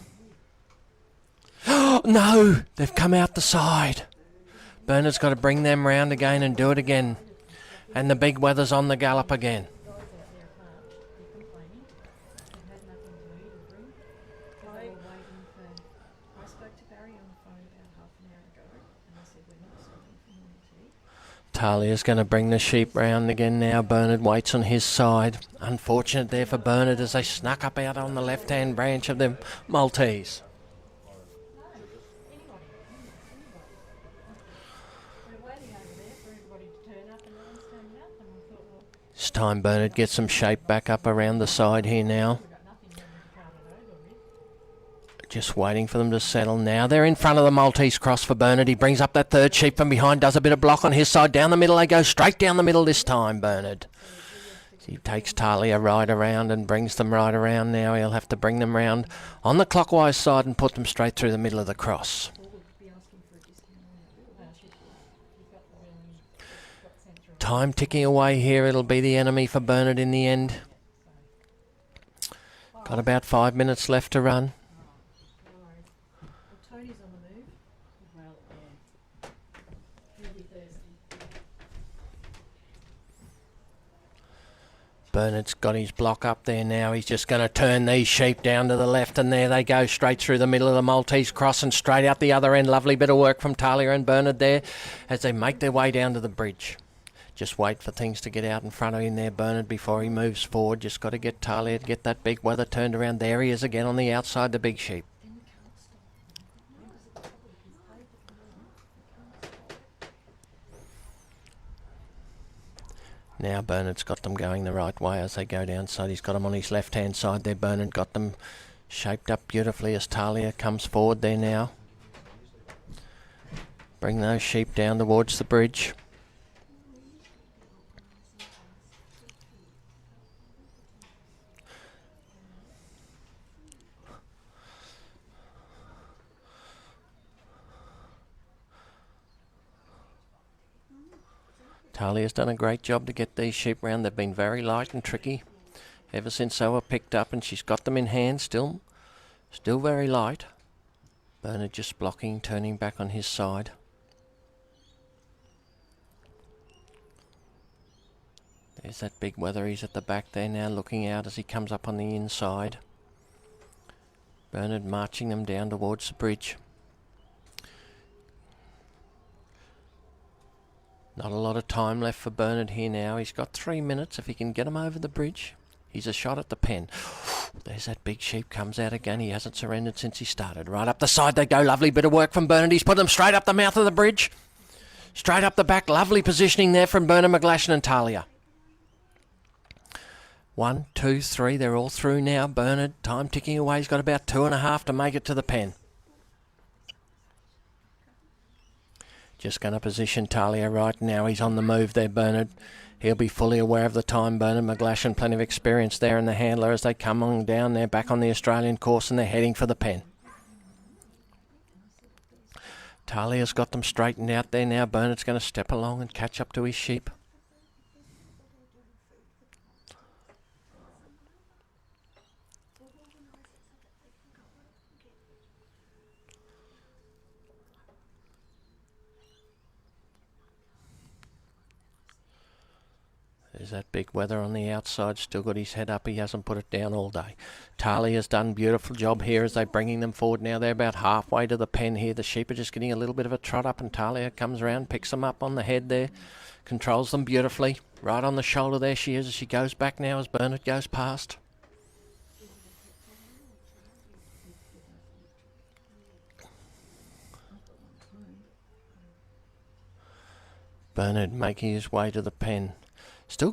Oh, no, they've come out the side. Bernard's got to bring them round again and do it again. And the big weather's on the gallop again. Talia's going to bring the sheep round again now. Bernard waits on his side. Unfortunate there for Bernard as they snuck up out on the left-hand branch of the Maltese. This time Bernard gets some shape back up around the side here now. Just waiting for them to settle now. They're in front of the Maltese Cross for Bernard. He brings up that third sheep from behind, does a bit of block on his side. Down the middle they go, straight down the middle this time, Bernard. He takes Talia right around and brings them right around now. He'll have to bring them round on the clockwise side and put them straight through the middle of the cross. Time ticking away here. It'll be the enemy for Bernard in the end. Got about 5 minutes left to run. Bernard's got his block up there now. He's just going to turn these sheep down to the left, and there they go, straight through the middle of the Maltese Cross and straight out the other end. Lovely bit of work from Talia and Bernard there as they make their way down to the bridge. Just wait for things to get out in front of him there, Bernard, before he moves forward. Just got to get Talia to get that big weather turned around. There he is again on the outside, the big sheep. Now Bernard's got them going the right way as they go down, so he's got them on his left hand side there. Bernard got them shaped up beautifully as Talia comes forward there now. Bring those sheep down towards the bridge. Talia's done a great job to get these sheep round. They've been very light and tricky ever since they were picked up, and she's got them in hand still very light. Bernard just blocking, turning back on his side. There's that big wether. He's at the back there now, looking out as he comes up on the inside. Bernard marching them down towards the bridge. Not a lot of time left for Bernard here now. He's got 3 minutes if he can get him over the bridge. He's a shot at the pen. There's that big sheep comes out again. He hasn't surrendered since he started. Right up the side they go. Lovely bit of work from Bernard. He's put them straight up the mouth of the bridge. Straight up the back. Lovely positioning there from Bernard McGlashan and Talia. 1, 2, 3. They're all through now. Bernard, time ticking away. He's got about 2.5 to make it to the pen. Just going to position Talia right now. He's on the move there, Bernard. He'll be fully aware of the time. Bernard McGlashan, plenty of experience there in the handler as they come on down there, back on the Australian course, and they're heading for the pen. Talia's got them straightened out there now. Bernard's going to step along and catch up to his sheep. There's that big wether on the outside, still got his head up, he hasn't put it down all day. Talia's done a beautiful job here as they're bringing them forward now. They're about halfway to the pen here. The sheep are just getting a little bit of a trot up, and Talia comes around, picks them up on the head there, controls them beautifully. Right on the shoulder there she is as she goes back now as Bernard goes past. Bernard making his way to the pen. Still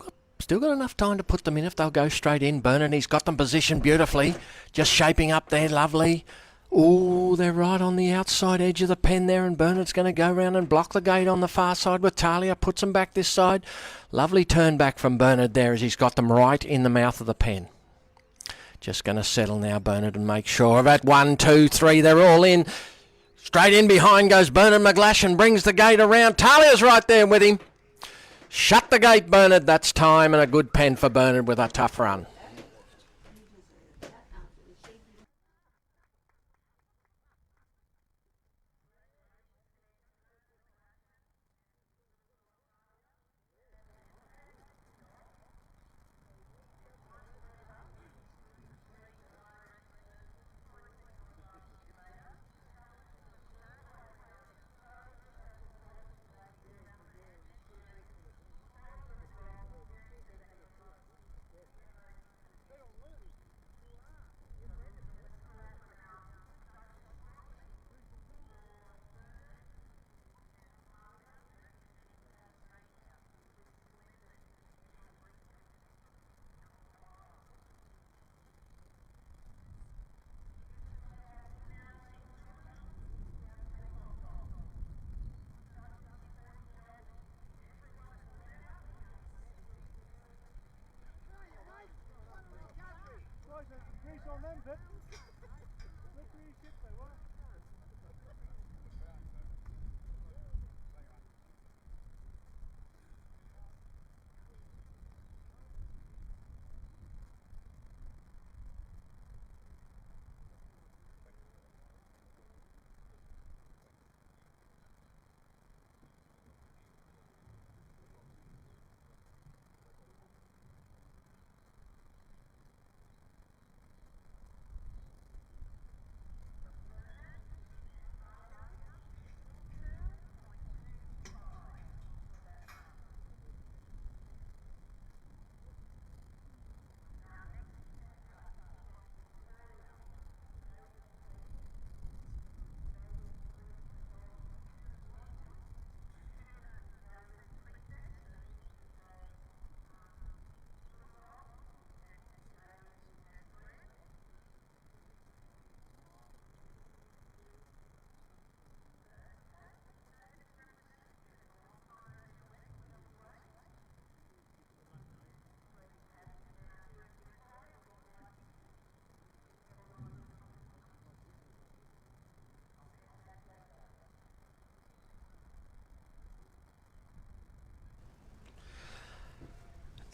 got enough time to put them in if they'll go straight in. Bernard, he's got them positioned beautifully. Just shaping up there, lovely. Ooh, they're right on the outside edge of the pen there, and Bernard's going to go round and block the gate on the far side with Talia. Puts them back this side. Lovely turn back from Bernard there as he's got them right in the mouth of the pen. Just going to settle now, Bernard, and make sure of it. 1, 2, 3, they're all in. Straight in behind goes Bernard McGlashan, brings the gate around. Talia's right there with him. Shut the gate, Bernard. That's time, and a good pen for Bernard with a tough run.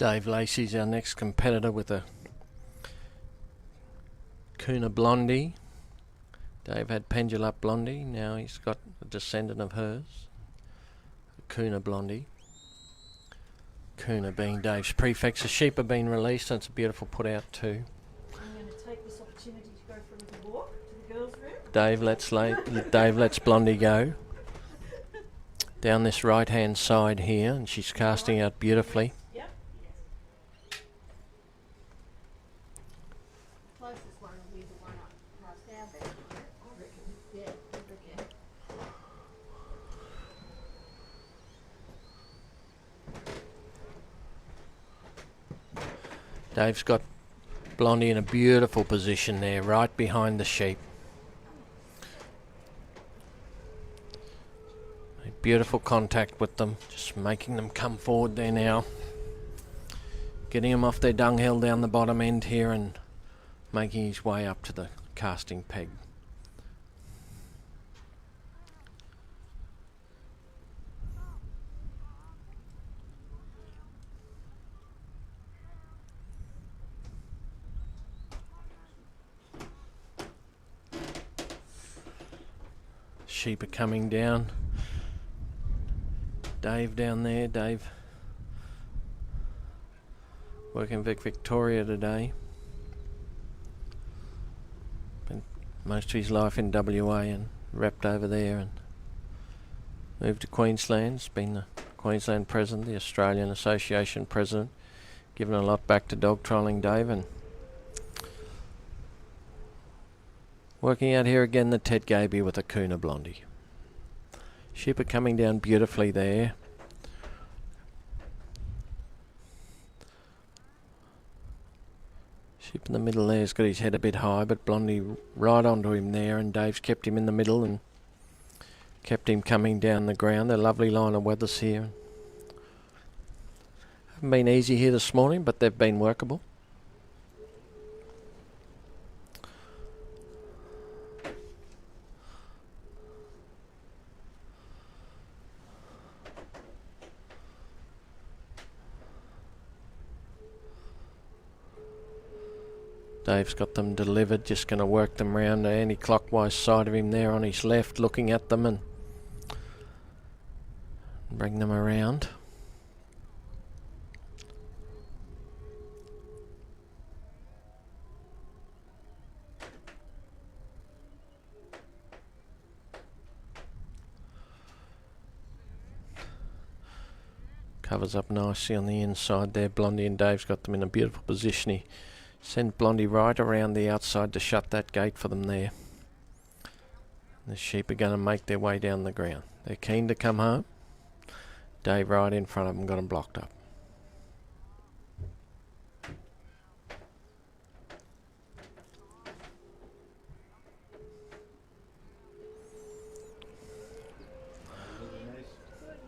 Dave Lacey's our next competitor with a Kuna Blondie. Dave had Pendulum Blondie, now he's got a descendant of hers, a Kuna Blondie. Kuna being Dave's prefix. The sheep have been released and it's a beautiful put out too. I'm going to take this opportunity to go for a little walk to the girls' room. Dave lets Blondie go. Down this right hand side here, and she's casting out beautifully. Yep. Closest one will be the one up past our bed. I reckon. Yeah, Dave's got Blondie in a beautiful position there, right behind the sheep. Beautiful contact with them, just making them come forward there now. Getting him off their dunghill down the bottom end here and making his way up to the casting peg. Sheep are coming down. Dave down there, Dave working Victoria today. Spent most of his life in WA and repped over there and moved to Queensland. He's been the Queensland president, the Australian Association president, given a lot back to dog trialling, Dave, and working out here again the Ted Gaby with a Kuna Blondie. Sheep are coming down beautifully there. Sheep in the middle there's got his head a bit high, but Blondie right onto him there, and Dave's kept him in the middle and kept him coming down the ground. A lovely line of weathers here. Haven't been easy here this morning, but they've been workable. Dave's got them delivered, just going to work them round the anti-clockwise side of him there on his left, looking at them and bring them around. Covers up nicely on the inside there. Blondie and Dave's got them in a beautiful position. He send Blondie right around the outside to shut that gate for them there. The sheep are going to make their way down the ground. They're keen to come home. Dave right in front of them, got them blocked up.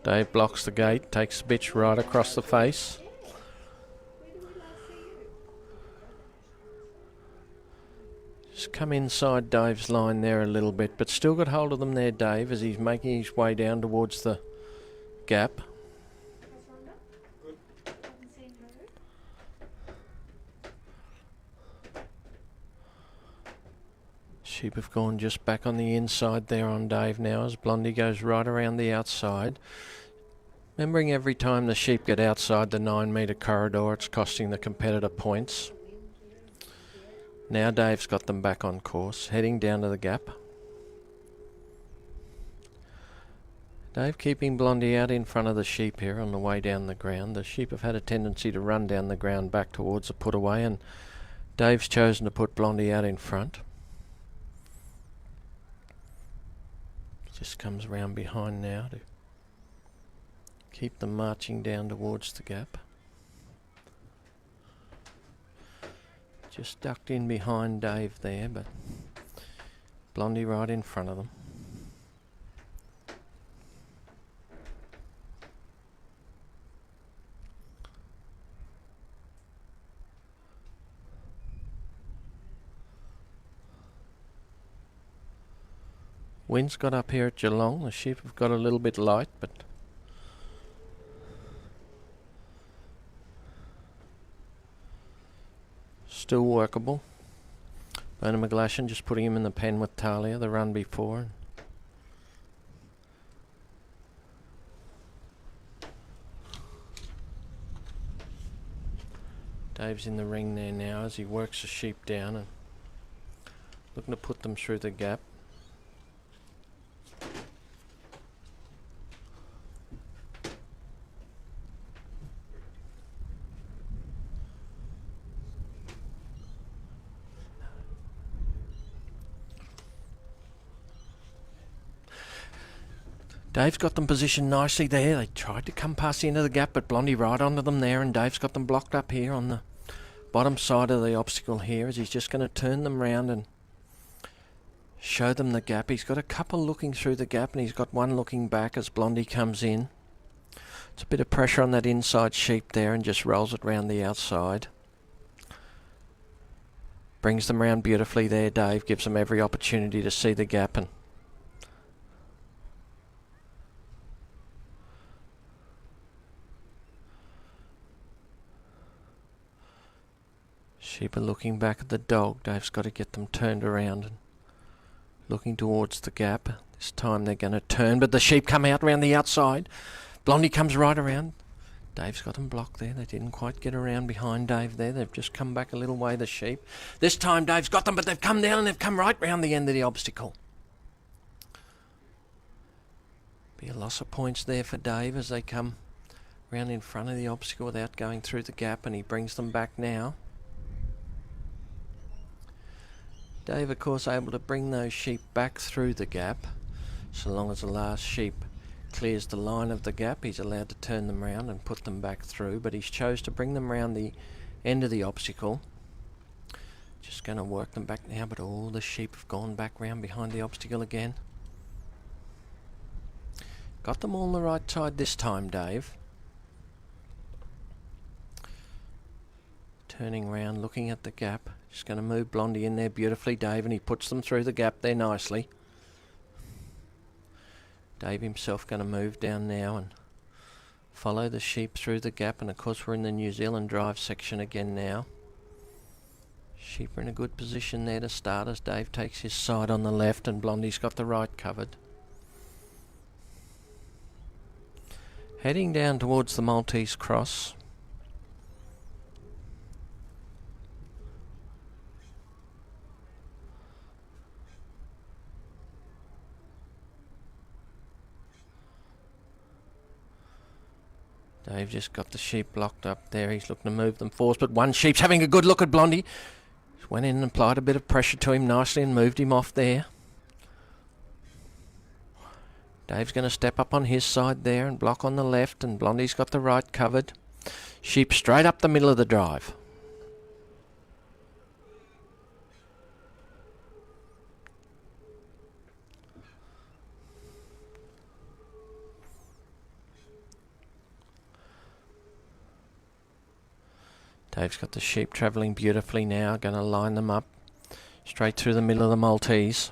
Dave blocks the gate, takes the bitch right across the face. Just come inside Dave's line there a little bit, but still got hold of them there, Dave, as he's making his way down towards the gap. Sheep have gone just back on the inside there on Dave now as Blondie goes right around the outside. Remembering every time the sheep get outside the 9 metre corridor, it's costing the competitor points. Now Dave's got them back on course, heading down to the gap. Dave keeping Blondie out in front of the sheep here on the way down the ground. The sheep have had a tendency to run down the ground back towards the put away, and Dave's chosen to put Blondie out in front. Just comes round behind now to keep them marching down towards the gap. Just ducked in behind Dave there, but Blondie right in front of them. Wind's got up here at Geelong. The sheep have got a little bit light, but Still workable. Bona McGlashan just putting him in the pen with Talia, the run before. Dave's in the ring there now as he works the sheep down and looking to put them through the gap. Dave's got them positioned nicely there. They tried to come past the end of the gap, but Blondie right onto them there, and Dave's got them blocked up here on the bottom side of the obstacle here as he's just going to turn them round and show them the gap. He's got a couple looking through the gap and he's got one looking back as Blondie comes in. It's a bit of pressure on that inside sheep there and just rolls it round the outside. Brings them round beautifully there, Dave. Gives them every opportunity to see the gap and sheep are looking back at the dog. Dave's got to get them turned around and looking towards the gap. This time they're going to turn, but the sheep come out around the outside. Blondie comes right around. Dave's got them blocked there. They didn't quite get around behind Dave there. They've just come back a little way, the sheep. This time Dave's got them, but they've come down and they've come right round the end of the obstacle. Be a loss of points there for Dave as they come round in front of the obstacle without going through the gap, and he brings them back now. Dave, of course, able to bring those sheep back through the gap. So long as the last sheep clears the line of the gap, he's allowed to turn them round and put them back through, but he's chose to bring them round the end of the obstacle. Just going to work them back now, but all the sheep have gone back round behind the obstacle again. Got them all on the right side this time, Dave. Turning round, looking at the gap. Just going to move Blondie in there beautifully, Dave, and he puts them through the gap there nicely. Dave himself going to move down now and follow the sheep through the gap, and of course we're in the New Zealand drive section again now. Sheep are in a good position there to start as Dave takes his side on the left and Blondie's got the right covered. Heading down towards the Maltese cross. Dave just got the sheep blocked up there. He's looking to move them forward, but one sheep's having a good look at Blondie. Just went in and applied a bit of pressure to him nicely and moved him off there. Dave's going to step up on his side there and block on the left, and Blondie's got the right covered. Sheep straight up the middle of the drive. Dave's got the sheep travelling beautifully now, going to line them up straight through the middle of the Maltese.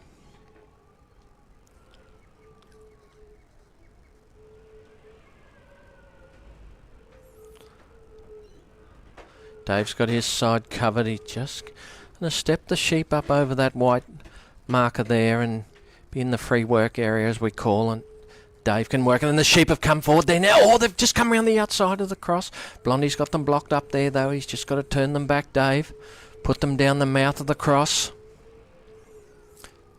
Dave's got his side covered. He's just going to step the sheep up over that white marker there and be in the free work area, as we call it. Dave can work, and then the sheep have come forward there now. Oh, they've just come around the outside of the cross. Blondie's got them blocked up there, though. He's just got to turn them back, Dave. Put them down the mouth of the cross.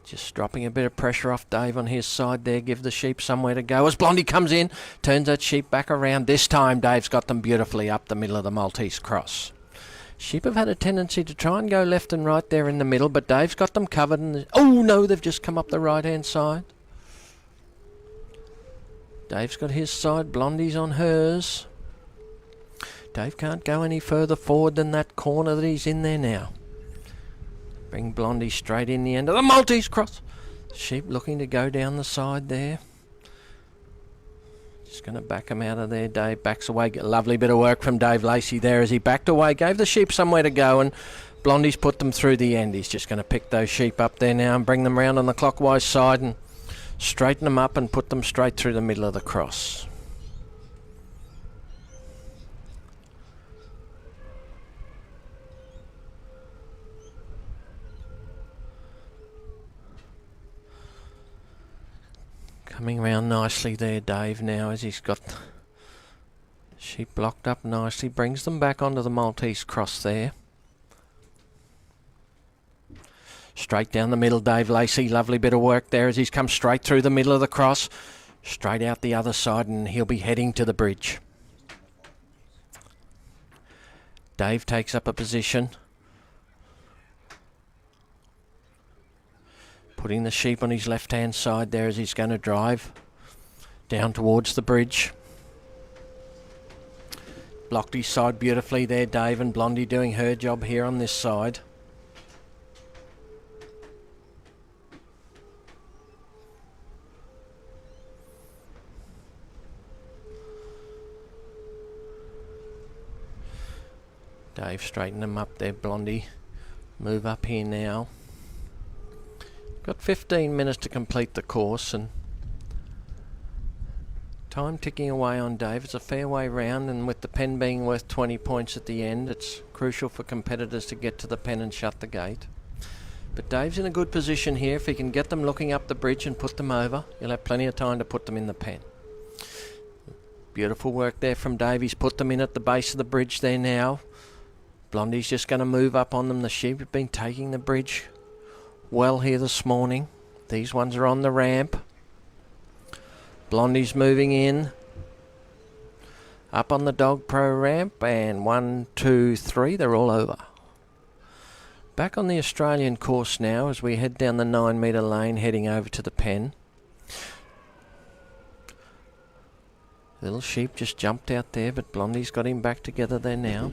Just dropping a bit of pressure off Dave on his side there. Give the sheep somewhere to go. As Blondie comes in, turns that sheep back around. This time, Dave's got them beautifully up the middle of the Maltese cross. Sheep have had a tendency to try and go left and right there in the middle, but Dave's got them covered. And oh, no, they've just come up the right-hand side. Dave's got his side, Blondie's on hers. Dave can't go any further forward than that corner that he's in there now. Bring Blondie straight in the end of the Maltese cross. Sheep looking to go down the side there. Just going to back him out of there. Dave backs away. Get a lovely bit of work from Dave Lacey there as he backed away. Gave the sheep somewhere to go, and Blondie's put them through the end. He's just going to pick those sheep up there now and bring them round on the clockwise side and straighten them up and put them straight through the middle of the cross. Coming round nicely there, Dave, now as he's got sheep blocked up nicely. Brings them back onto the Maltese cross there. Straight down the middle, Dave Lacey. Lovely bit of work there as he's come straight through the middle of the cross. Straight out the other side, and he'll be heading to the bridge. Dave takes up a position. Putting the sheep on his left-hand side there as he's going to drive down towards the bridge. Blocked his side beautifully there, Dave, and Blondie doing her job here on this side. Dave straighten them up there, Blondie. Move up here now. Got 15 minutes to complete the course, and time ticking away on Dave. It's a fair way round, and with the pen being worth 20 points at the end, it's crucial for competitors to get to the pen and shut the gate. But Dave's in a good position here. If he can get them looking up the bridge and put them over, he'll have plenty of time to put them in the pen. Beautiful work there from Dave. He's put them in at the base of the bridge there now. Blondie's just going to move up on them. The sheep have been taking the bridge well here this morning. These ones are on the ramp. Blondie's moving in. Up on the Dog Pro ramp, and 1, 2, 3, they're all over. Back on the Australian course now as we head down the 9 metre lane heading over to the pen. Little sheep just jumped out there, but Blondie's got him back together there now.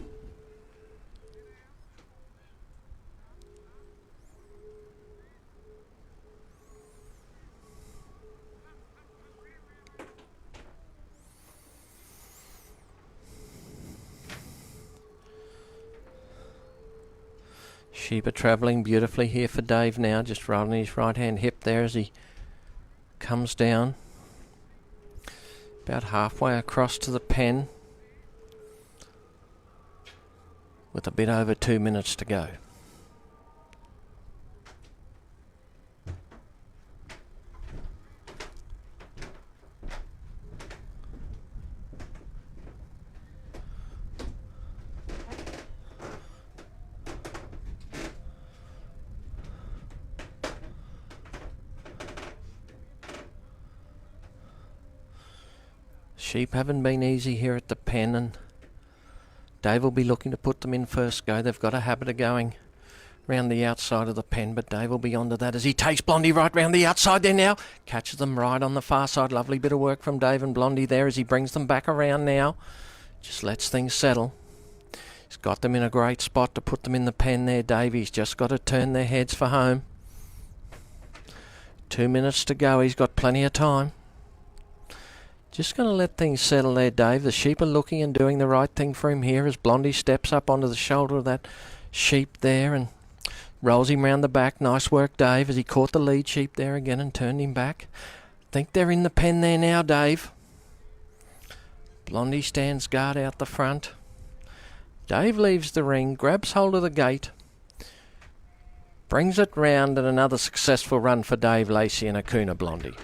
Sheep are travelling beautifully here for Dave now, just rolling his right hand hip there as he comes down. About halfway across to the pen with a bit over 2 minutes to go. Sheep haven't been easy here at the pen, and Dave will be looking to put them in first go. They've got a habit of going round the outside of the pen, but Dave will be onto that as he takes Blondie right round the outside there now. Catches them right on the far side. Lovely bit of work from Dave and Blondie there as he brings them back around now. Just lets things settle. He's got them in a great spot to put them in the pen there, Dave. He's just got to turn their heads for home. 2 minutes to go. He's got plenty of time. Just going to let things settle there, Dave. The sheep are looking and doing the right thing for him here as Blondie steps up onto the shoulder of that sheep there and rolls him round the back. Nice work, Dave, as he caught the lead sheep there again and turned him back. Think they're in the pen there now, Dave. Blondie stands guard out the front. Dave leaves the ring, grabs hold of the gate, brings it round, and another successful run for Dave Lacey and Akuna Blondie.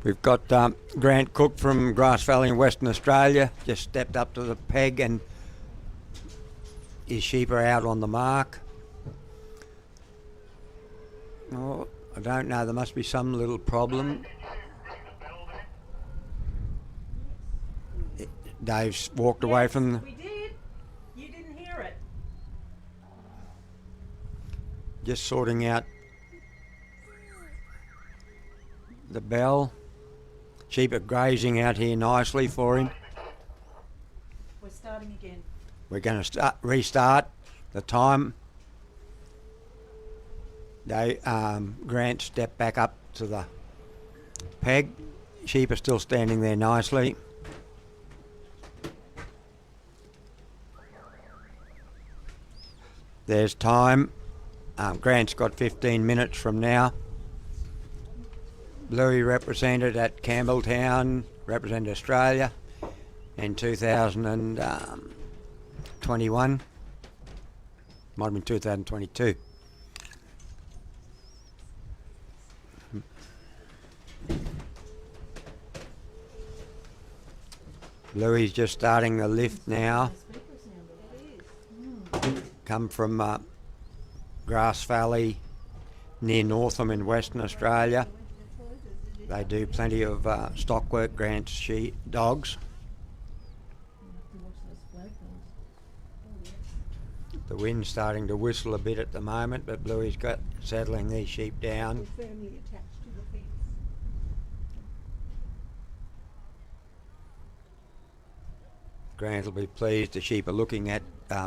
We've got Grant Cook from Grass Valley in Western Australia, just stepped up to the peg and his sheep are out on the mark. Oh, I don't know, there must be some little problem. Dave's walked away from the... We did. You didn't hear it. Just sorting out the bell. Sheep are grazing out here nicely for him. We're starting again. We're going to restart the time. Grant stepped back up to the peg. Sheep are still standing there nicely. There's time. Grant's got 15 minutes from now. Bluey represented at Campbelltown, represented Australia in 2021. Might have been 2022. Bluey's just starting the lift now. Come from Grass Valley near Northam in Western Australia. They do plenty of stock work, Grant's sheep dogs. The wind's starting to whistle a bit at the moment, but Bluey's got settling these sheep down. Grant will be pleased. The sheep are looking at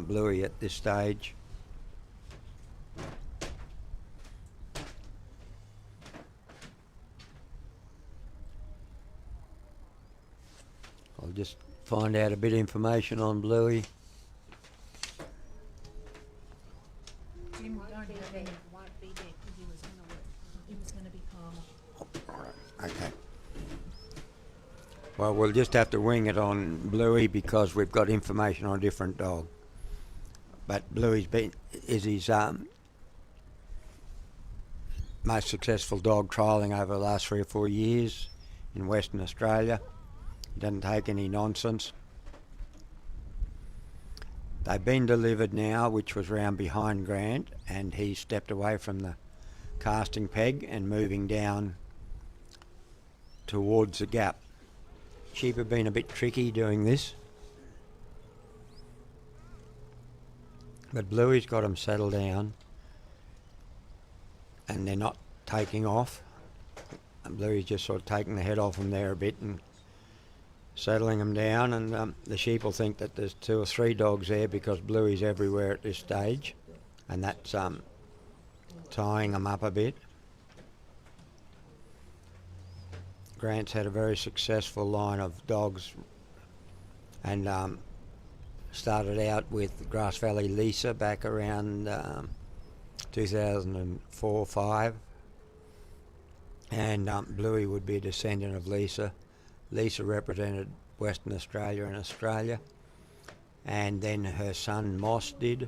Bluey at this stage. I'll just find out a bit of information on Bluey. Jim, don't have any. Won't be there because he was going to work. He was going to be calmer. Okay. Well, we'll just have to wing it on Bluey because we've got information on a different dog. But Bluey's is his most successful dog trialling over the last 3 or 4 years in Western Australia. He doesn't take any nonsense. They've been delivered now, which was round behind Grant, and he stepped away from the casting peg and moving down towards the gap. Sheep have been a bit tricky doing this, but Bluey's got them settled down and they're not taking off. And Bluey's just sort of taking the head off them there a bit and settling them down, and the sheep will think that there's 2 or 3 dogs there because Bluey's everywhere at this stage, and that's tying them up a bit. Grant's had a very successful line of dogs and started out with Grass Valley Lisa back around 2004-05, and Bluey would be a descendant of Lisa. Lisa represented Western Australia and Australia, and then her son Moss did,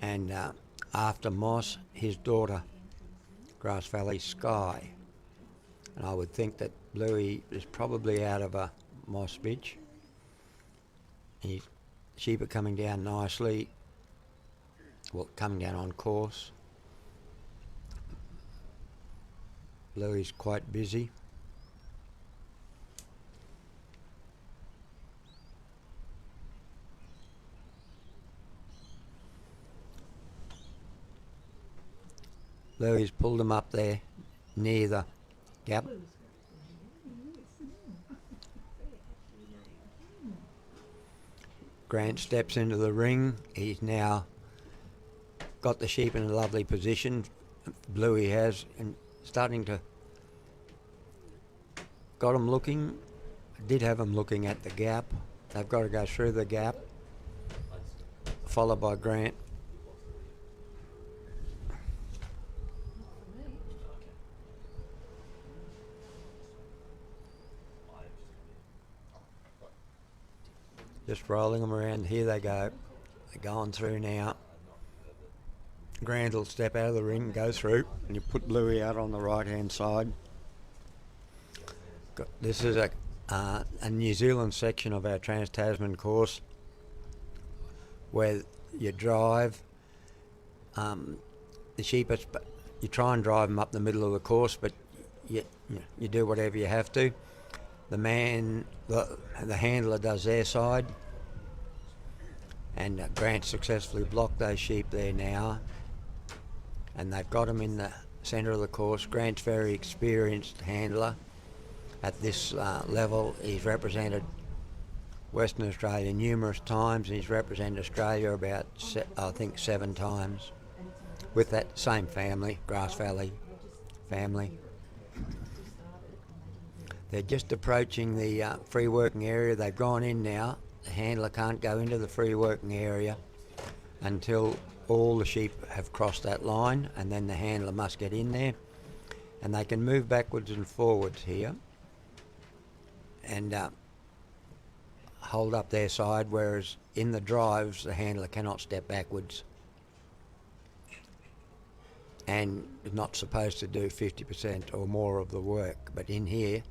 and after Moss, his daughter Grass Valley Sky. And I would think that Bluey is probably out of a Moss bitch. Sheep are coming down nicely, well, coming down on course. Bluey's quite busy. Bluey's pulled them up there near the gap. Grant steps into the ring. He's now got the sheep in a lovely position. Bluey has, and starting to got them looking. Did have them looking at the gap. They've got to go through the gap, followed by Grant. Just rolling them around. Here they go. They're going through now. Grant will step out of the ring and go through, and you put Bluey out on the right hand side. This is a New Zealand section of our Trans-Tasman course where you drive the sheep. You try and drive them up the middle of the course, but you do whatever you have to. The handler does their side, and Grant successfully blocked those sheep there now, and they've got them in the centre of the course. Grant's very experienced handler. At this level, he's represented Western Australia numerous times, and he's represented Australia about, I think, 7 times with that same family, Grass Valley family. They're just approaching the free working area. They've gone in now. The handler can't go into the free working area until all the sheep have crossed that line, and then the handler must get in there. And they can move backwards and forwards here and hold up their side, whereas in the drives the handler cannot step backwards and is not supposed to do 50% or more of the work. But in here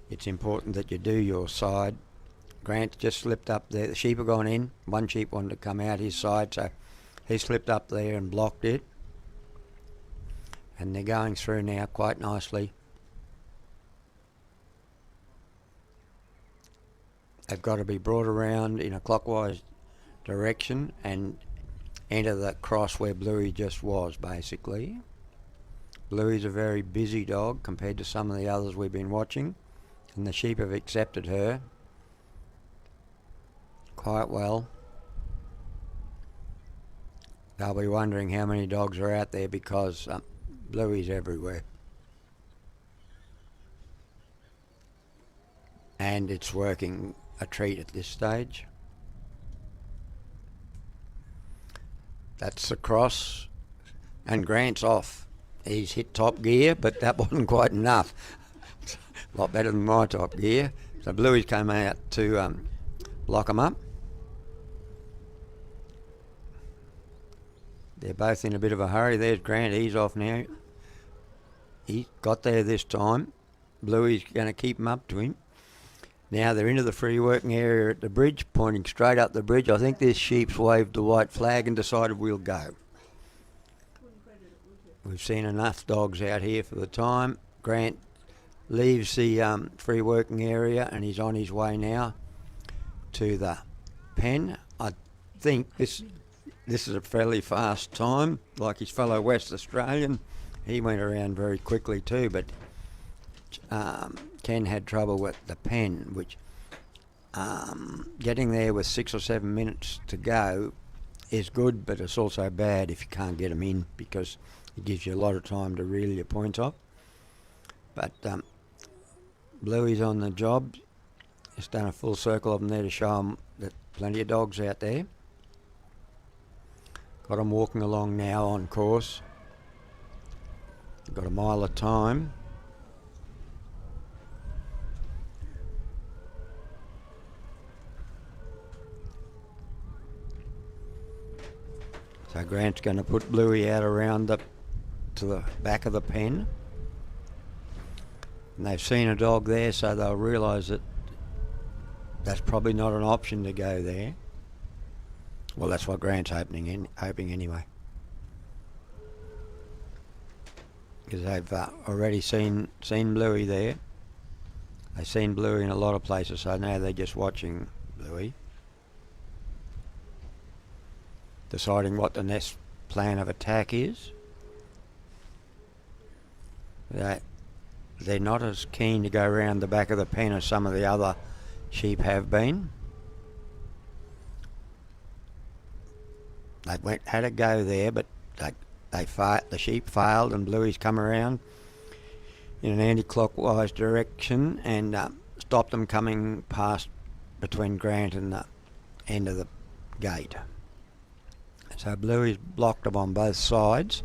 it's important that you do your side. Grant just slipped up there. The sheep have gone in. One sheep wanted to come out his side, so he slipped up there and blocked it. And they're going through now quite nicely. They've got to be brought around in a clockwise direction and enter the cross where Bluey just was, basically. Bluey's a very busy dog compared to some of the others we've been watching, and the sheep have accepted her quite well. They'll be wondering how many dogs are out there because Bluey's everywhere. And it's working a treat at this stage. That's the cross, and Grant's off. He's hit top gear, but that wasn't quite enough. A lot better than my top gear. So Bluey's come out to lock him up. They're both in a bit of a hurry. There's Grant, he's off now. He got there this time. Bluey's going to keep him up to him. Now they're into the free working area at the bridge, pointing straight up the bridge. I think this sheep's waved the white flag and decided we'll go. We've seen enough dogs out here for the time. Grant leaves the free working area and he's on his way now to the pen. I think this is a fairly fast time, like his fellow West Australian. He went around very quickly too, but Ken had trouble with the pen, which getting there with 6 or 7 minutes to go is good, but it's also bad if you can't get them in because it gives you a lot of time to reel your points off. But Bluey's on the job. Just done a full circle of them there to show them that plenty of dogs out there. Got them walking along now on course. Got a mile of time. So Grant's going to put Bluey out around to the back of the pen. And they've seen a dog there, so they'll realise that that's probably not an option to go there. Well, that's what Grant's hoping anyway. Because they've already seen Bluey there. They've seen Bluey in a lot of places, so now they're just watching Bluey, deciding what the next plan of attack is. They're not as keen to go around the back of the pen as some of the other sheep have been. They had a go there, but the sheep failed, and Bluey's come around in an anti-clockwise direction and stopped them coming past between Grant and the end of the gate. So Bluey's blocked them on both sides.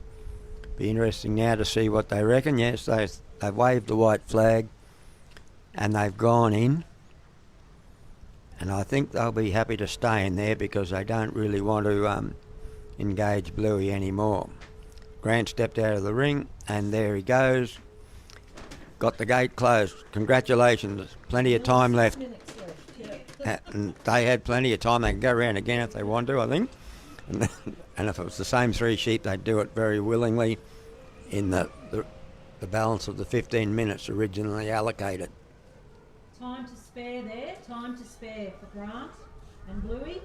Be interesting now to see what they reckon. Yes, they've waved the white flag and they've gone in. And I think they'll be happy to stay in there because they don't really want to engage Bluey anymore. Grant stepped out of the ring and there he goes. got the gate closed. Congratulations. Plenty of time left. Minutes left, yeah. And they had plenty of time. They can go around again if they want to, I think. And if it was the same 3 sheep, they'd do it very willingly in the balance of the 15 minutes originally allocated. Time to spare there, time to spare for Grant and Bluey.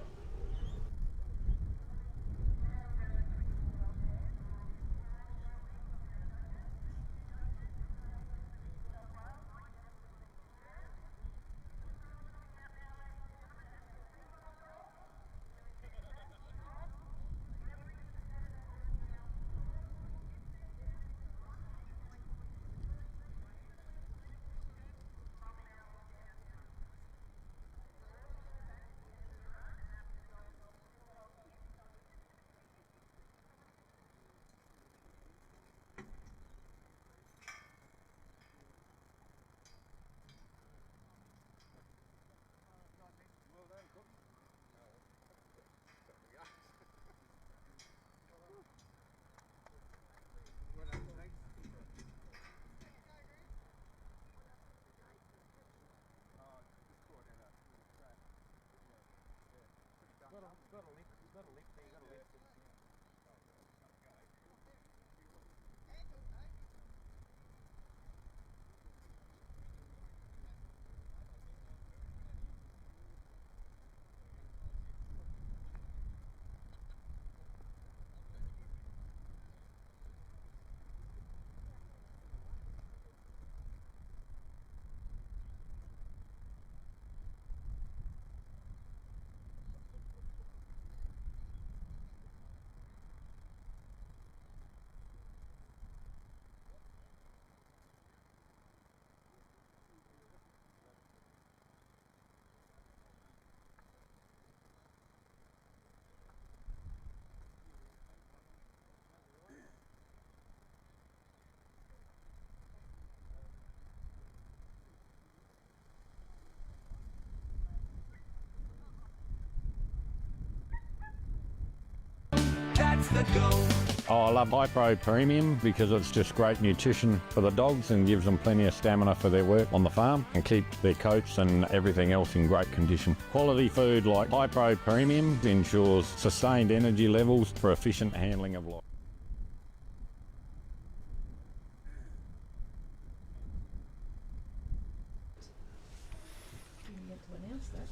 That's the go. Oh, I love Hypro Premium because it's just great nutrition for the dogs and gives them plenty of stamina for their work on the farm and keep their coats and everything else in great condition. Quality food like Hypro Premium ensures sustained energy levels for efficient handling of life. You get to announce that.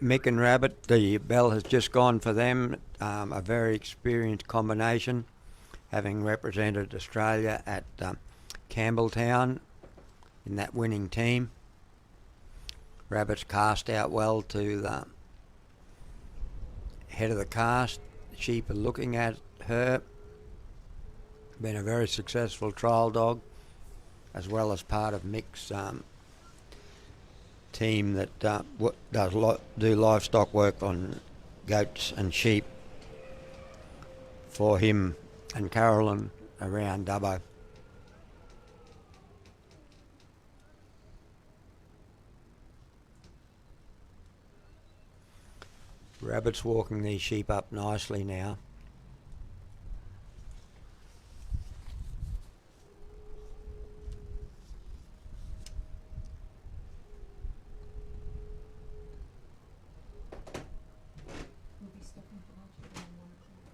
Mick and Rabbit, the bell has just gone for them. A very experienced combination, having represented Australia at Campbelltown in that winning team. Rabbit's cast out well to the head of the cast. The sheep are looking at her. Been a very successful trial dog, as well as part of Mick's team that do livestock work on goats and sheep for him and Carolyn around Dubbo. Rabbit's walking these sheep up nicely now. We'll be stopping for lunch around 1 o'clock.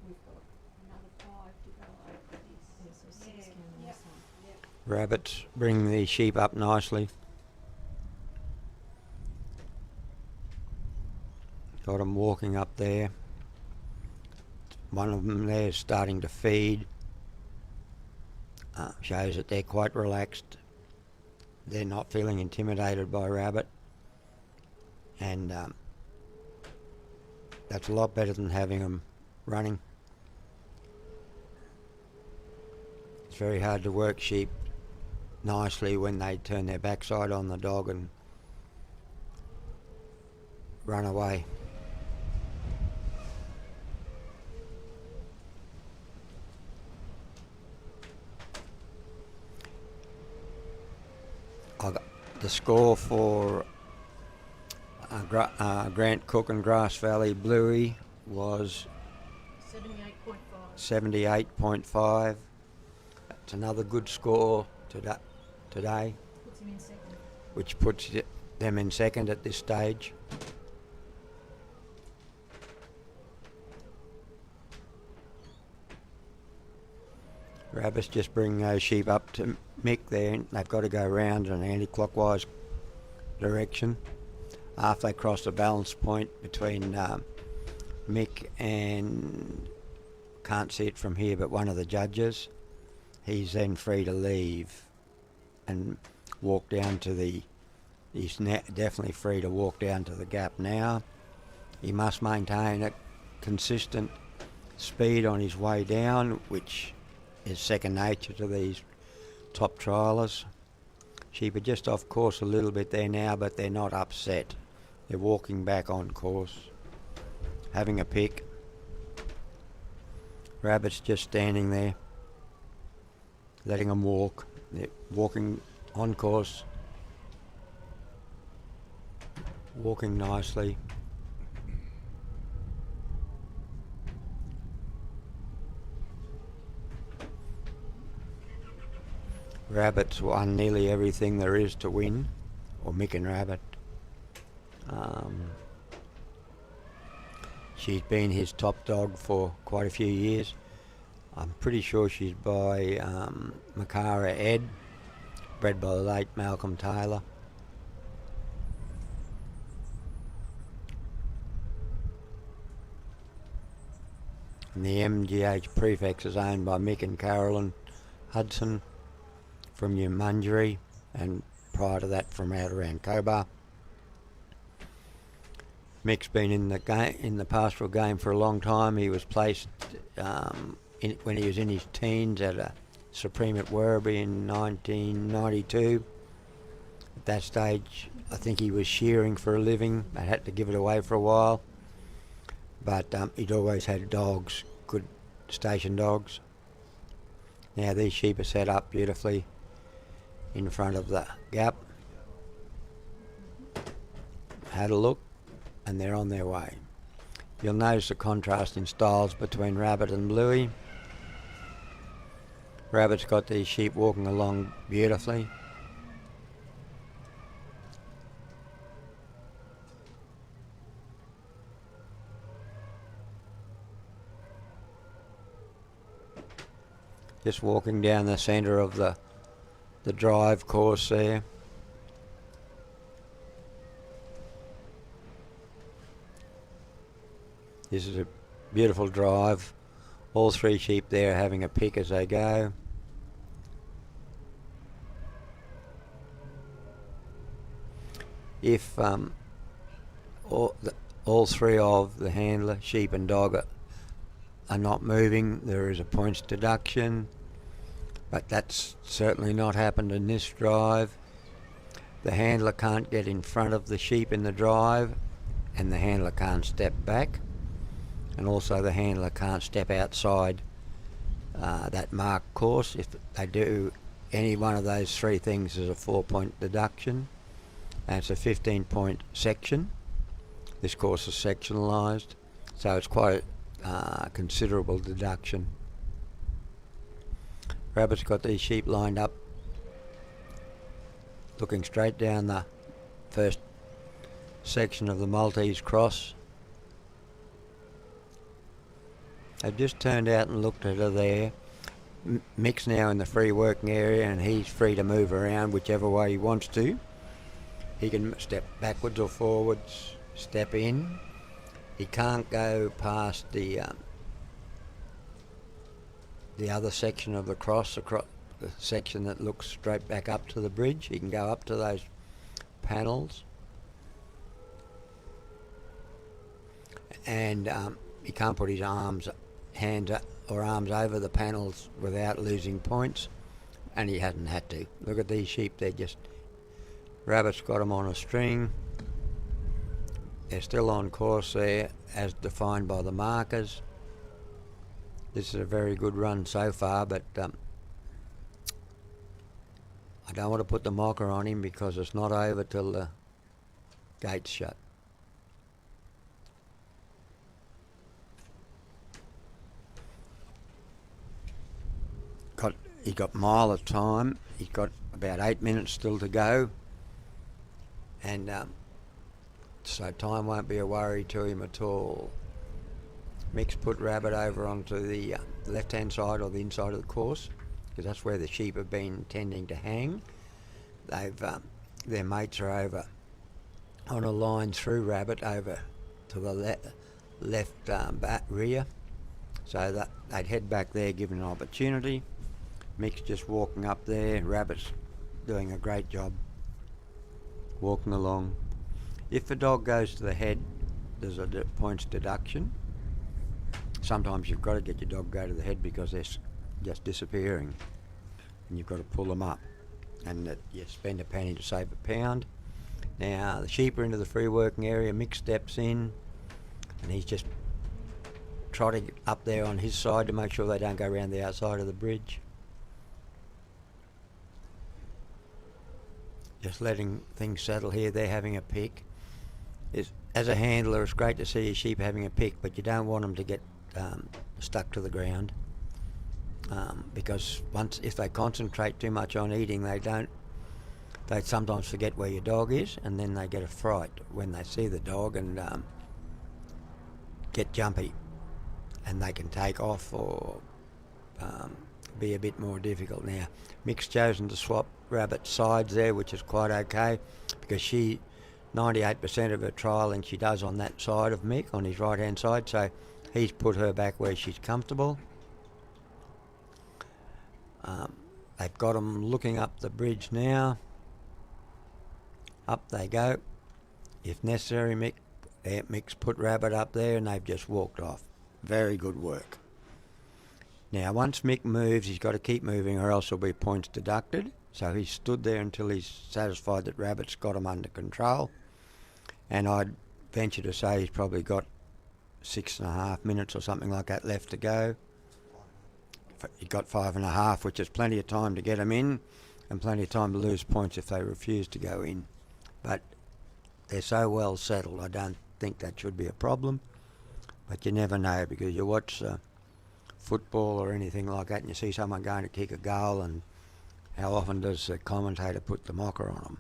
We've got Another 5 to go over this. yeah, so 6 down on this one. Rabbit's bringing these sheep up nicely. Got them walking up there. One of them there is starting to feed. Shows that they're quite relaxed. They're not feeling intimidated by Rabbit. And that's a lot better than having them running. It's very hard to work sheep nicely when they turn their backside on the dog and run away. I got the score for Grant Cook and Grass Valley Bluey was 78.5. 78.5. That's another good score today, Puts him in second. which puts them in second at this stage. Rabbits just bring those sheep up to Mick there. They've got to go round in an anti-clockwise direction. After they cross the balance point between Mick and, can't see it from here, but one of the judges, he's then free to leave and walk down to the, he's definitely free to walk down to the gap now. He must maintain a consistent speed on his way down, which is second nature to these top trialers. Sheep are just off course a little bit there now, but they're not upset. They're walking back on course, having a pick. Rabbits just standing there, letting them walk. They're walking on course, walking nicely. Rabbit's won nearly everything there is to win, or Mick and Rabbit. She's been his top dog for quite a few years. I'm pretty sure she's by Makara Ed, bred by the late Malcolm Taylor. And the MGH prefix is owned by Mick and Carolyn Hudson from Yumunjeri, and prior to that from out around Cobar. Mick's been in the game, in the pastoral game for a long time. He was placed when he was in his teens at a Supreme at Werribee in 1992. At that stage, I think he was shearing for a living. They had to give it away for a while, but he'd always had dogs, good station dogs. Now these sheep are set up beautifully in front of the gap. Had a look, and they're on their way. You'll notice the contrast in styles between Rabbit and Bluey. Rabbit's got these sheep walking along beautifully. Just walking down the centre of the drive course there. This is a beautiful drive. All three sheep there having a pick as they go. If all three of the handler, sheep and dog, are not moving, there is a points deduction, but that's certainly not happened in this drive. The handler can't get in front of the sheep in the drive, and the handler can't step back, and also the handler can't step outside that marked course. If they do any one of those three things, is a 4-point deduction, and it's a 15-point section. This course is sectionalised, so it's quite a considerable deduction. Rabbit's got these sheep lined up, looking straight down the first section of the Maltese cross. They've just turned out and looked at her there. Mick's now in the free working area, and he's free to move around whichever way he wants to. He can step backwards or forwards, step in. He can't go past the other section of the cross, the section that looks straight back up to the bridge. He can go up to those panels, and he can't put his hands or arms over the panels without losing points, and he hasn't had to. Look at these sheep, they're just, Rabbit's got them on a string. They're still on course there as defined by the markers. This is a very good run so far, but I don't want to put the mocker on him because it's not over till the gate's shut. He got mile of time. He's got about 8 minutes still to go. And so time won't be a worry to him at all. Mick's put Rabbit over onto the left-hand side or the inside of the course, because that's where the sheep have been tending to hang. They've their mates are over on a line through Rabbit over to the left back rear, so that they'd head back there given an opportunity. Mick's just walking up there. Rabbit's doing a great job walking along. If the dog goes to the head, there's a points deduction. Sometimes you've got to get your dog go to the head because they're just disappearing, and you've got to pull them up, and you spend a penny to save a pound. Now the sheep are into the free working area. Mick steps in, and he's just trotting up there on his side to make sure they don't go around the outside of the bridge. Just letting things settle here. They're having a pick. As a handler, it's great to see your sheep having a pick, but you don't want them to get stuck to the ground, because if they concentrate too much on eating, they sometimes forget where your dog is, and then they get a fright when they see the dog and get jumpy, and they can take off or be a bit more difficult. Now, Mick's chosen to swap Rabbit's sides there, which is quite okay, because 98% of her trialling she does on that side of Mick, on his right hand side, so he's put her back where she's comfortable. They've got them looking up the bridge now. Up they go. If necessary, Mick's put Rabbit up there and they've just walked off. Very good work. Now, once Mick moves, he's got to keep moving or else there'll be points deducted. So he stood there until he's satisfied that Rabbit's got him under control. And I'd venture to say he's probably got 6.5 minutes or something like that left to go. He got 5.5, which is plenty of time to get him in and plenty of time to lose points if they refuse to go in. But they're so well settled, I don't think that should be a problem. But you never know, because you watch football or anything like that and you see someone going to kick a goal, and how often does the commentator put the mocker on them?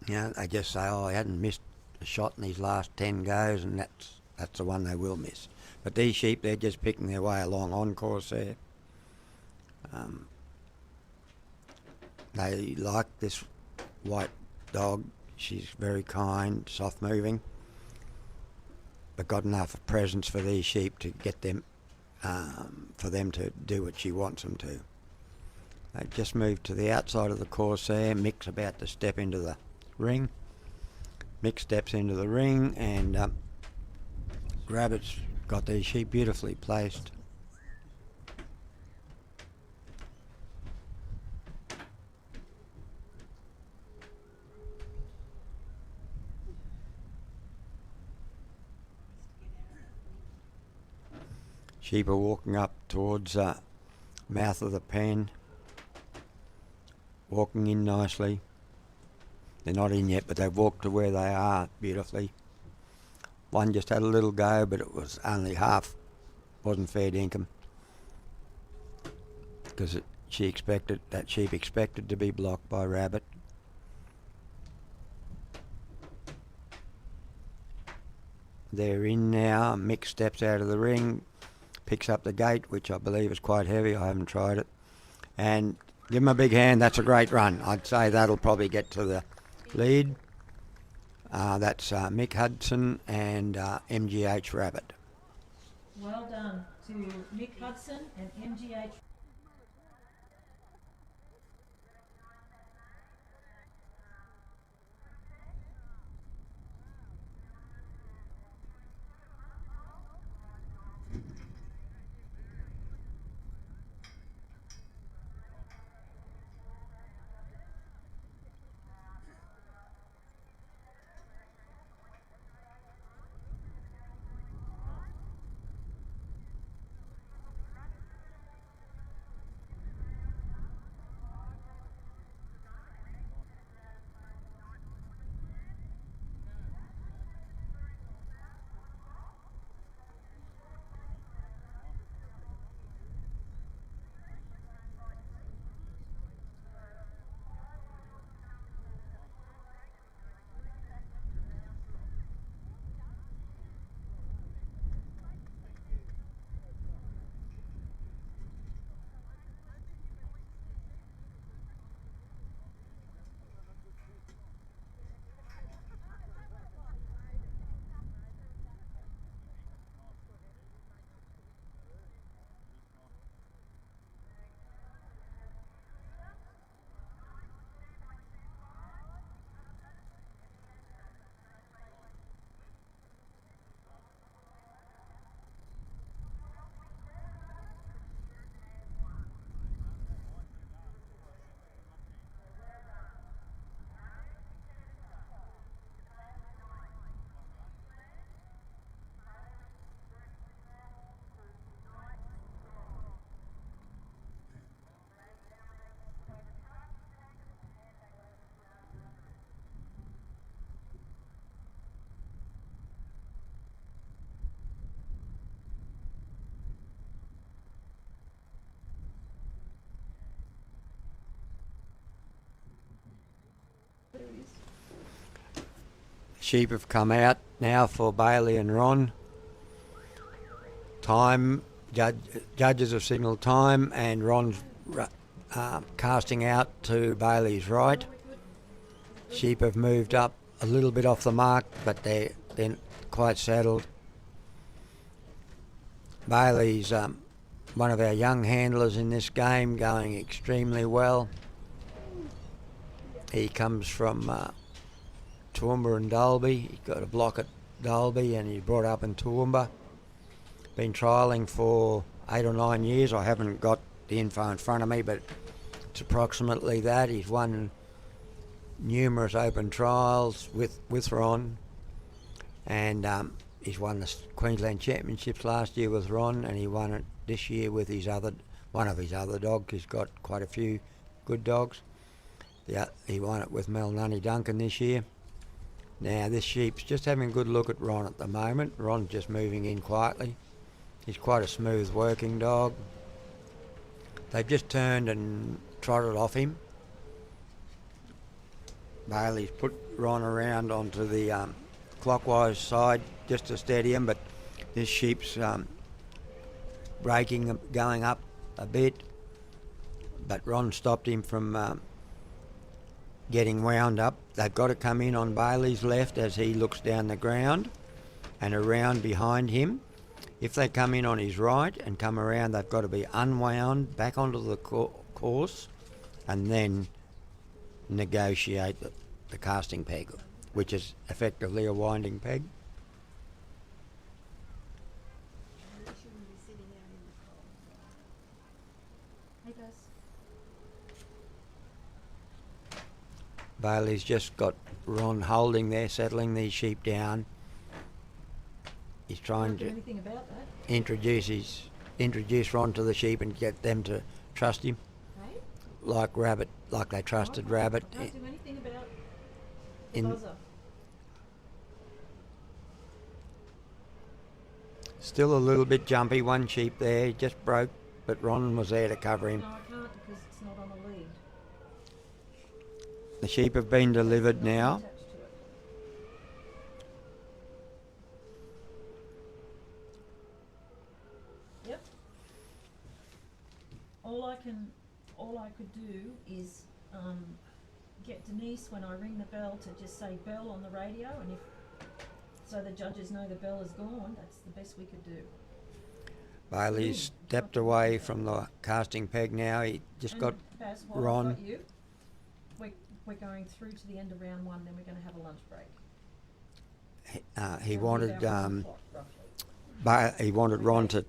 You know, they just say, oh, he hadn't missed a shot in his last 10 goes, and that's the one they will miss. But these sheep, they're just picking their way along on course there. They like this white dog. She's very kind, soft moving, but got enough presence for these sheep to get them, for them to do what she wants them to. They just moved to the outside of the course there. Mick's about to step into the ring. Mick steps into the ring, and Rabbit's got these sheep beautifully placed. Sheep are walking up towards mouth of the pen, walking in nicely. They're not in yet, but they've walked to where they are beautifully. One just had a little go, but it was only half, wasn't fair dinkum, because that sheep expected to be blocked by Rabbit. They're in now. Mick steps out of the ring, picks up the gate, which I believe is quite heavy. I haven't tried it. And give him a big hand. That's a great run. I'd say that'll probably get to the lead. That's Mick Hudson and MGH Rabbit. Well done to Mick Hudson and MGH. there is. Sheep have come out now for Bailey and Ron. Time, judges have signalled time, and Ron's casting out to Bailey's right. Sheep have moved up a little bit off the mark, but they're quite settled. Bailey's one of our young handlers in this game, going extremely well. He comes from Toowoomba and Dalby. He's got a block at Dalby and he's brought up in Toowoomba. Been trialling for 8 or 9 years. I haven't got the info in front of me, but it's approximately that. He's won numerous open trials with Ron, and he's won the Queensland Championships last year with Ron, and he won it this year with one of his other dogs. He's got quite a few good dogs. Yeah, he won it with Mel Nunny Duncan this year. Now this sheep's just having a good look at Ron at the moment. Ron's just moving in quietly. He's quite a smooth working dog. They've just turned and trotted off him. Bailey's put Ron around onto the clockwise side just to steady him, but this sheep's braking, going up a bit, but Ron stopped him from getting wound up. They've got to come in on Bailey's left as he looks down the ground and around behind him. If they come in on his right and come around, they've got to be unwound back onto the course and then negotiate the casting peg, which is effectively a winding peg. Bailey's just got Ron holding there, settling these sheep down. He's trying to introduce Ron to the sheep and get them to trust him, like they trusted Rabbit. Can't do anything about the buzzer. Still a little bit jumpy. One sheep there, he just broke, but Ron was there to cover him. No, I can't because it's not on the lead. The sheep have been delivered now. Yep. All I could do is get Denise when I ring the bell to just say bell on the radio, and so the judges know the bell is gone. That's the best we could do. Bailey's stepped away from the casting peg now. He just got Baz, while Ron. I've got you, we're going through to the end of round one, then we're going to have a lunch break. He wanted Ron to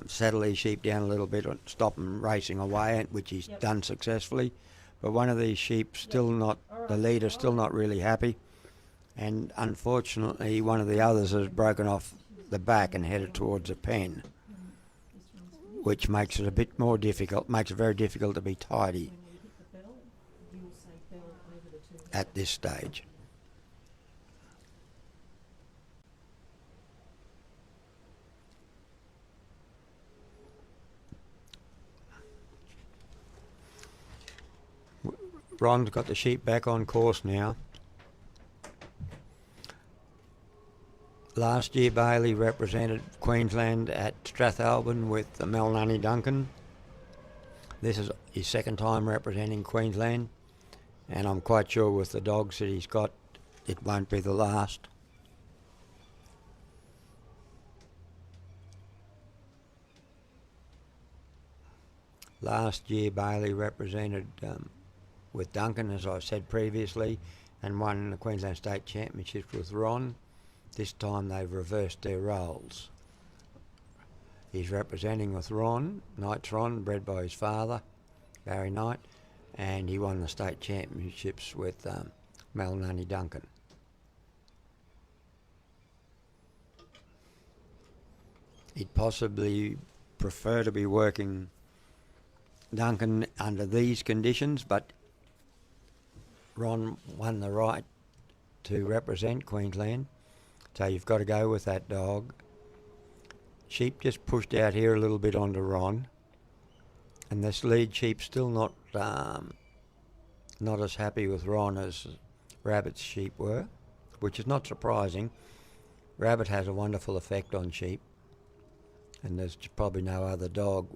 settle his sheep down a little bit and stop them racing away, which he's done successfully. But one of these sheep still not, the leader's still not really happy, and unfortunately one of the others has broken off the back and headed towards a pen, which makes it a bit more difficult, makes it very difficult to be tidy at this stage. Ron's got the sheep back on course now. Last year Bailey represented Queensland at Strathalbyn with Mel Nunny Duncan. This is his second time representing Queensland, and I'm quite sure with the dogs that he's got, it won't be the last. Last year Bailey represented with Duncan, as I said previously, and won the Queensland State Championships with Ron. This time they've reversed their roles. He's representing with Ron, Knight's Ron, bred by his father, Barry Knight, and he won the state championships with Mel Nunny Duncan. He'd possibly prefer to be working Duncan under these conditions, but Ron won the right to represent Queensland, so you've got to go with that dog. Sheep just pushed out here a little bit onto Ron, and this lead sheep's still not as happy with Ron as Rabbit's sheep were, which is not surprising. Rabbit has a wonderful effect on sheep, and there's probably no other dog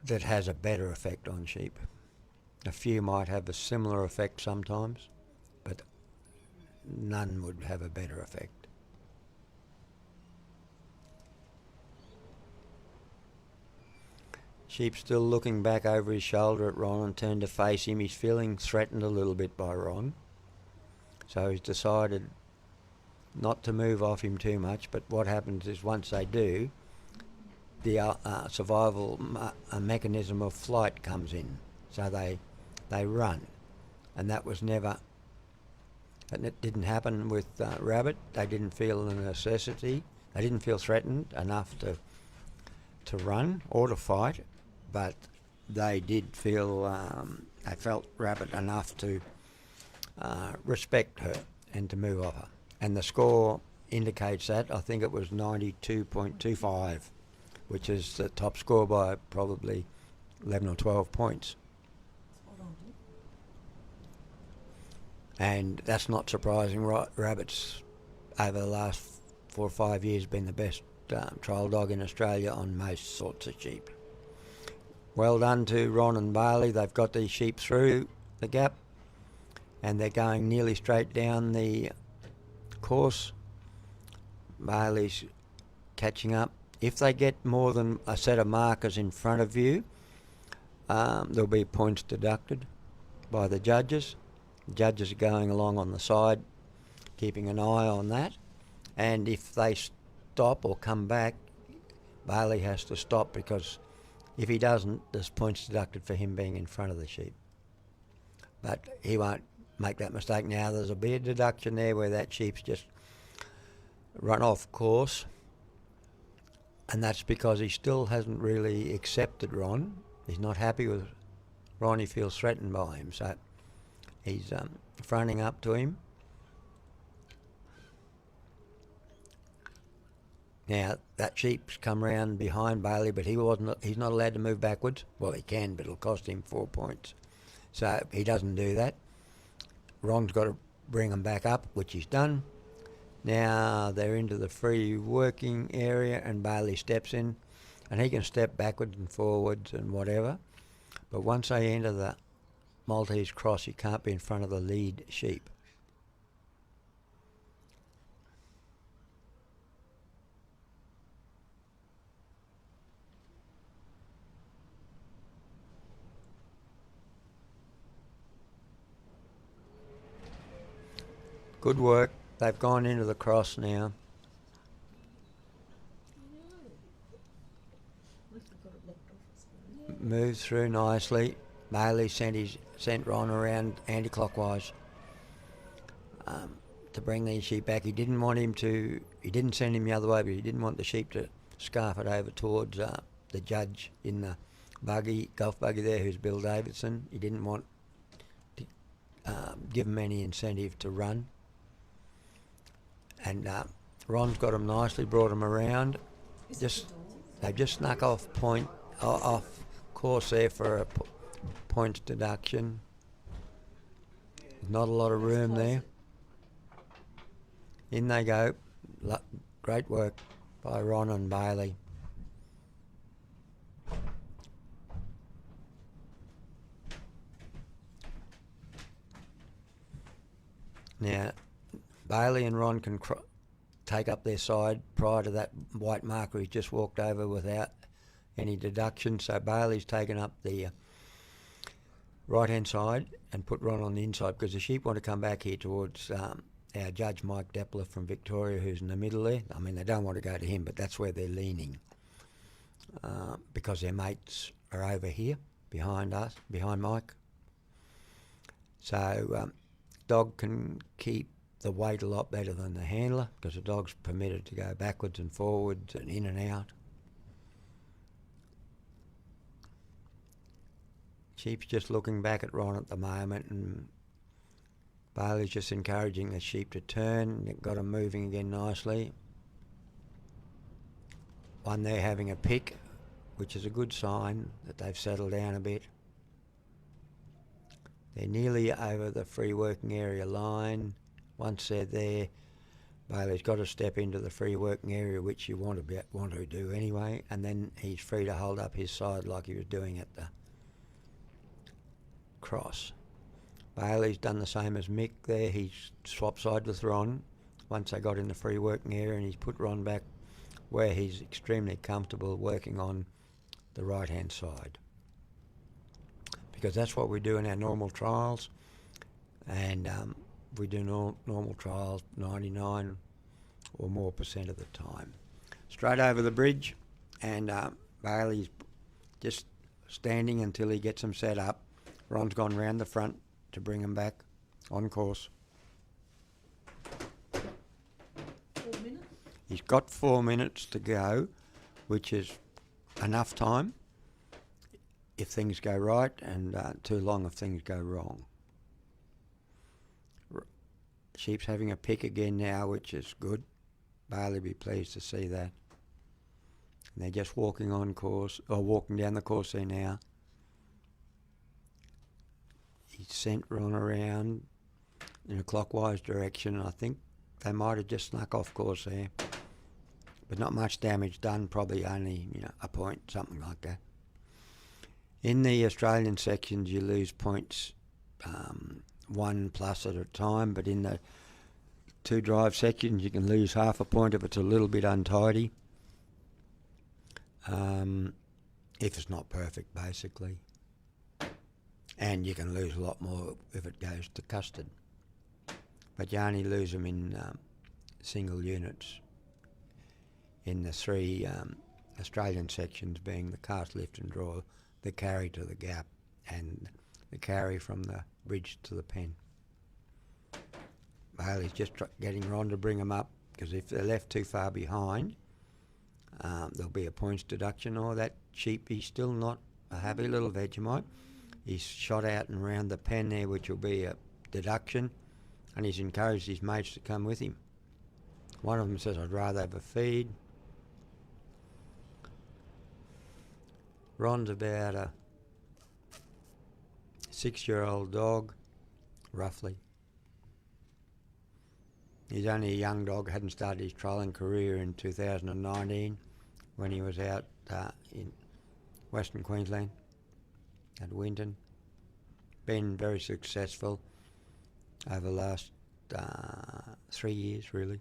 that has a better effect on sheep. A few might have a similar effect sometimes, but none would have a better effect. Sheep still looking back over his shoulder at Ron and turned to face him. He's feeling threatened a little bit by Ron, so he's decided not to move off him too much. But what happens is once they do, the survival mechanism of flight comes in, so they run, and that was never, and it didn't happen with Rabbit. They didn't feel the necessity, they didn't feel threatened enough to run or to fight, but they did feel, they felt Rabbit enough to respect her and to move off her. And the score indicates that. I think it was 92.25, which is the top score by probably 11 or 12 points. And that's not surprising. Rabbit's over the last 4 or 5 years been the best trial dog in Australia on most sorts of sheep. Well done to Ron and Bailey. They've got these sheep through the gap and they're going nearly straight down the course. Bailey's catching up. If they get more than a set of markers in front of you, there'll be points deducted by the judges. The judges are going along on the side, keeping an eye on that. And if they stop or come back, Bailey has to stop, because if he doesn't, there's points deducted for him being in front of the sheep. But he won't make that mistake now. There's a bit of deduction there where that sheep's just run off course, and that's because he still hasn't really accepted Ron. He's not happy with Ron. He feels threatened by him, so he's fronting up to him. Now that sheep's come round behind Bailey, but he's not allowed to move backwards. Well, he can, but it'll cost him 4 points. So he doesn't do that. Ron's got to bring him back up, which he's done. Now they're into the free working area and Bailey steps in, and he can step backwards and forwards and whatever. But once they enter the Maltese cross, he can't be in front of the lead sheep. Good work. They've gone into the cross now. Moved through nicely. Bailey sent Ron around anti-clockwise to bring these sheep back. He didn't send him the other way, but he didn't want the sheep to scarf it over towards the judge in the golf buggy there, who's Bill Davidson. He didn't want to give him any incentive to run. And Ron's got him nicely, brought him around. They just snuck off course there for a points deduction. Not a lot of room there. In they go. Great work by Ron and Bailey. Now, Bailey and Ron can take up their side prior to that white marker he just walked over without any deduction. So Bailey's taken up the right-hand side and put Ron on the inside, because the sheep want to come back here towards our judge, Mike Deppler from Victoria, who's in the middle there. I mean, they don't want to go to him, but that's where they're leaning, because their mates are over here behind us, behind Mike. So dog can keep the weight a lot better than the handler, because the dog's permitted to go backwards and forwards and in and out. Sheep's just looking back at Ron at the moment, and Bailey's just encouraging the sheep to turn. They've got them moving again nicely. One there having a pick, which is a good sign that they've settled down a bit. They're nearly over the free working area line. Once they're there, Bailey's got to step into the free working area, which you want to do anyway, and then he's free to hold up his side like he was doing at the cross. Bailey's done the same as Mick there. He's swapped side with Ron once they got in the free working area, and he's put Ron back where he's extremely comfortable working on the right-hand side. Because that's what we do in our normal trials, and we do normal trials 99 or more % of the time. Straight over the bridge, and Bailey's just standing until he gets them set up. Ron's gone round the front to bring them back on course. 4 minutes? He's got 4 minutes to go, which is enough time if things go right, and too long if things go wrong. Sheep's having a pick again now, which is good. Bailey be pleased to see that. And they're just walking on course, or walking down the course there now. He sent Ron around in a clockwise direction. I think they might have just snuck off course there, but not much damage done. Probably only a point, something like that. In the Australian sections, you lose points 1+ at a time, but in the 2 drive sections, you can lose half a point if it's a little bit untidy. If it's not perfect, basically. And you can lose a lot more if it goes to custard. But you only lose them in single units. In the 3 Australian sections, being the cast, lift and draw, the carry to the gap, and the carry from the bridge to the pen. Bailey's just getting Ron to bring them up, because if they're left too far behind, there'll be a points deduction. Or that sheep, he's still not a happy little Vegemite. He's shot out and round the pen there, which will be a deduction, and he's encouraged his mates to come with him. One of them says, I'd rather have a feed. Ron's about a 6-year-old dog, roughly. He's only a young dog, hadn't started his trialling career in 2019 when he was out in Western Queensland at Winton. Been very successful over the last 3 years, really.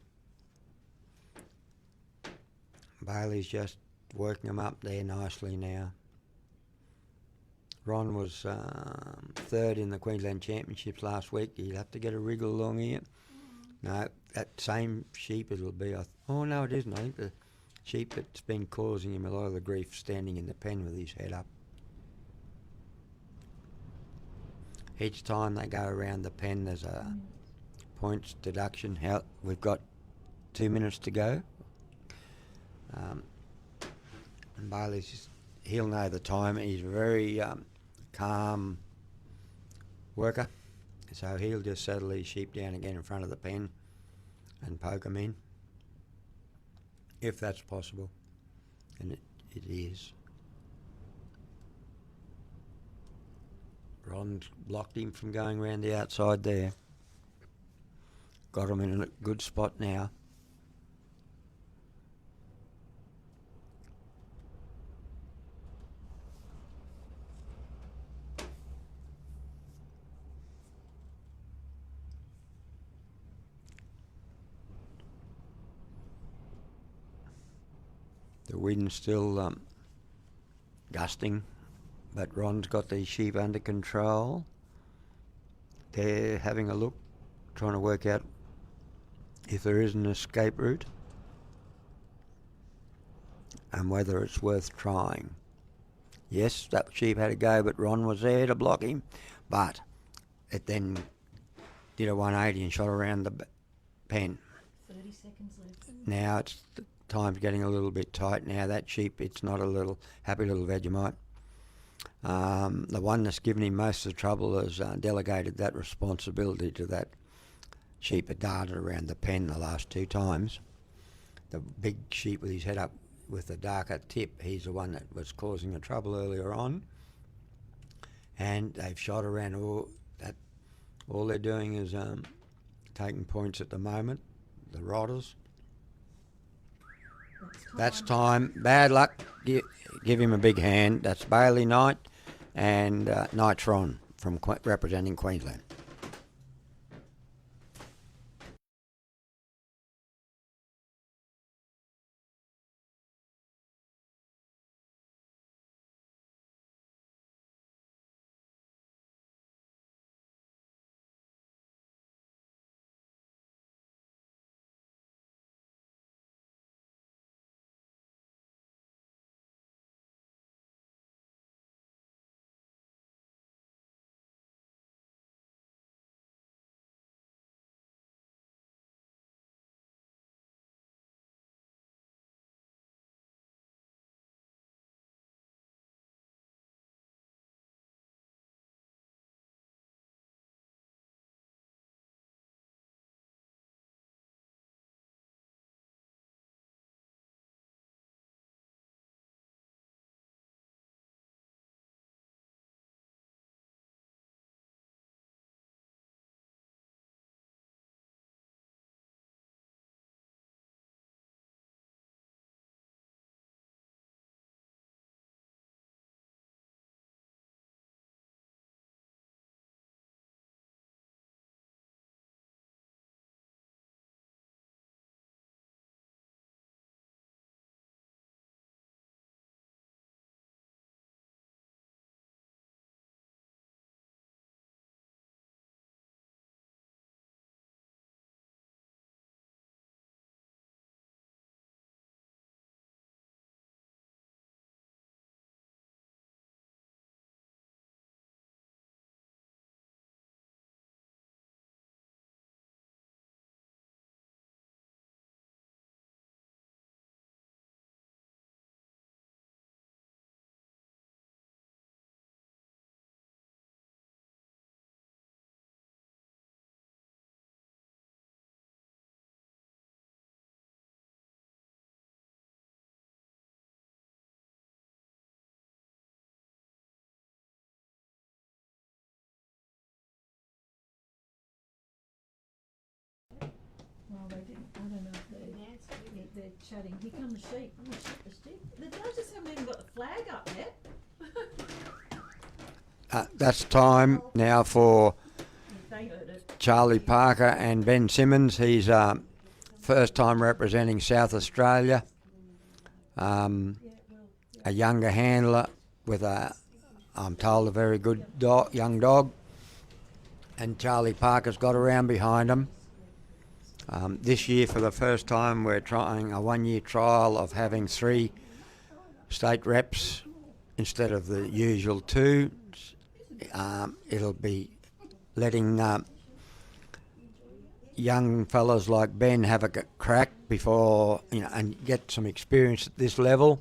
Bailey's just working them up there nicely now. Ron was 3rd in the Queensland Championships last week. He'll have to get a wriggle along here. No, that same sheep it'll be. Oh no, it isn't. I think the sheep that's been causing him a lot of the grief standing in the pen with his head up. Each time they go around the pen, there's a points deduction. We've got 2 minutes to go. And Bailey's, he'll know the time. He's a very calm worker, so he'll just settle these sheep down again in front of the pen and poke them in, if that's possible, and it is. Ron's blocked him from going round the outside there. Got him in a good spot now. The wind's still gusting, but Ron's got these sheep under control. They're having a look, trying to work out if there is an escape route and whether it's worth trying. Yes, that sheep had a go, but Ron was there to block him, but it then did a 180 and shot around the pen. 30 seconds left. Now the time's getting a little bit tight now. That sheep, it's not a little happy little Vegemite. The one that's given him most of the trouble has delegated that responsibility to that sheep that darted around the pen the last 2 times. The big sheep with his head up with the darker tip, he's the one that was causing the trouble earlier on. And they've shot around That all they're doing is taking points at the moment. The Rotters. That's time. Bad luck. Give him a big hand. That's Bailey Knight and Nitron from representing Queensland. Well, they didn't. I don't know if they're chatting. Here come the sheep. Oh, the sheep. The judges haven't even got the flag up yet. That's time now for They heard it. Charlie Parker and Ben Simmons. He's first time representing South Australia. A younger handler with I'm told, a very good young dog. And Charlie Parker's got around behind him. This year, for the first time, we're trying a 1-year trial of having 3 state reps instead of the usual 2. It'll be letting young fellas like Ben have a crack before, and get some experience at this level.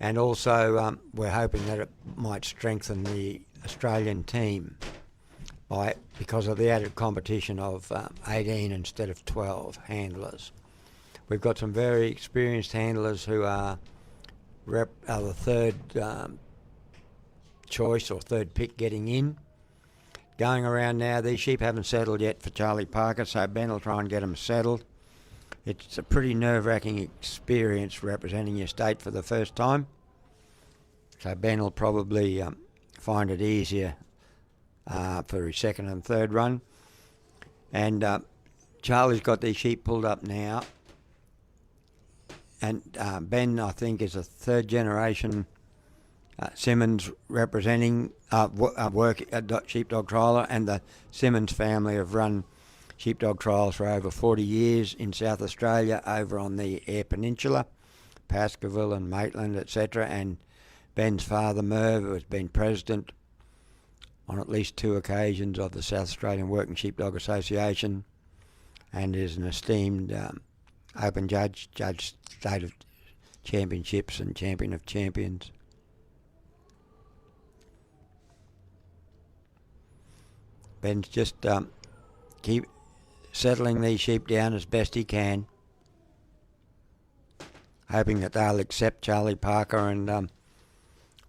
And also, we're hoping that it might strengthen the Australian team because of the added competition of 18 instead of 12 handlers. We've got some very experienced handlers who are the third choice or third pick getting in. Going around now, these sheep haven't settled yet for Charlie Parker, so Ben will try and get them settled. It's a pretty nerve-wracking experience representing your state for the first time. So Ben will probably find it easier for his second and third run. And Charlie's got these sheep pulled up now. And Ben, I think, is a third generation Simmons representing sheepdog trialer, and the Simmons family have run sheepdog trials for over 40 years in South Australia, over on the Eyre Peninsula, Baskerville and Maitland, etc. And Ben's father, Merv, has been president on at least 2 occasions of the South Australian Working Sheepdog Association, and is an esteemed open judge state of championships and champion of champions. Ben's just keep settling these sheep down as best he can, hoping that they'll accept Charlie Parker and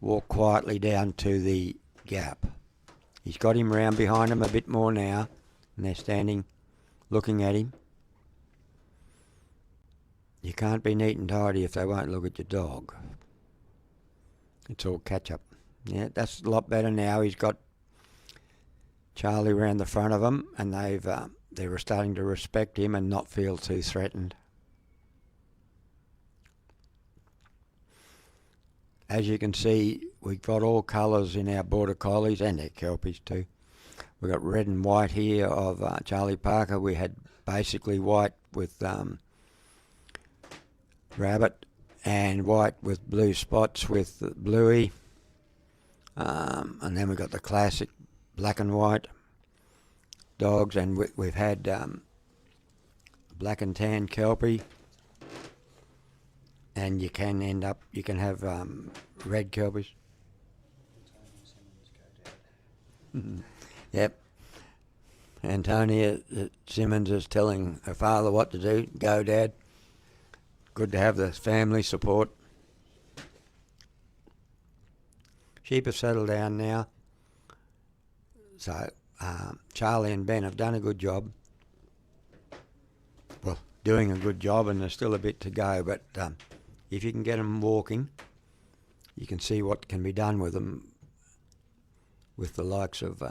walk quietly down to the gap. He's got him round behind him a bit more now, and they're standing looking at him. You can't be neat and tidy if they won't look at your dog. It's all catch up. Yeah, that's a lot better now. He's got Charlie round the front of him, and they were starting to respect him and not feel too threatened. As you can see, we've got all colours in our Border Collies and our Kelpies too. We've got red and white here of Charlie Parker. We had basically white with Rabbit and white with blue spots with Bluey. And then we've got the classic black and white dogs, and we've had black and tan Kelpie. And you can have red Kelpies. Yep. Antonia Simmons is telling her father what to do. Go, Dad. Good to have the family support. Sheep have settled down now. So Charlie and Ben have done a good job. Well, doing a good job, and there's still a bit to go, but if you can get them walking, you can see what can be done with them, with the likes of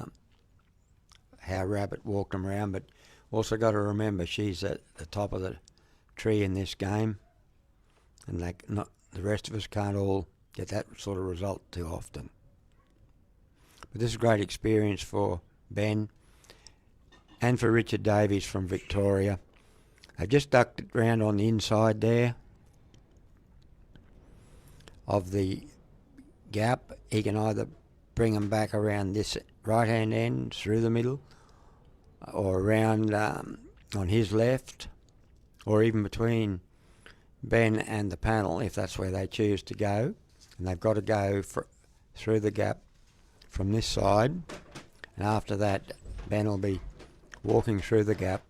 how Rabbit walked them around. But also got to remember, she's at the top of the tree in this game, and the rest of us can't all get that sort of result too often. But this is a great experience for Ben and for Richard Davies from Victoria. I've just ducked it round on the inside there of the gap. He can either bring them back around this right-hand end through the middle, or around on his left, or even between Ben and the panel if that's where they choose to go. And they've got to go through the gap from this side, and after that Ben will be walking through the gap.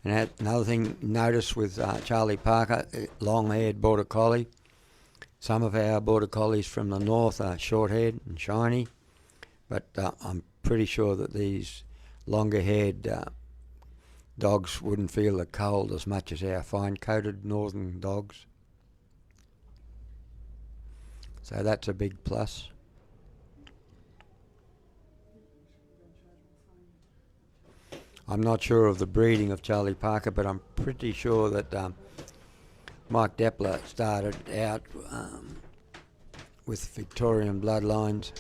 And another thing, notice with Charlie Parker, long-haired Border Collie. Some of our Border Collies from the north are short-haired and shiny, but I'm pretty sure that these longer-haired dogs wouldn't feel the cold as much as our fine-coated northern dogs. So that's a big plus. I'm not sure of the breeding of Charlie Parker, but I'm pretty sure that Mike Depler started out with Victorian bloodlines.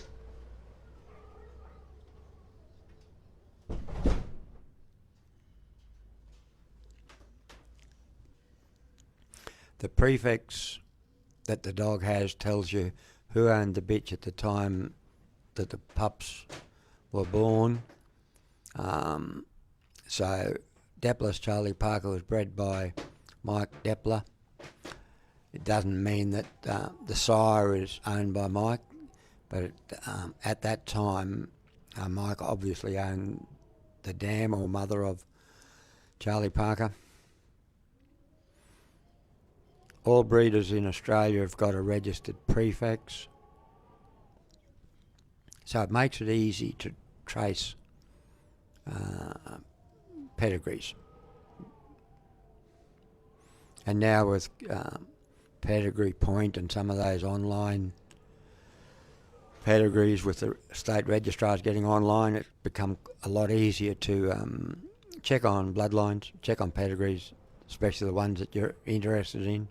The prefix that the dog has tells you who owned the bitch at the time that the pups were born. So Depler's Charlie Parker was bred by Mike Depler. It doesn't mean that the sire is owned by Mike, but at that time Mike obviously owned the dam or mother of Charlie Parker. All breeders in Australia have got a registered prefix, so it makes it easy to trace pedigrees. And now with Pedigree Point and some of those online pedigrees with the state registrars getting online, it's become a lot easier to check on bloodlines, check on pedigrees, especially the ones that you're interested in.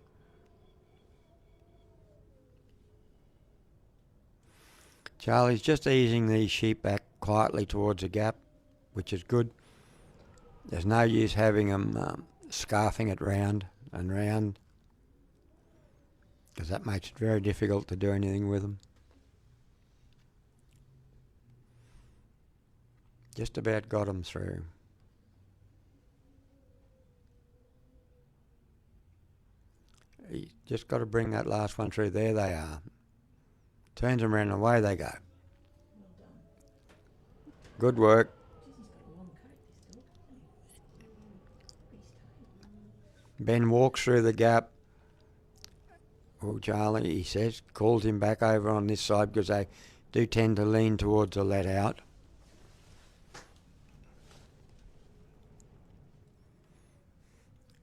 Charlie's just easing these sheep back quietly towards the gap, which is good. There's no use having them scarfing it round and round, because that makes it very difficult to do anything with them. Just about got them through. You just got to bring that last one through. There they are. Turns them around and away they go. Good work. Ben walks through the gap Well, Charlie, he says, calls him back over on this side because they do tend to lean towards a let out.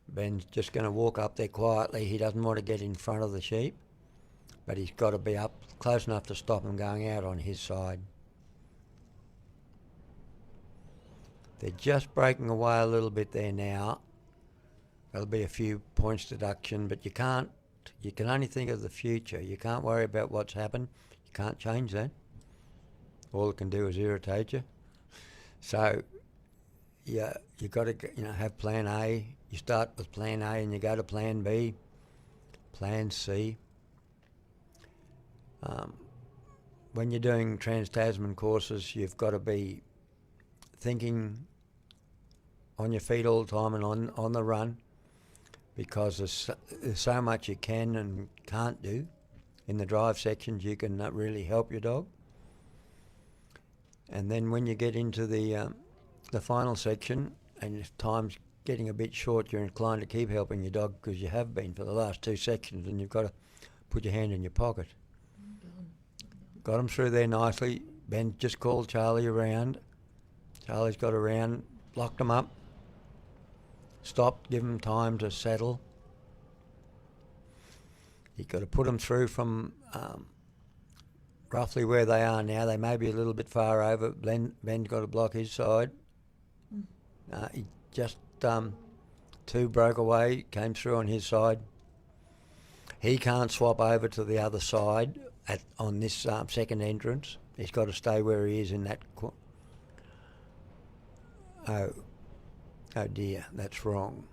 Ben's just going to walk up there quietly. He doesn't want to get in front of the sheep, but he's got to be up close enough to stop him going out on his side. They're just breaking away a little bit there now. There'll be a few points deduction, but you can only think of the future. You can't worry about what's happened. You can't change that. All it can do is irritate you. So, yeah, you've got to have plan A. You start with plan A and you go to plan B, plan C. When you're doing Trans-Tasman courses, you've got to be thinking on your feet all the time and on the run, because there's so much you can and can't do. In the drive sections, you can really help your dog. And then when you get into the final section, and if time's getting a bit short, you're inclined to keep helping your dog because you have been for the last two sections, and you've got to put your hand in your pocket. Got him through there nicely. Ben just called Charlie around. Charlie's got around, locked him up, stopped, give him time to settle. You've got to put them through from roughly where they are now. They may be a little bit far over. Ben's got to block his side. He just two broke away, came through on his side. He can't swap over to the other side on this second entrance. He's got to stay where he is in that. Oh dear, that's wrong.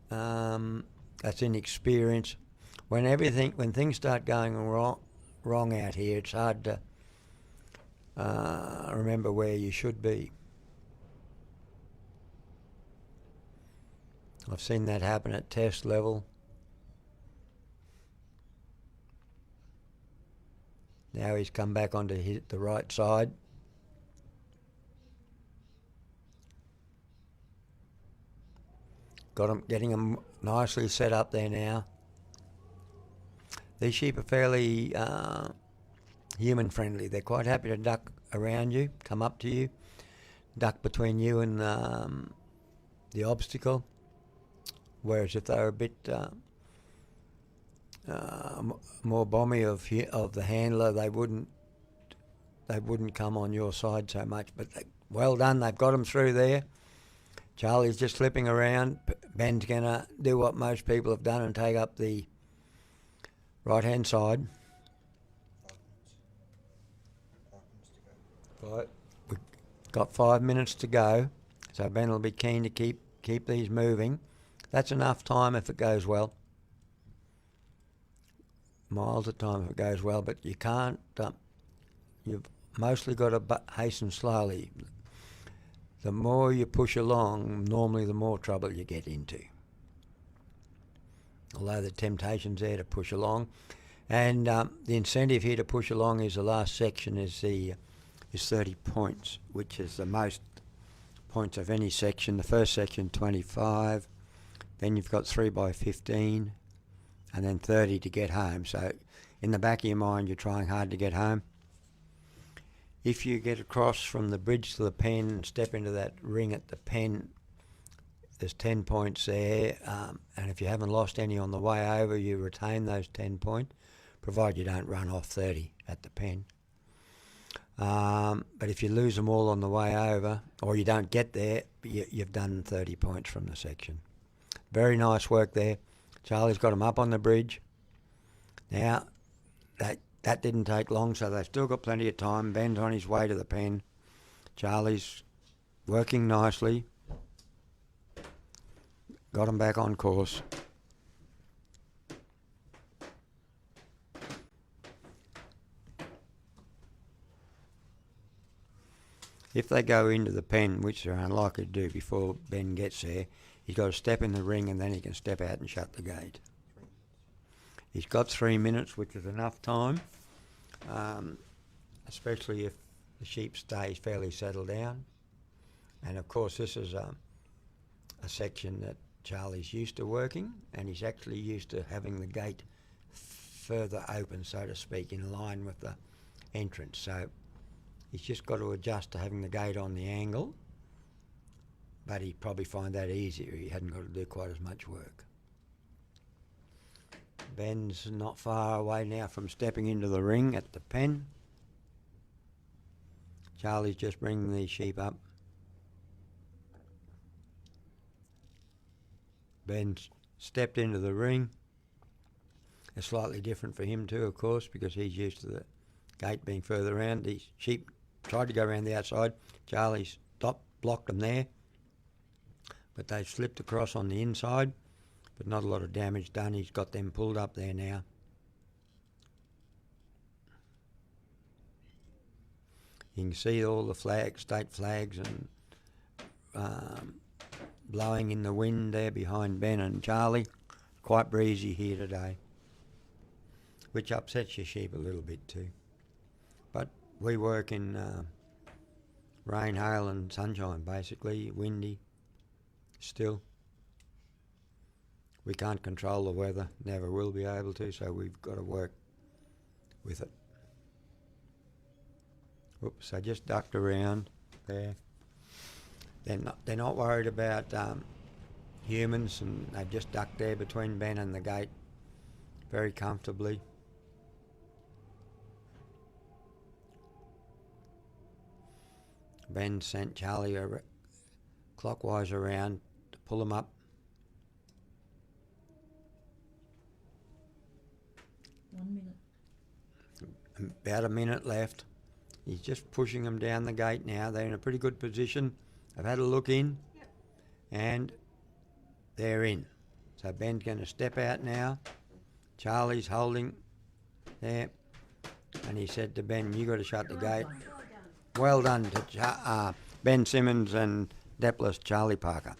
That's inexperience. When things start going wrong out here, it's hard to remember where you should be. I've seen that happen at test level. Now he's come back onto the right side. Getting them nicely set up there now. These sheep are fairly human friendly. They're quite happy to duck around you, come up to you, duck between you and the obstacle. Whereas if they were a bit more bomby of the handler, they wouldn't come on your side so much. But well done, they've got them through there. Charlie's just flipping around. Ben's going to do what most people have done and take up the right-hand side. We've got 5 minutes to go, so Ben will be keen to keep these moving. That's enough time if it goes well. Miles of time if it goes well, but you can't. You've mostly got to hasten slowly. The more you push along, normally the more trouble you get into. Although the temptation's there to push along. And the incentive here to push along is the last section is 30 points, which is the most points of any section. The first section, 25. Then you've got 3 by 15, and then 30 to get home. So in the back of your mind, you're trying hard to get home. If you get across from the bridge to the pen and step into that ring at the pen, there's 10 points there. And if you haven't lost any on the way over, you retain those 10 points, provided you don't run off 30 at the pen. But if you lose them all on the way over, or you don't get there, you've done 30 points from the section. Very nice work there. Charlie's got them up on the bridge. Now, that didn't take long, so they've still got plenty of time. Ben's on his way to the pen. Charlie's working nicely. Got him back on course. If they go into the pen, which they're unlikely to do before Ben gets there, he's got to step in the ring and then he can step out and shut the gate. He's got 3 minutes, which is enough time, especially if the sheep stays fairly settled down. And of course this is a section that Charlie's used to working, and he's actually used to having the gate further open, so to speak, in line with the entrance. So he's just got to adjust to having the gate on the angle, but he'd probably find that easier. He hadn't got to do quite as much work. Ben's not far away now from stepping into the ring at the pen. Charlie's just bringing these sheep up. Ben's stepped into the ring. It's slightly different for him too, of course, because he's used to the gate being further around. These sheep tried to go around the outside. Charlie blocked them there, but they've slipped across on the inside, but not a lot of damage done. He's got them pulled up there now. You can see all the flags, state flags, and blowing in the wind there behind Ben and Charlie. Quite breezy here today, which upsets your sheep a little bit too. But we work in rain, hail and sunshine, basically, windy still. We can't control the weather, never will be able to, so we've got to work with it. Oops, I just ducked around there. They're not worried about humans, and they've just ducked there between Ben and the gate very comfortably. Ben sent Charlie clockwise around to pull him up. 1 minute. About a minute left. He's just pushing them down the gate now. They're in a pretty good position. I've had a look in, and they're in. So Ben's going to step out now. Charlie's holding there, and he said to Ben, "You got to shut the gate." Well done to Ben Simmons and Depless Charlie Parker.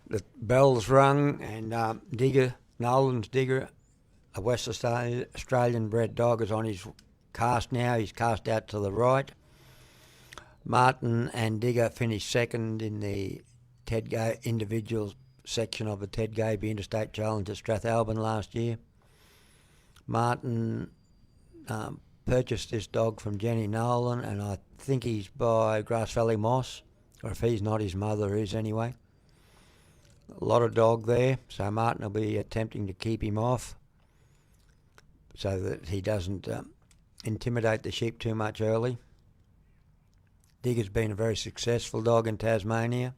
The bell's rung, and Nolan's Digger, a West Australian bred dog, is on his cast now. He's cast out to the right. Martin and Digger finished second in the individual section of the Ted Gaby Interstate Challenge at Strathalbyn last year. Martin purchased this dog from Jenny Nolan, and I think he's by Grass Valley Moss, or if he's not, his mother is anyway. A lot of dog there, so Martin will be attempting to keep him off so that he doesn't intimidate the sheep too much early. Digger's been a very successful dog in Tasmania.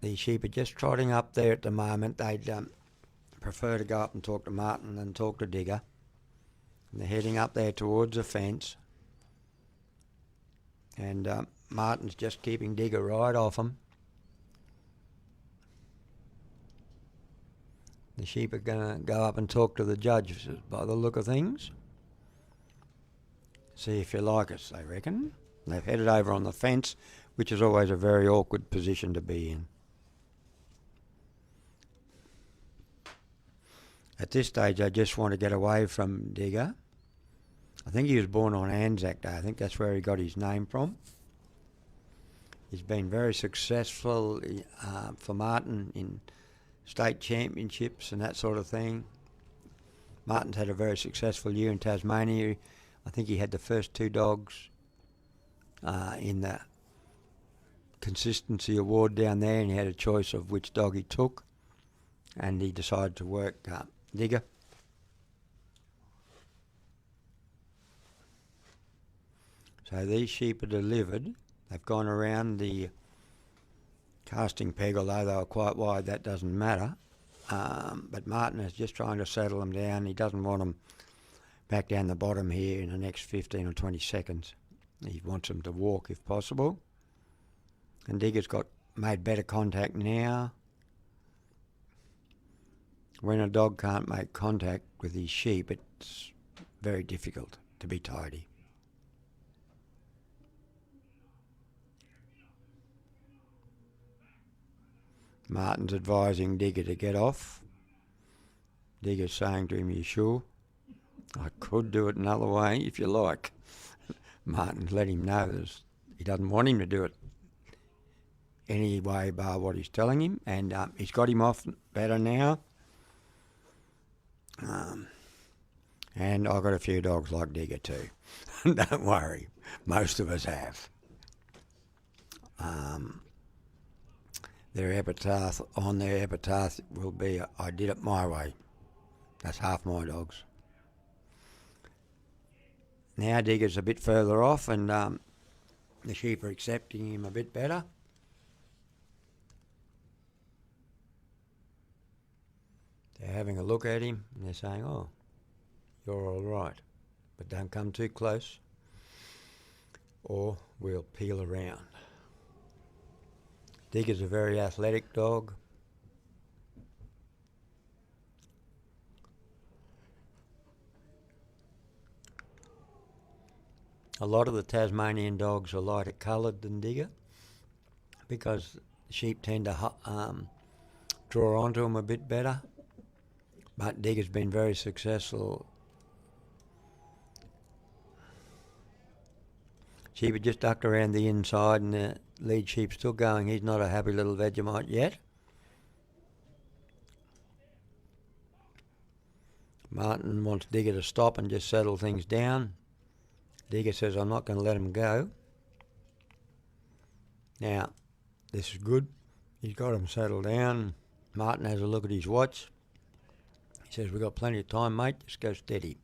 the sheep are just trotting up there at the moment. They'd prefer to go up and talk to Martin than talk to Digger. And they're heading up there towards the fence. And Martin's just keeping Digger right off him. The sheep are going to go up and talk to the judge by the look of things. See if you like us, they reckon. They've headed over on the fence, which is always a very awkward position to be in. At this stage, I just want to get away from Digger. I think he was born on Anzac Day. I think that's where he got his name from. He's been very successful for Martin in state championships and that sort of thing. Martin's had a very successful year in Tasmania. I think he had the first 2 dogs in the consistency award down there, and he had a choice of which dog he took, and he decided to work Digger. So these sheep are delivered. They've gone around the casting peg, although they were quite wide, that doesn't matter. But Martin is just trying to settle them down. He doesn't want them back down the bottom here in the next 15 or 20 seconds. He wants them to walk if possible. And Digger's got made better contact now. When a dog can't make contact with his sheep, it's very difficult to be tidy. Martin's advising Digger to get off. Digger's saying to him, "You sure? I could do it another way if you like." Martin's let him know that he doesn't want him to do it any way bar what he's telling him, and he's got him off better now. And I've got a few dogs like Digger too. Don't worry, most of us have. Their epitaph will be, "I did it my way." That's half my dogs. Now Digger's a bit further off, and the sheep are accepting him a bit better. They're having a look at him, and they're saying, "Oh, you're all right, but don't come too close, or we'll peel around." Digger's a very athletic dog. A lot of the Tasmanian dogs are lighter coloured than Digger because sheep tend to draw onto them a bit better. But Digger's been very successful. Sheep are just ducked around the inside, and the lead sheep's still going. He's not a happy little Vegemite yet. Martin wants Digger to stop and just settle things down. Digger says, "I'm not going to let him go." Now, this is good. He's got him settled down. Martin has a look at his watch. He says, "We've got plenty of time, mate. Just go steady."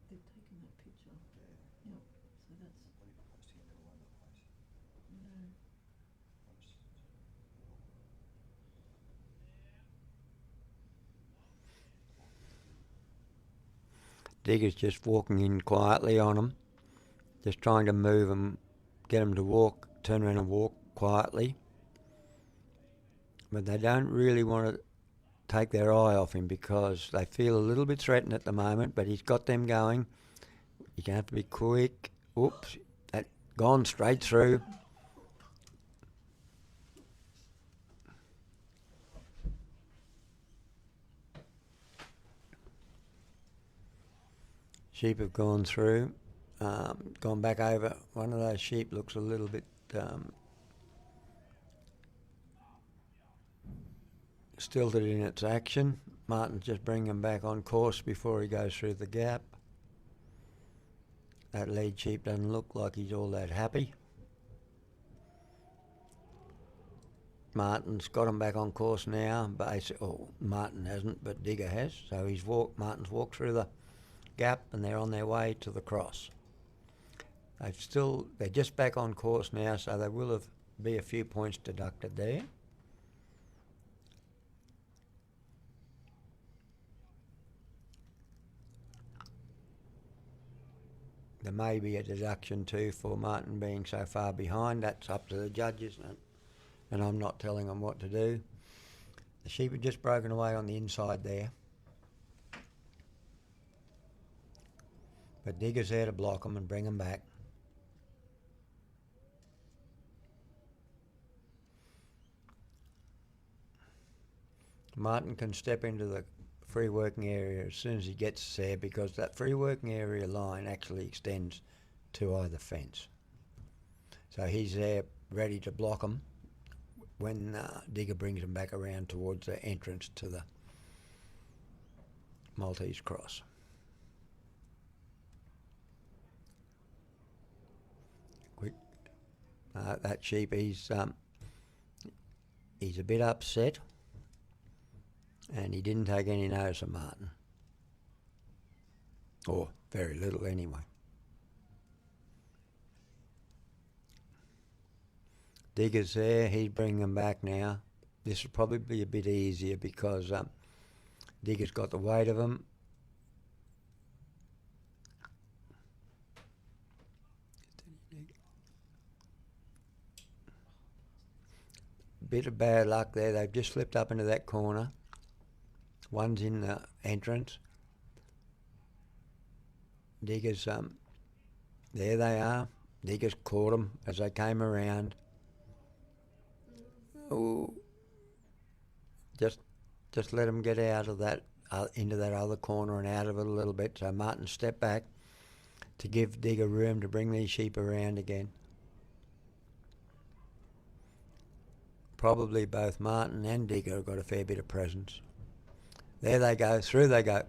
They've taken that picture. Yep. So that's. No. Digger's just walking in quietly on him, just trying to move him, get him to walk, turn around and walk quietly. But they don't really want to take their eye off him because they feel a little bit threatened at the moment, but he's got them going. You're going to have to be quick. Oops, that gone straight through. Sheep have gone through, gone back over. One of those sheep looks a little bit stilted in its action. Martin's just bringing him back on course before he goes through the gap. That lead sheep doesn't look like he's all that happy. Martin's got him back on course now. Martin hasn't, but Digger has. So Martin's walked through the gap and they're on their way to the cross. They're just back on course now, so there will be a few points deducted there. There may be a deduction too for Martin being so far behind. That's up to the judges, and I'm not telling them what to do. The sheep have just broken away on the inside there. But Digger's there to block them and bring them back. Martin can step into the free working area as soon as he gets there, because that free working area line actually extends to either fence. So he's there ready to block them when Digger brings them back around towards the entrance to the Maltese cross. Quick. That sheep, he's a bit upset. And he didn't take any notice of Martin. Or very little anyway. Digger's there, he's bringing them back now. This will probably be a bit easier because Digger's got the weight of them. Bit of bad luck there, they've just slipped up into that corner. One's in the entrance. Digger's, there they are. Digger's caught them as they came around. Ooh. Just let them get out of that, into that other corner and out of it a little bit. So Martin stepped back to give Digger room to bring these sheep around again. Probably both Martin and Digger have got a fair bit of presence. There they go, through they go.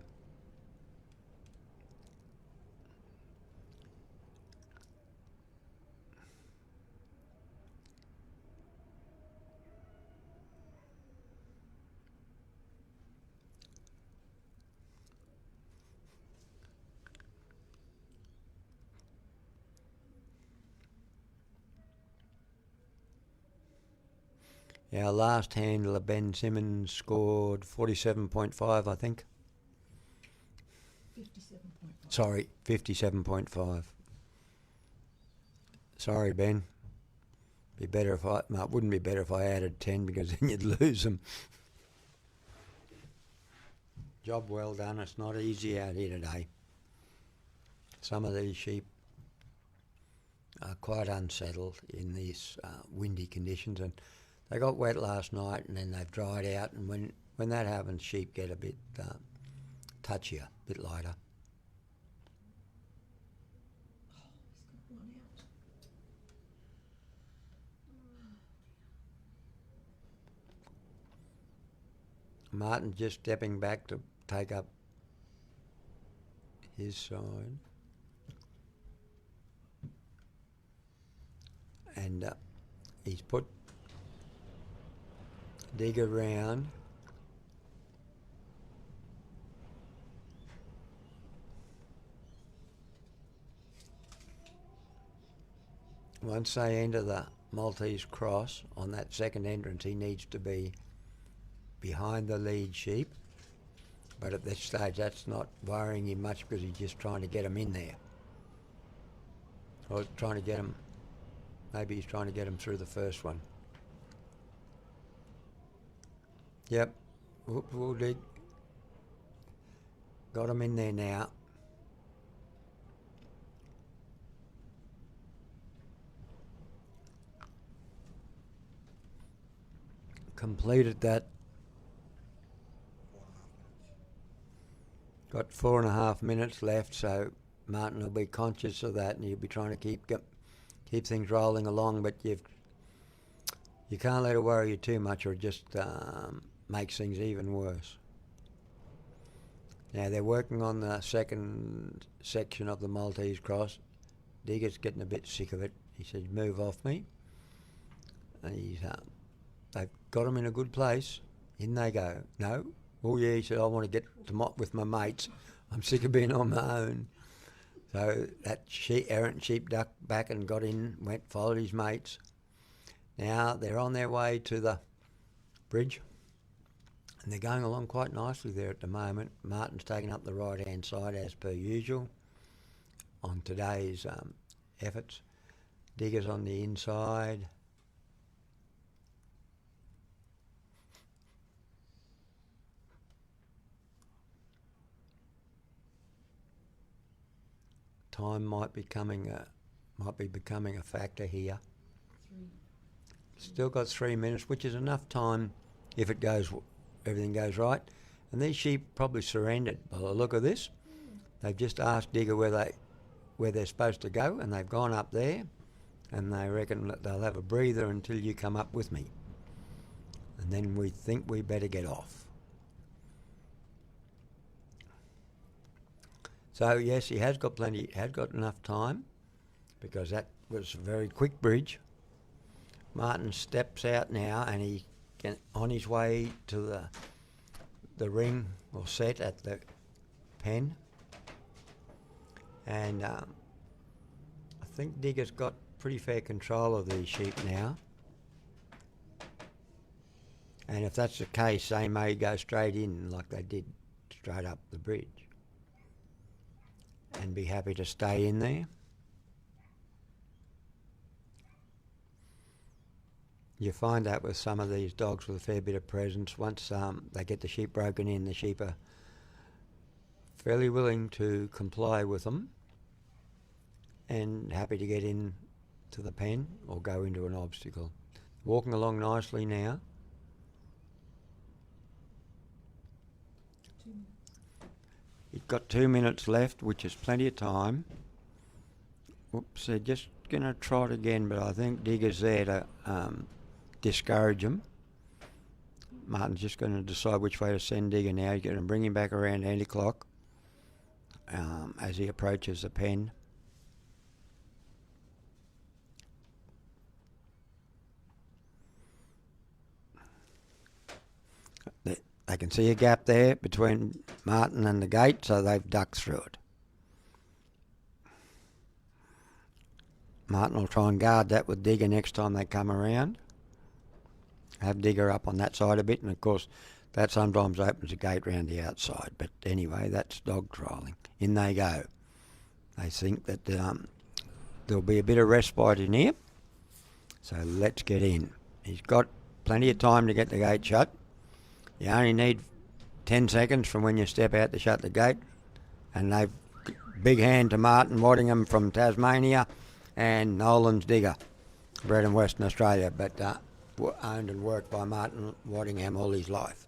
Our last handler, Ben Simmons, scored 47.5, I think. 57.5. Sorry, 57.5. Sorry, Ben. It wouldn't be better if I added 10 because then you'd lose them. Job well done. It's not easy out here today. Some of these sheep are quite unsettled in these windy conditions, and they got wet last night and then they've dried out, and when that happens, sheep get a bit touchier, a bit lighter. He's got one out. Martin's just stepping back to take up his side. And he's put Digger round. Once they enter the Maltese cross on that second entrance, he needs to be behind the lead sheep. But at this stage, that's not worrying him much because he's just trying to get them in there. Or trying to get them, maybe he's trying to get them through the first one. Yep, we'll dig. Got them in there now. Completed that. Got 4.5 minutes left, so Martin will be conscious of that, and he'll be trying to keep things rolling along. But you can't let it worry you too much, or it just makes things even worse. Now they're working on the second section of the Maltese cross. Digger's getting a bit sick of it. He said, move off me. And they've got him in a good place. In they go. No. Oh yeah, he said, I want to get with my mates. I'm sick of being on my own. So that errant sheep ducked back and got in, followed his mates. Now they're on their way to the bridge, and they're going along quite nicely there at the moment. Martin's taking up the right-hand side as per usual on today's efforts. Digger's on the inside. Time might be becoming a factor here. Still got 3 minutes, which is enough time if everything goes right. And these sheep probably surrendered by the look of this. They've just asked Digger where they're supposed to go, and they've gone up there, and they reckon that they'll have a breather until you come up with me. And then we think we better get off. So yes, he has got enough time, because that was a very quick bridge. Martin steps out now, and he on his way to the ring or set at the pen. And I think Digger's got pretty fair control of these sheep now. And if that's the case, they may go straight in like they did straight up the bridge and be happy to stay in there. You find that with some of these dogs with a fair bit of presence. Once they get the sheep broken in, the sheep are fairly willing to comply with them and happy to get in to the pen or go into an obstacle. Walking along nicely now. He's got 2 minutes left, which is plenty of time. Whoops, they're just going to trot again, but I think Digger's there to discourage him. Martin's just going to decide which way to send Digger now. He's going to bring him back around anti-clock as he approaches the pen. They can see a gap there between Martin and the gate, so they've ducked through it. Martin will try and guard that with Digger next time they come around. Have Digger up on that side a bit, and of course that sometimes opens the gate round the outside. But anyway, that's dog trialling. In they go. They think that there'll be a bit of respite in here, so let's get in. He's got plenty of time to get the gate shut. You only need 10 seconds from when you step out to shut the gate. And they've big hand to Martin Waddingham from Tasmania and Nolan's Digger, bred in Western Australia, but owned and worked by Martin Waddingham all his life.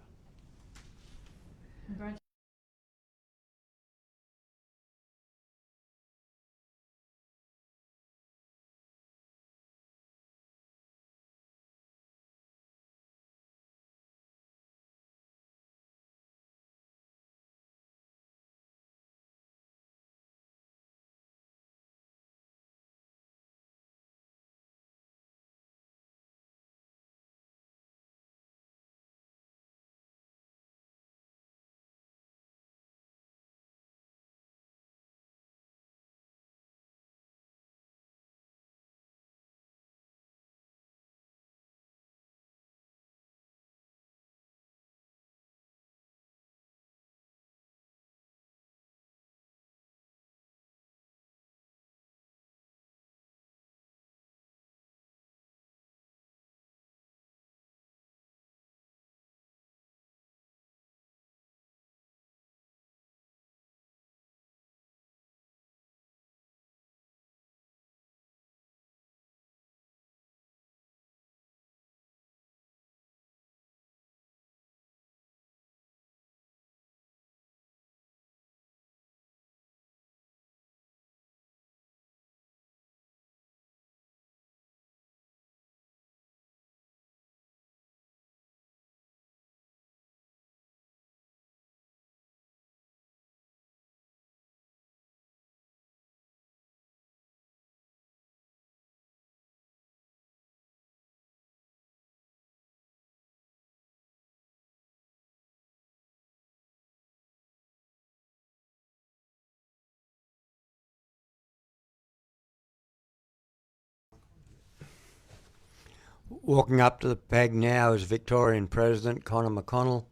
Walking up to the peg now is Victorian President Connor McConnell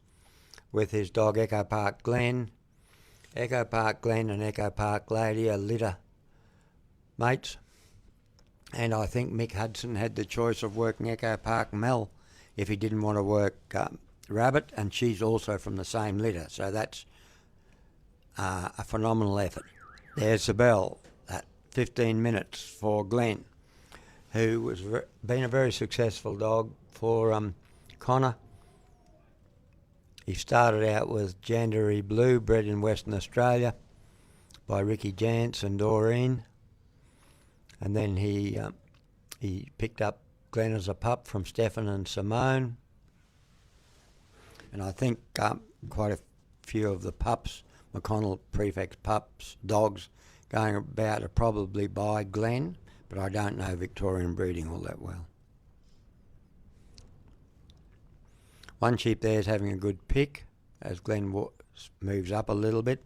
with his dog Echo Park Glen. Echo Park Glen and Echo Park Lady are litter mates. And I think Mick Hudson had the choice of working Echo Park Mel if he didn't want to work Rabbit, and she's also from the same litter. So that's a phenomenal effort. There's the bell at 15 minutes for Glenn, who has been a very successful dog for Connor. He started out with Jandaree Blue, bred in Western Australia by Ricky Jantz and Doreen. And then he picked up Glenn as a pup from Stefan and Simone. And I think quite a few of the pups, McConnell Prefect's pups, dogs, going about are probably by Glenn, but I don't know Victorian breeding all that well. One sheep there is having a good pick as Glenn moves up a little bit.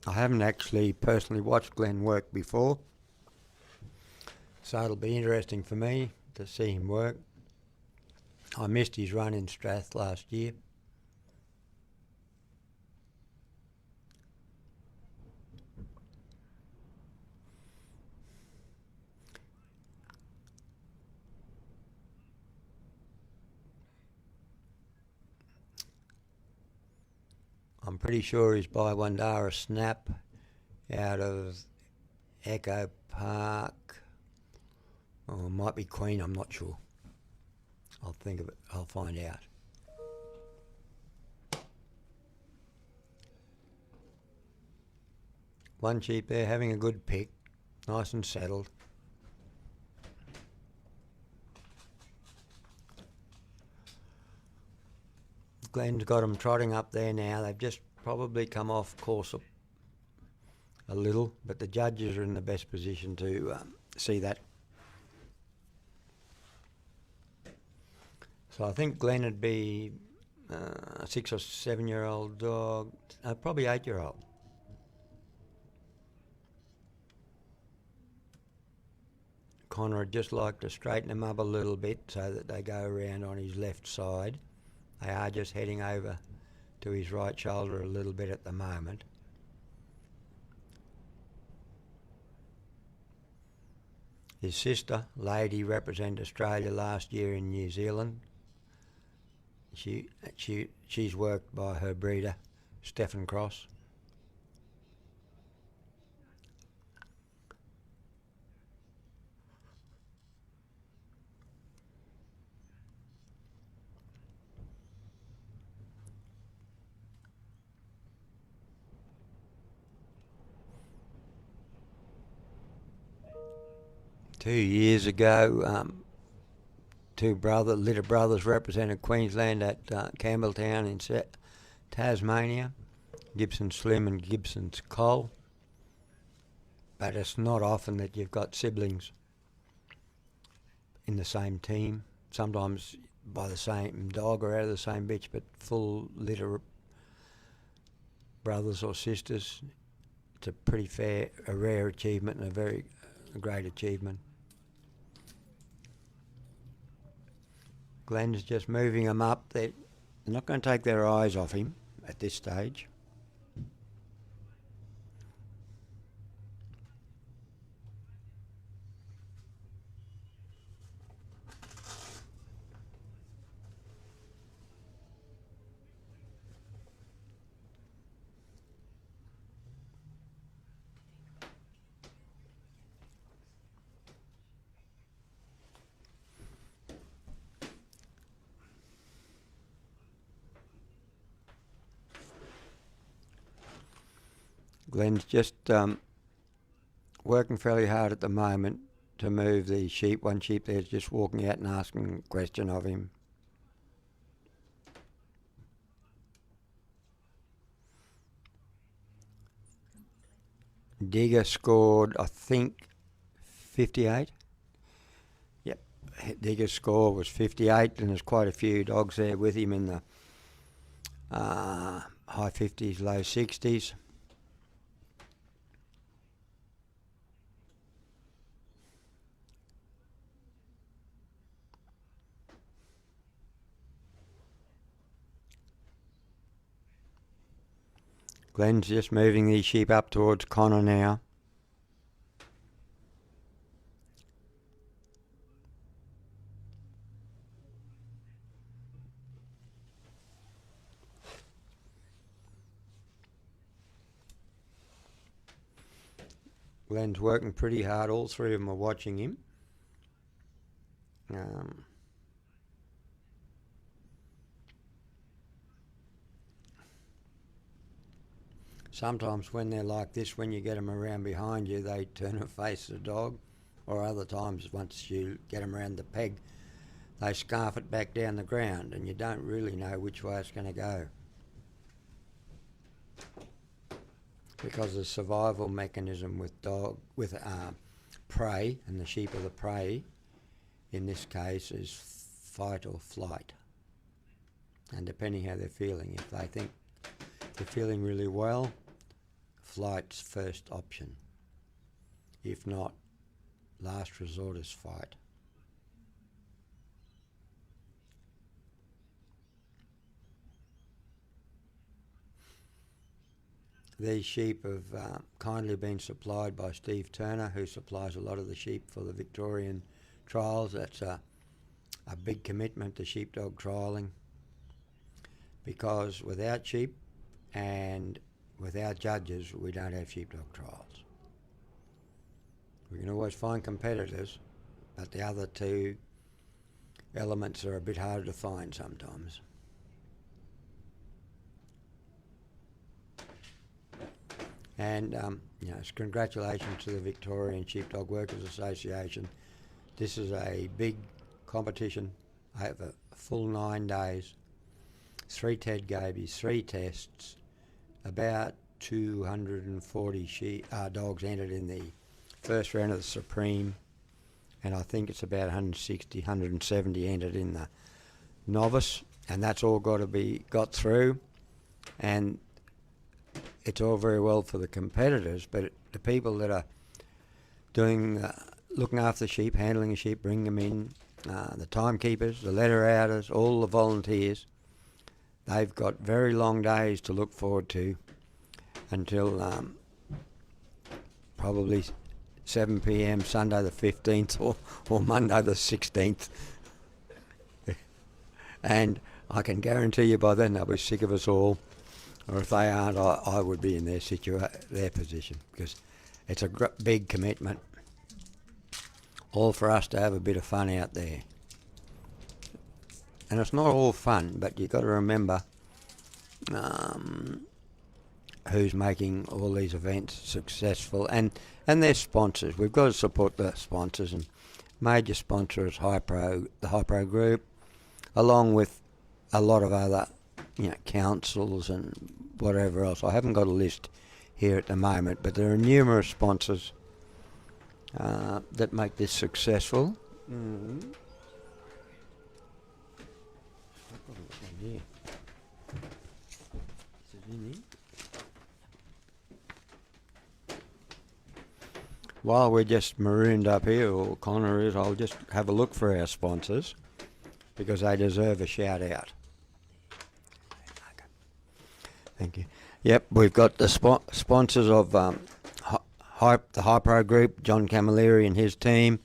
I haven't actually personally watched Glenn work before, so it'll be interesting for me to see him work. I missed his run in Strath last year. I'm pretty sure he's by Wandara Snap out of Echo Park. Or it might be Queen, I'm not sure. I'll think of it, I'll find out. One sheep there having a good pick, nice and settled. Glenn's got them trotting up there now. They've just probably come off course a little, but the judges are in the best position to see that. So I think Glenn would be a 6 or 7 year old dog, probably 8-year-old. Connor would just like to straighten him up a little bit so that they go around on his left side. They are just heading over to his right shoulder a little bit at the moment. His sister, Lady, represented Australia last year in New Zealand. She's worked by her breeder, Stefan Cross. Two years ago, two litter brothers represented Queensland at Campbelltown in Tasmania, Gibson Slim and Gibson's Cole. But it's not often that you've got siblings in the same team, sometimes by the same dog or out of the same bitch, but full litter brothers or sisters. It's a pretty rare achievement and a great achievement. Glenn's just moving them up. They're not going to take their eyes off him at this stage. Glenn's just working fairly hard at the moment to move the sheep. One sheep there's just walking out and asking a question of him. Digger scored, I think, 58. Yep, Digger's score was 58, and there's quite a few dogs there with him in the high 50s, low 60s. Glenn's just moving these sheep up towards Connor now. Glenn's working pretty hard. All three of them are watching him. Sometimes when they're like this, when you get them around behind you, they turn and face the dog. Or other times, once you get them around the peg, they scarf it back down the ground, and you don't really know which way it's going to go. Because the survival mechanism with prey, and the sheep are the prey, in this case, is fight or flight. And depending how they're feeling, if they think they're feeling really well, flight's first option. If not, last resort is fight. These sheep have kindly been supplied by Steve Turner, who supplies a lot of the sheep for the Victorian trials. That's a big commitment to sheepdog trialling, because without sheep and without judges, we don't have sheepdog trials. We can always find competitors, but the other two elements are a bit harder to find sometimes. And it's congratulations to the Victorian Sheepdog Workers Association. This is a big competition over a full 9 days. 3 Ted Gabies, 3 tests, about 240 dogs entered in the first round of the Supreme, and I think it's about 160, 170 entered in the novice, and that's all got through. And it's all very well for the competitors, but the people that are doing, looking after the sheep, handling the sheep, bringing them in, the timekeepers, the letter outers, all the volunteers, they've got very long days to look forward to until probably 7 p.m. Sunday the 15th or Monday the 16th. And I can guarantee you by then they'll be sick of us all. Or if they aren't, I would be in their position, because it's a big commitment, all for us to have a bit of fun out there. And it's not all fun, but you've got to remember who's making all these events successful, and their sponsors. We've got to support the sponsors, and major sponsor is the Hypro Group, along with a lot of other councils and whatever else. I haven't got a list here at the moment, but there are numerous sponsors that make this successful. While we're just marooned up here, or Connor is, I'll just have a look for our sponsors, because they deserve a shout out. Thank you. Yep, we've got the sponsors of the Hypro Group, John Camilleri and his team.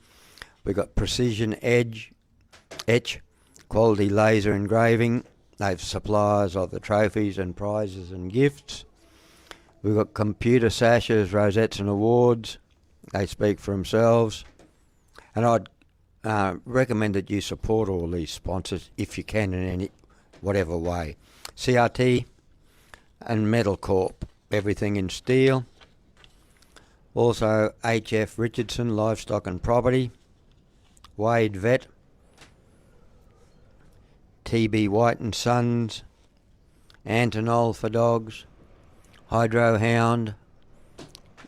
We've got Precision Etch, Quality Laser Engraving. They've suppliers of the trophies and prizes and gifts. We've got Computer Sashes, Rosettes and Awards. They speak for themselves. And I'd recommend that you support all these sponsors if you can in any whatever way. CRT and Metal Corp, everything in steel. Also HF Richardson, Livestock and Property. Wade Vet. TB White and Sons. Antonol for dogs. Hydro Hound.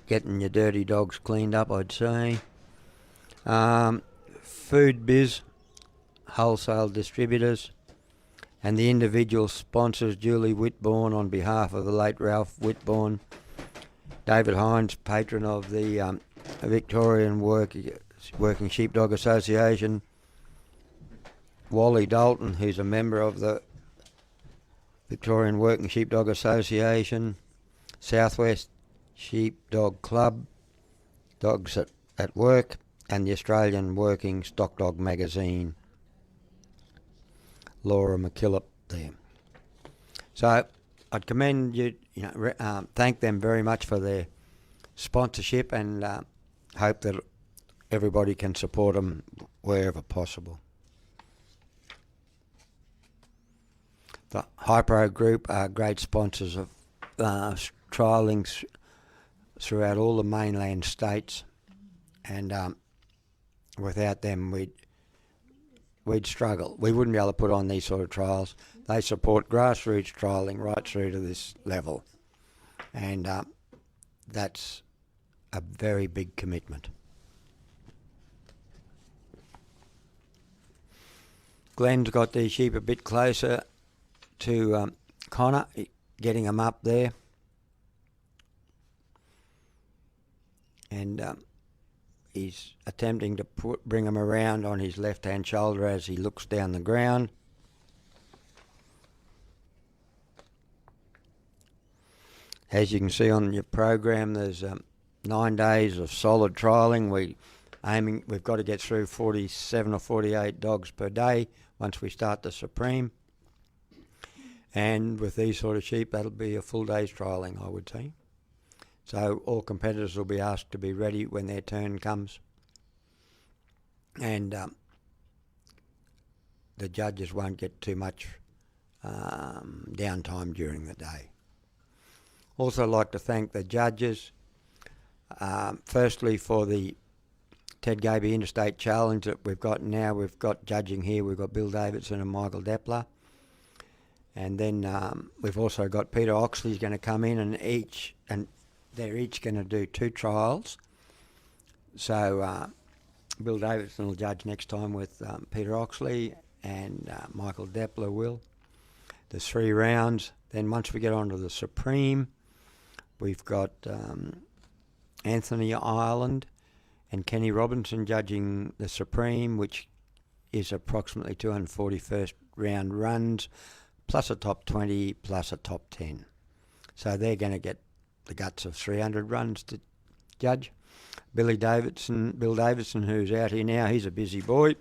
Getting your dirty dogs cleaned up, I'd say. Food Biz, wholesale distributors. And the individual sponsors, Julie Whitbourne on behalf of the late Ralph Whitbourne, David Hines, patron of the Victorian Working Sheepdog Association, Wally Dalton, who's a member of the Victorian Working Sheepdog Association, Southwest Sheepdog Club, Dogs at Work, and the Australian Working Stock Dog magazine. Laura McKillop there. So I'd commend you, thank them very much for their sponsorship, and hope that everybody can support them wherever possible. The Hypro Group are great sponsors of trialling throughout all the mainland states, and without them we'd struggle. We wouldn't be able to put on these sort of trials. They support grassroots trialling right through to this level, and that's a very big commitment. Glenn's got these sheep a bit closer to Connor, getting them up there, and he's attempting to bring them around on his left-hand shoulder as he looks down the ground. As you can see on your program, there's 9 days of solid trialling. We've got to get through 47 or 48 dogs per day once we start the Supreme. And with these sort of sheep, that'll be a full day's trialling, I would say. So all competitors will be asked to be ready when their turn comes. And the judges won't get too much downtime during the day. Also like to thank the judges, firstly for the Ted Gaby Interstate Challenge that we've got now. We've got judging here, we've got Bill Davidson and Michael Depler. And then we've also got Peter Oxley's going to come in, and they're each going to do 2 trials. So Bill Davidson will judge next time with Peter Oxley, and Michael Depler will. There's 3 rounds. Then once we get on to the Supreme, we've got Anthony Ireland and Kenny Robinson judging the Supreme, which is approximately 241st round runs, plus a top 20, plus a top 10. So they're going to get the guts of 300 runs to judge. Bill Davidson, who's out here now, he's a busy boy.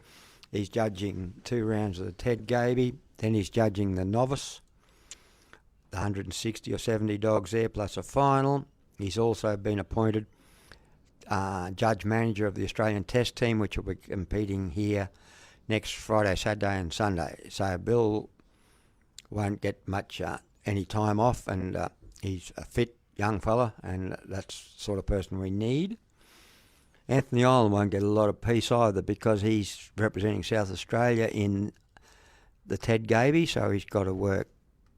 He's judging 2 rounds of the Ted Gaby. Then he's judging the novice, the 160 or 70 dogs there, plus a final. He's also been appointed judge manager of the Australian Test team, which will be competing here next Friday, Saturday and Sunday. So Bill won't get much any time off, and he's a fit young fella, and that's the sort of person we need. Anthony Ireland won't get a lot of peace either, because he's representing South Australia in the Ted Gaby, so he's got to work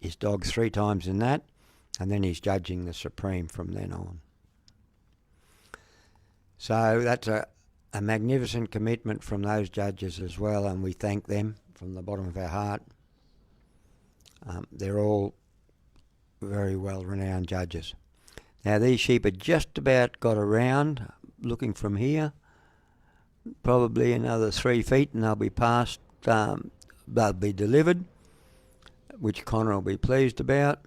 his dog 3 times in that, and then he's judging the Supreme from then on. So that's a magnificent commitment from those judges as well, and we thank them from the bottom of our heart. They're all very well-renowned judges. Now these sheep are just about got around, looking from here, probably another 3 feet, and they'll be passed, they'll be delivered, which Connor will be pleased about.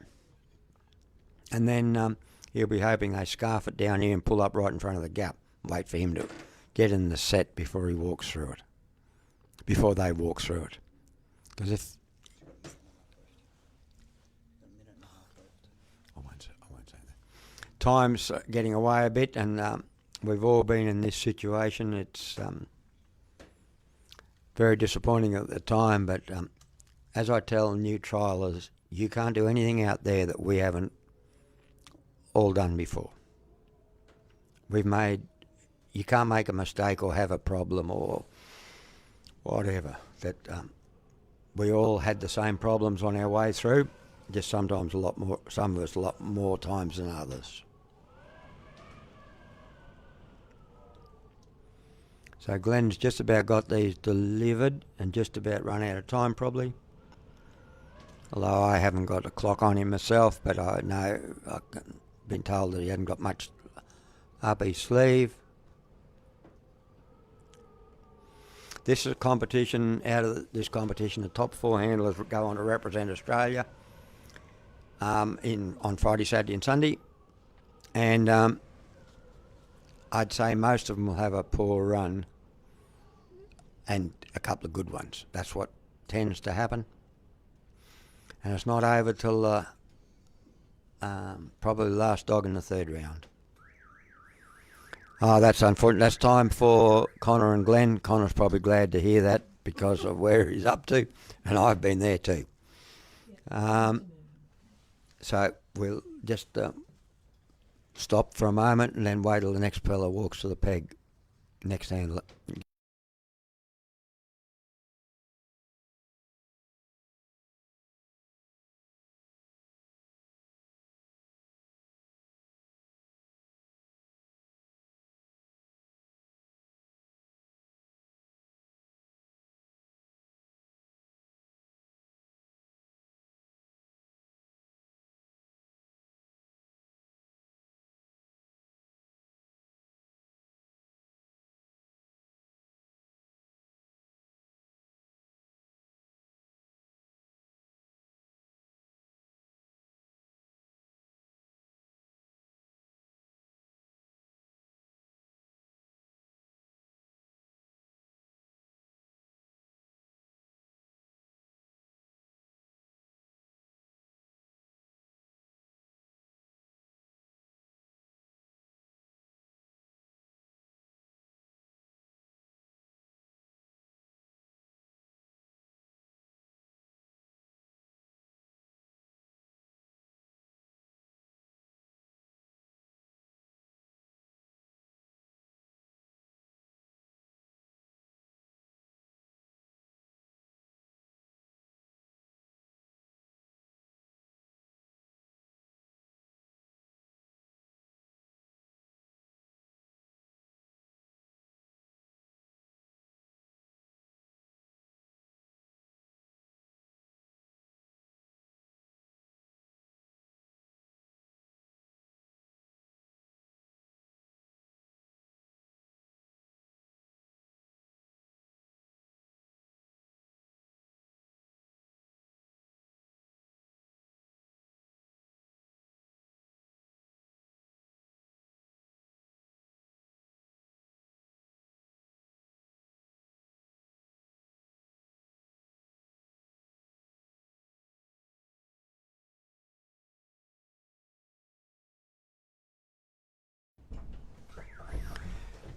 And then he'll be hoping they scarf it down here and pull up right in front of the gap. Wait for him to get in the set before he walks through it, before they walk through it. Because if I won't say that. Time's getting away a bit, and we've all been in this situation. It's very disappointing at the time, but as I tell new trialers, you can't do anything out there that we haven't all done before. You can't make a mistake or have a problem or whatever. That we all had the same problems on our way through, just sometimes a lot more, some of us a lot more times than others. So Glenn's just about got these delivered and just about run out of time probably. Although I haven't got a clock on him myself, but I know I've been told that he hasn't got much up his sleeve. This is a competition. Out of this competition, the top 4 handlers go on to represent Australia on Friday, Saturday and Sunday. And I'd say most of them will have a poor run and a couple of good ones. That's what tends to happen. And it's not over till probably the last dog in the third round. Oh, that's unfortunate. That's time for Connor and Glenn. Connor's probably glad to hear that because of where he's up to, and I've been there too. So we'll just stop for a moment and then wait till the next fella walks to the peg. Next handler.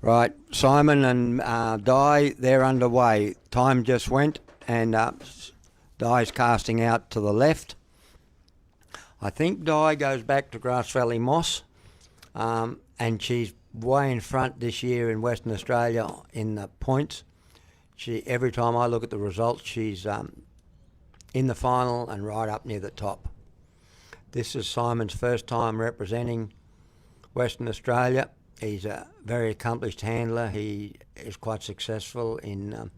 Right, Simon and Di, they're underway. Time just went, and Di's casting out to the left. I think Di goes back to Grass Valley Moss, and she's way in front this year in Western Australia in the points. Every time I look at the results, she's in the final and right up near the top. This is Simon's first time representing Western Australia. He's a very accomplished handler. He is quite successful in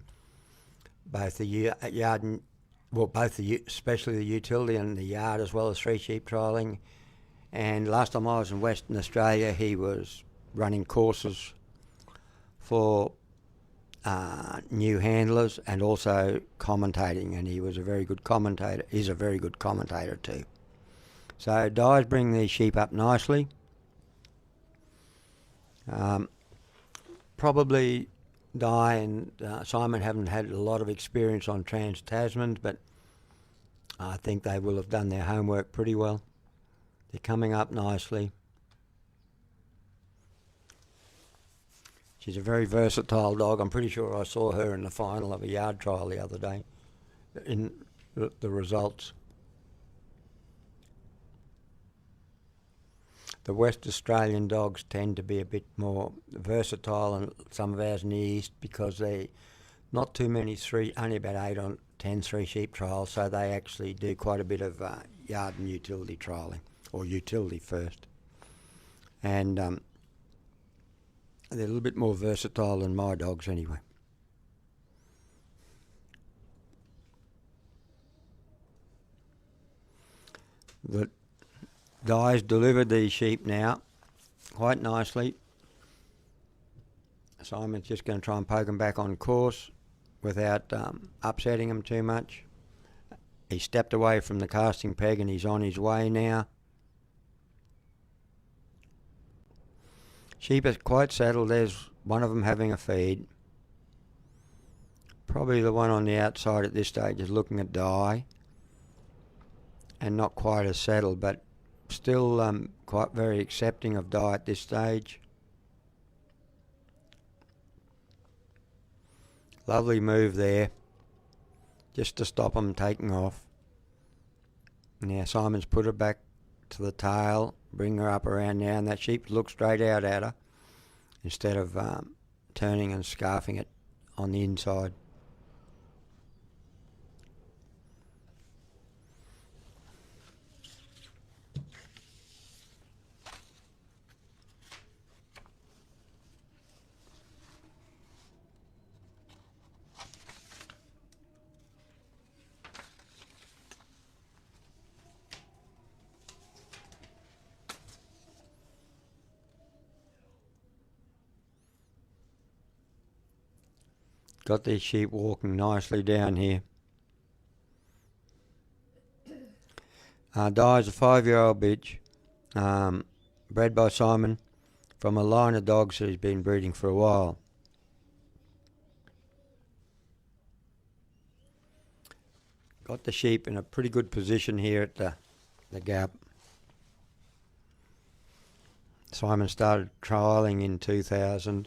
both the yard and, well, especially the utility and the yard, as well as three sheep trialling. And last time I was in Western Australia, he was running courses for new handlers and also commentating, and he was a very good commentator. He's a very good commentator too. So Di's bringing these sheep up nicely. Probably Di and Simon haven't had a lot of experience on Trans-Tasman, but I think they will have done their homework pretty well. They're coming up nicely. She's a very versatile dog. I'm pretty sure I saw her in the final of a yard trial the other day in the results. The West Australian dogs tend to be a bit more versatile than some of ours in the east because they not too many only about 8 on 10 three-sheep trials, so they actually do quite a bit of yard and utility trialling, or utility first. And they're a little bit more versatile than my dogs anyway. The Di's delivered these sheep now quite nicely. Simon's just going to try and poke them back on course without upsetting them too much. He stepped away from the casting peg and he's on his way now. Sheep are quite settled. There's one of them having a feed. Probably the one on the outside at this stage is looking at die and not quite as settled, but still quite very accepting of die at this stage. Lovely move there, just to stop them taking off. Now Simon's put her back to the tail, bring her up around now, and that sheep looks straight out at her instead of turning and scarfing it on the inside. Got these sheep walking nicely down here. Di is a 5-year-old bitch, bred by Simon from a line of dogs that he's been breeding for a while. Got the sheep in a pretty good position here at the gap. Simon started trialling in 2000.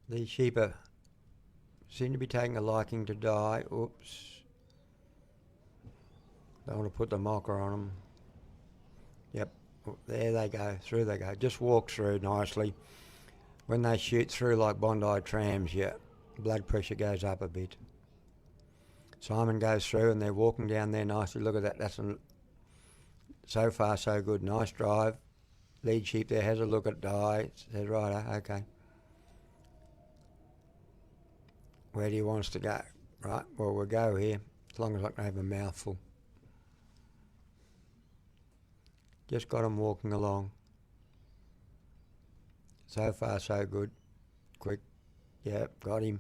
These sheep seem to be taking a liking to die. Oops. Don't want to put the mocker on them. Yep, there they go, through they go. Just walk through nicely. When they shoot through like Bondi trams, your blood pressure goes up a bit. Simon goes through and they're walking down there nicely. Look at that, so far so good. Nice drive. Lead sheep there has a look at die. Says, right, okay. Where do you want us to go? Right, well, we'll go here, as long as I can have a mouthful. Just got him walking along. So far, so good. Quick. Yep, got him.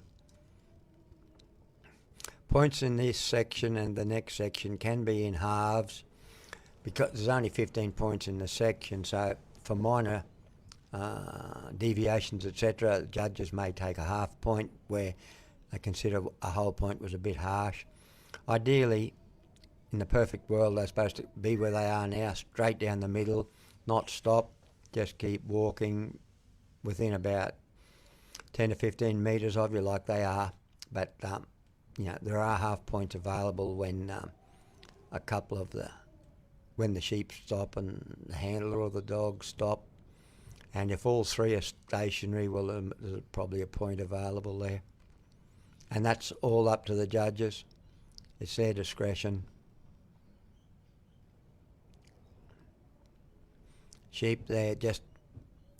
Points in this section and the next section can be in halves because there's only 15 points in the section, so for minor deviations, etc., the judges may take a half point where they consider a whole point was a bit harsh. Ideally, in the perfect world, they're supposed to be where they are now, straight down the middle, not stop, just keep walking within about 10 to 15 metres of you like they are. But, there are half points available when when the sheep stop and the handler or the dog stop. And if all three are stationary, well, there's probably a point available there. And that's all up to the judges. It's their discretion. Sheep, they're just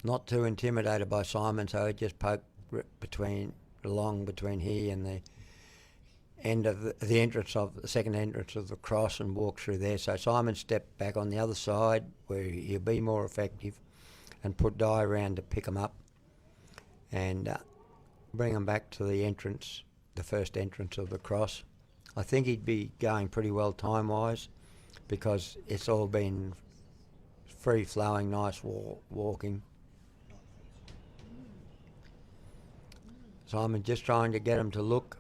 not too intimidated by Simon, so he just poked along between here and the end of the entrance of the second entrance of the cross and walked through there. So Simon stepped back on the other side where he'll be more effective and put Di around to pick them up and bring them back to the entrance, the first entrance of the cross. I think he'd be going pretty well time-wise because it's all been free-flowing, nice walking. Simon just trying to get him to look,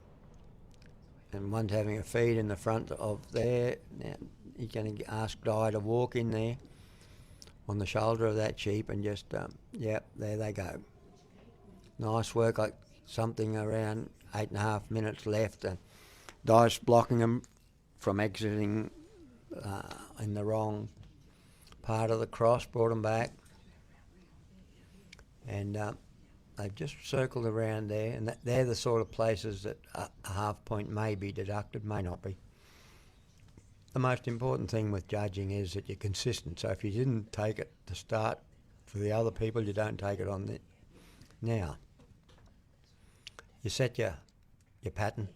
and one's having a feed in the front of there. Now he's going to ask Di to walk in there on the shoulder of that sheep and just, yep, there they go. Nice work, like something around 8.5 minutes left, and Di's blocking them from exiting in the wrong part of the cross, brought them back, and they've just circled around there, and they're the sort of places that a half point may be deducted, may not be. The most important thing with judging is that you're consistent, so if you didn't take it to start for the other people, you don't take it on the... Now, you set your pattern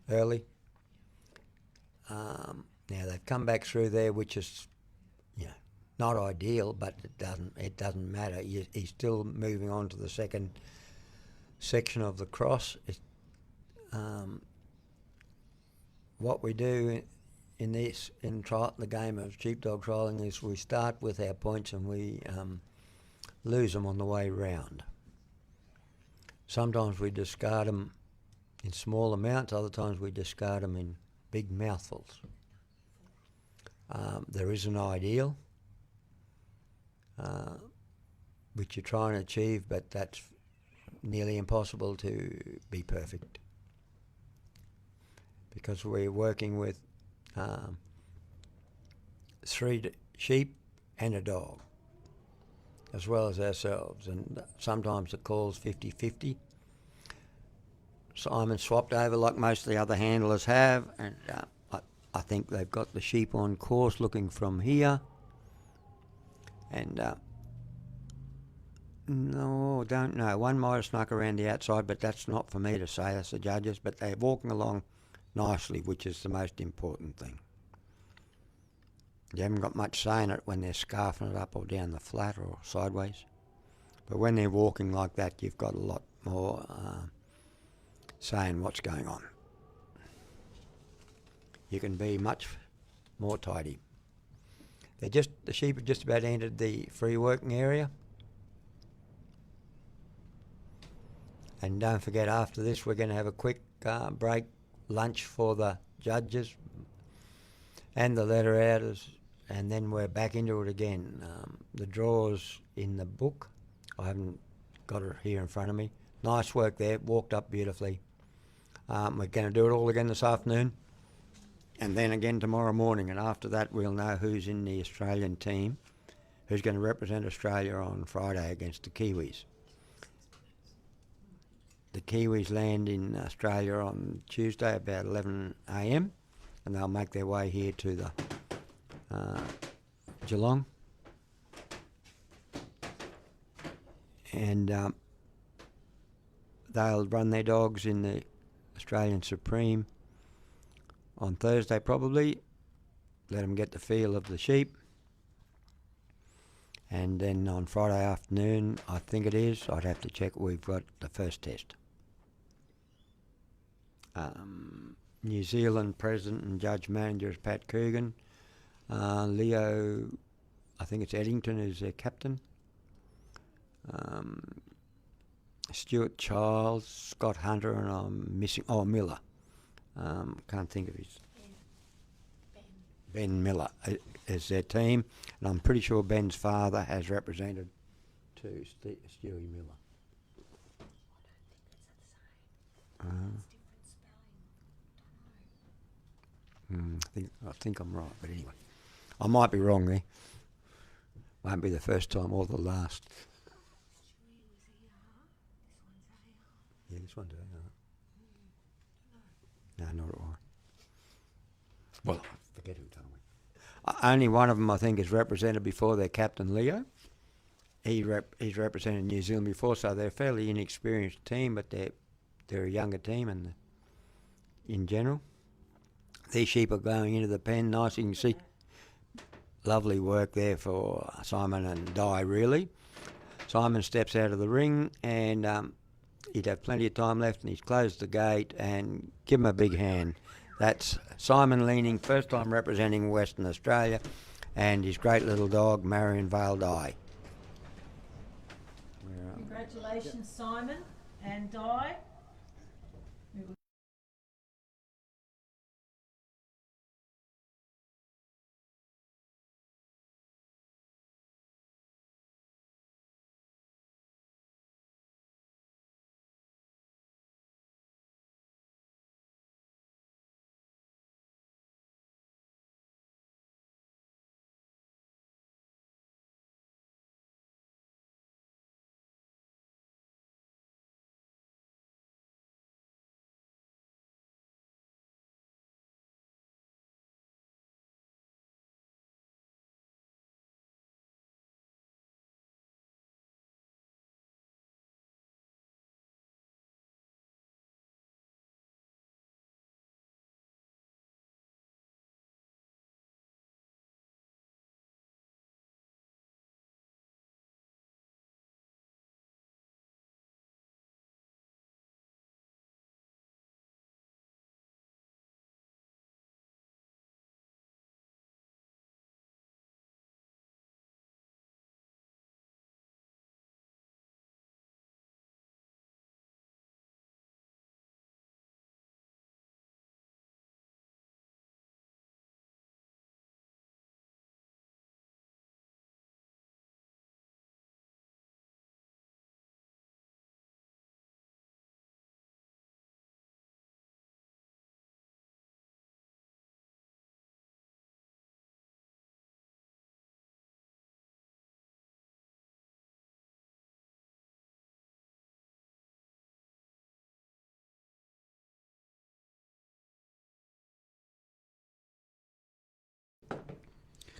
early. Now they've come back through there, which is, not ideal, but it doesn't matter. He's still moving on to the second section of the cross. what we do in the game of sheepdog trialling is we start with our points and we lose them on the way round. Sometimes we discard them in small amounts, other times we discard them in big mouthfuls. There is an ideal which you're trying to achieve, but that's nearly impossible to be perfect, because we're working with 3 sheep and a dog, as well as ourselves, and sometimes the call's 50-50. Simon swapped over like most of the other handlers have, and I think they've got the sheep on course looking from here, and no, don't know. One might have snuck around the outside, but that's not for me to say, that's the judges, but they're walking along nicely, which is the most important thing. You haven't got much say in it when they're scarfing it up or down the flat or sideways, but when they're walking like that, you've got a lot more say in what's going on. You can be much more tidy. The sheep have just about entered the free working area. And don't forget, after this, we're going to have a quick break lunch for the judges and the letter outers, and then we're back into it again. The draw's in the book. I haven't got it here in front of me. Nice work there, walked up beautifully. We're going to do it all again this afternoon, and then again tomorrow morning, and after that we'll know who's in the Australian team, who's going to represent Australia on Friday against the Kiwis. The Kiwis land in Australia on Tuesday about 11 a.m. and they'll make their way here to the Geelong. And they'll run their dogs in the Australian Supreme on Thursday probably, let them get the feel of the sheep. And then on Friday afternoon, I think it is, I'd have to check, we've got the first test. New Zealand President and Judge Manager is Pat Coogan. Leo, I think it's Eddington, is their captain. Stuart Childs, Scott Hunter, and I'm missing, Miller. Can't think of his. Ben Miller is their team, and I'm pretty sure Ben's father has represented to Stewie Miller. I think I'm right, but anyway, I might be wrong there. Won't be the first time or the last. Yeah, this one's no, not at all. Well, forget who told me. Only one of them, I think, is represented before their captain, Leo. He's represented New Zealand before, so they're a fairly inexperienced team, but they're a younger team and in general. These sheep are going into the pen nice. You can see lovely work there for Simon and Di, really. Simon steps out of the ring and he'd have plenty of time left, and he's closed the gate, and give him a big hand. That's Simon Leaning, first time representing Western Australia, and his great little dog, Marion Vale Di. Congratulations, Simon and Di.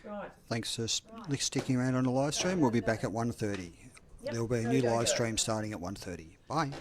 Right. Thanks for sticking around on the live stream. We'll be back at 1:30. Yep, There'll be a go, new go, live go. stream starting at 1:30. Bye.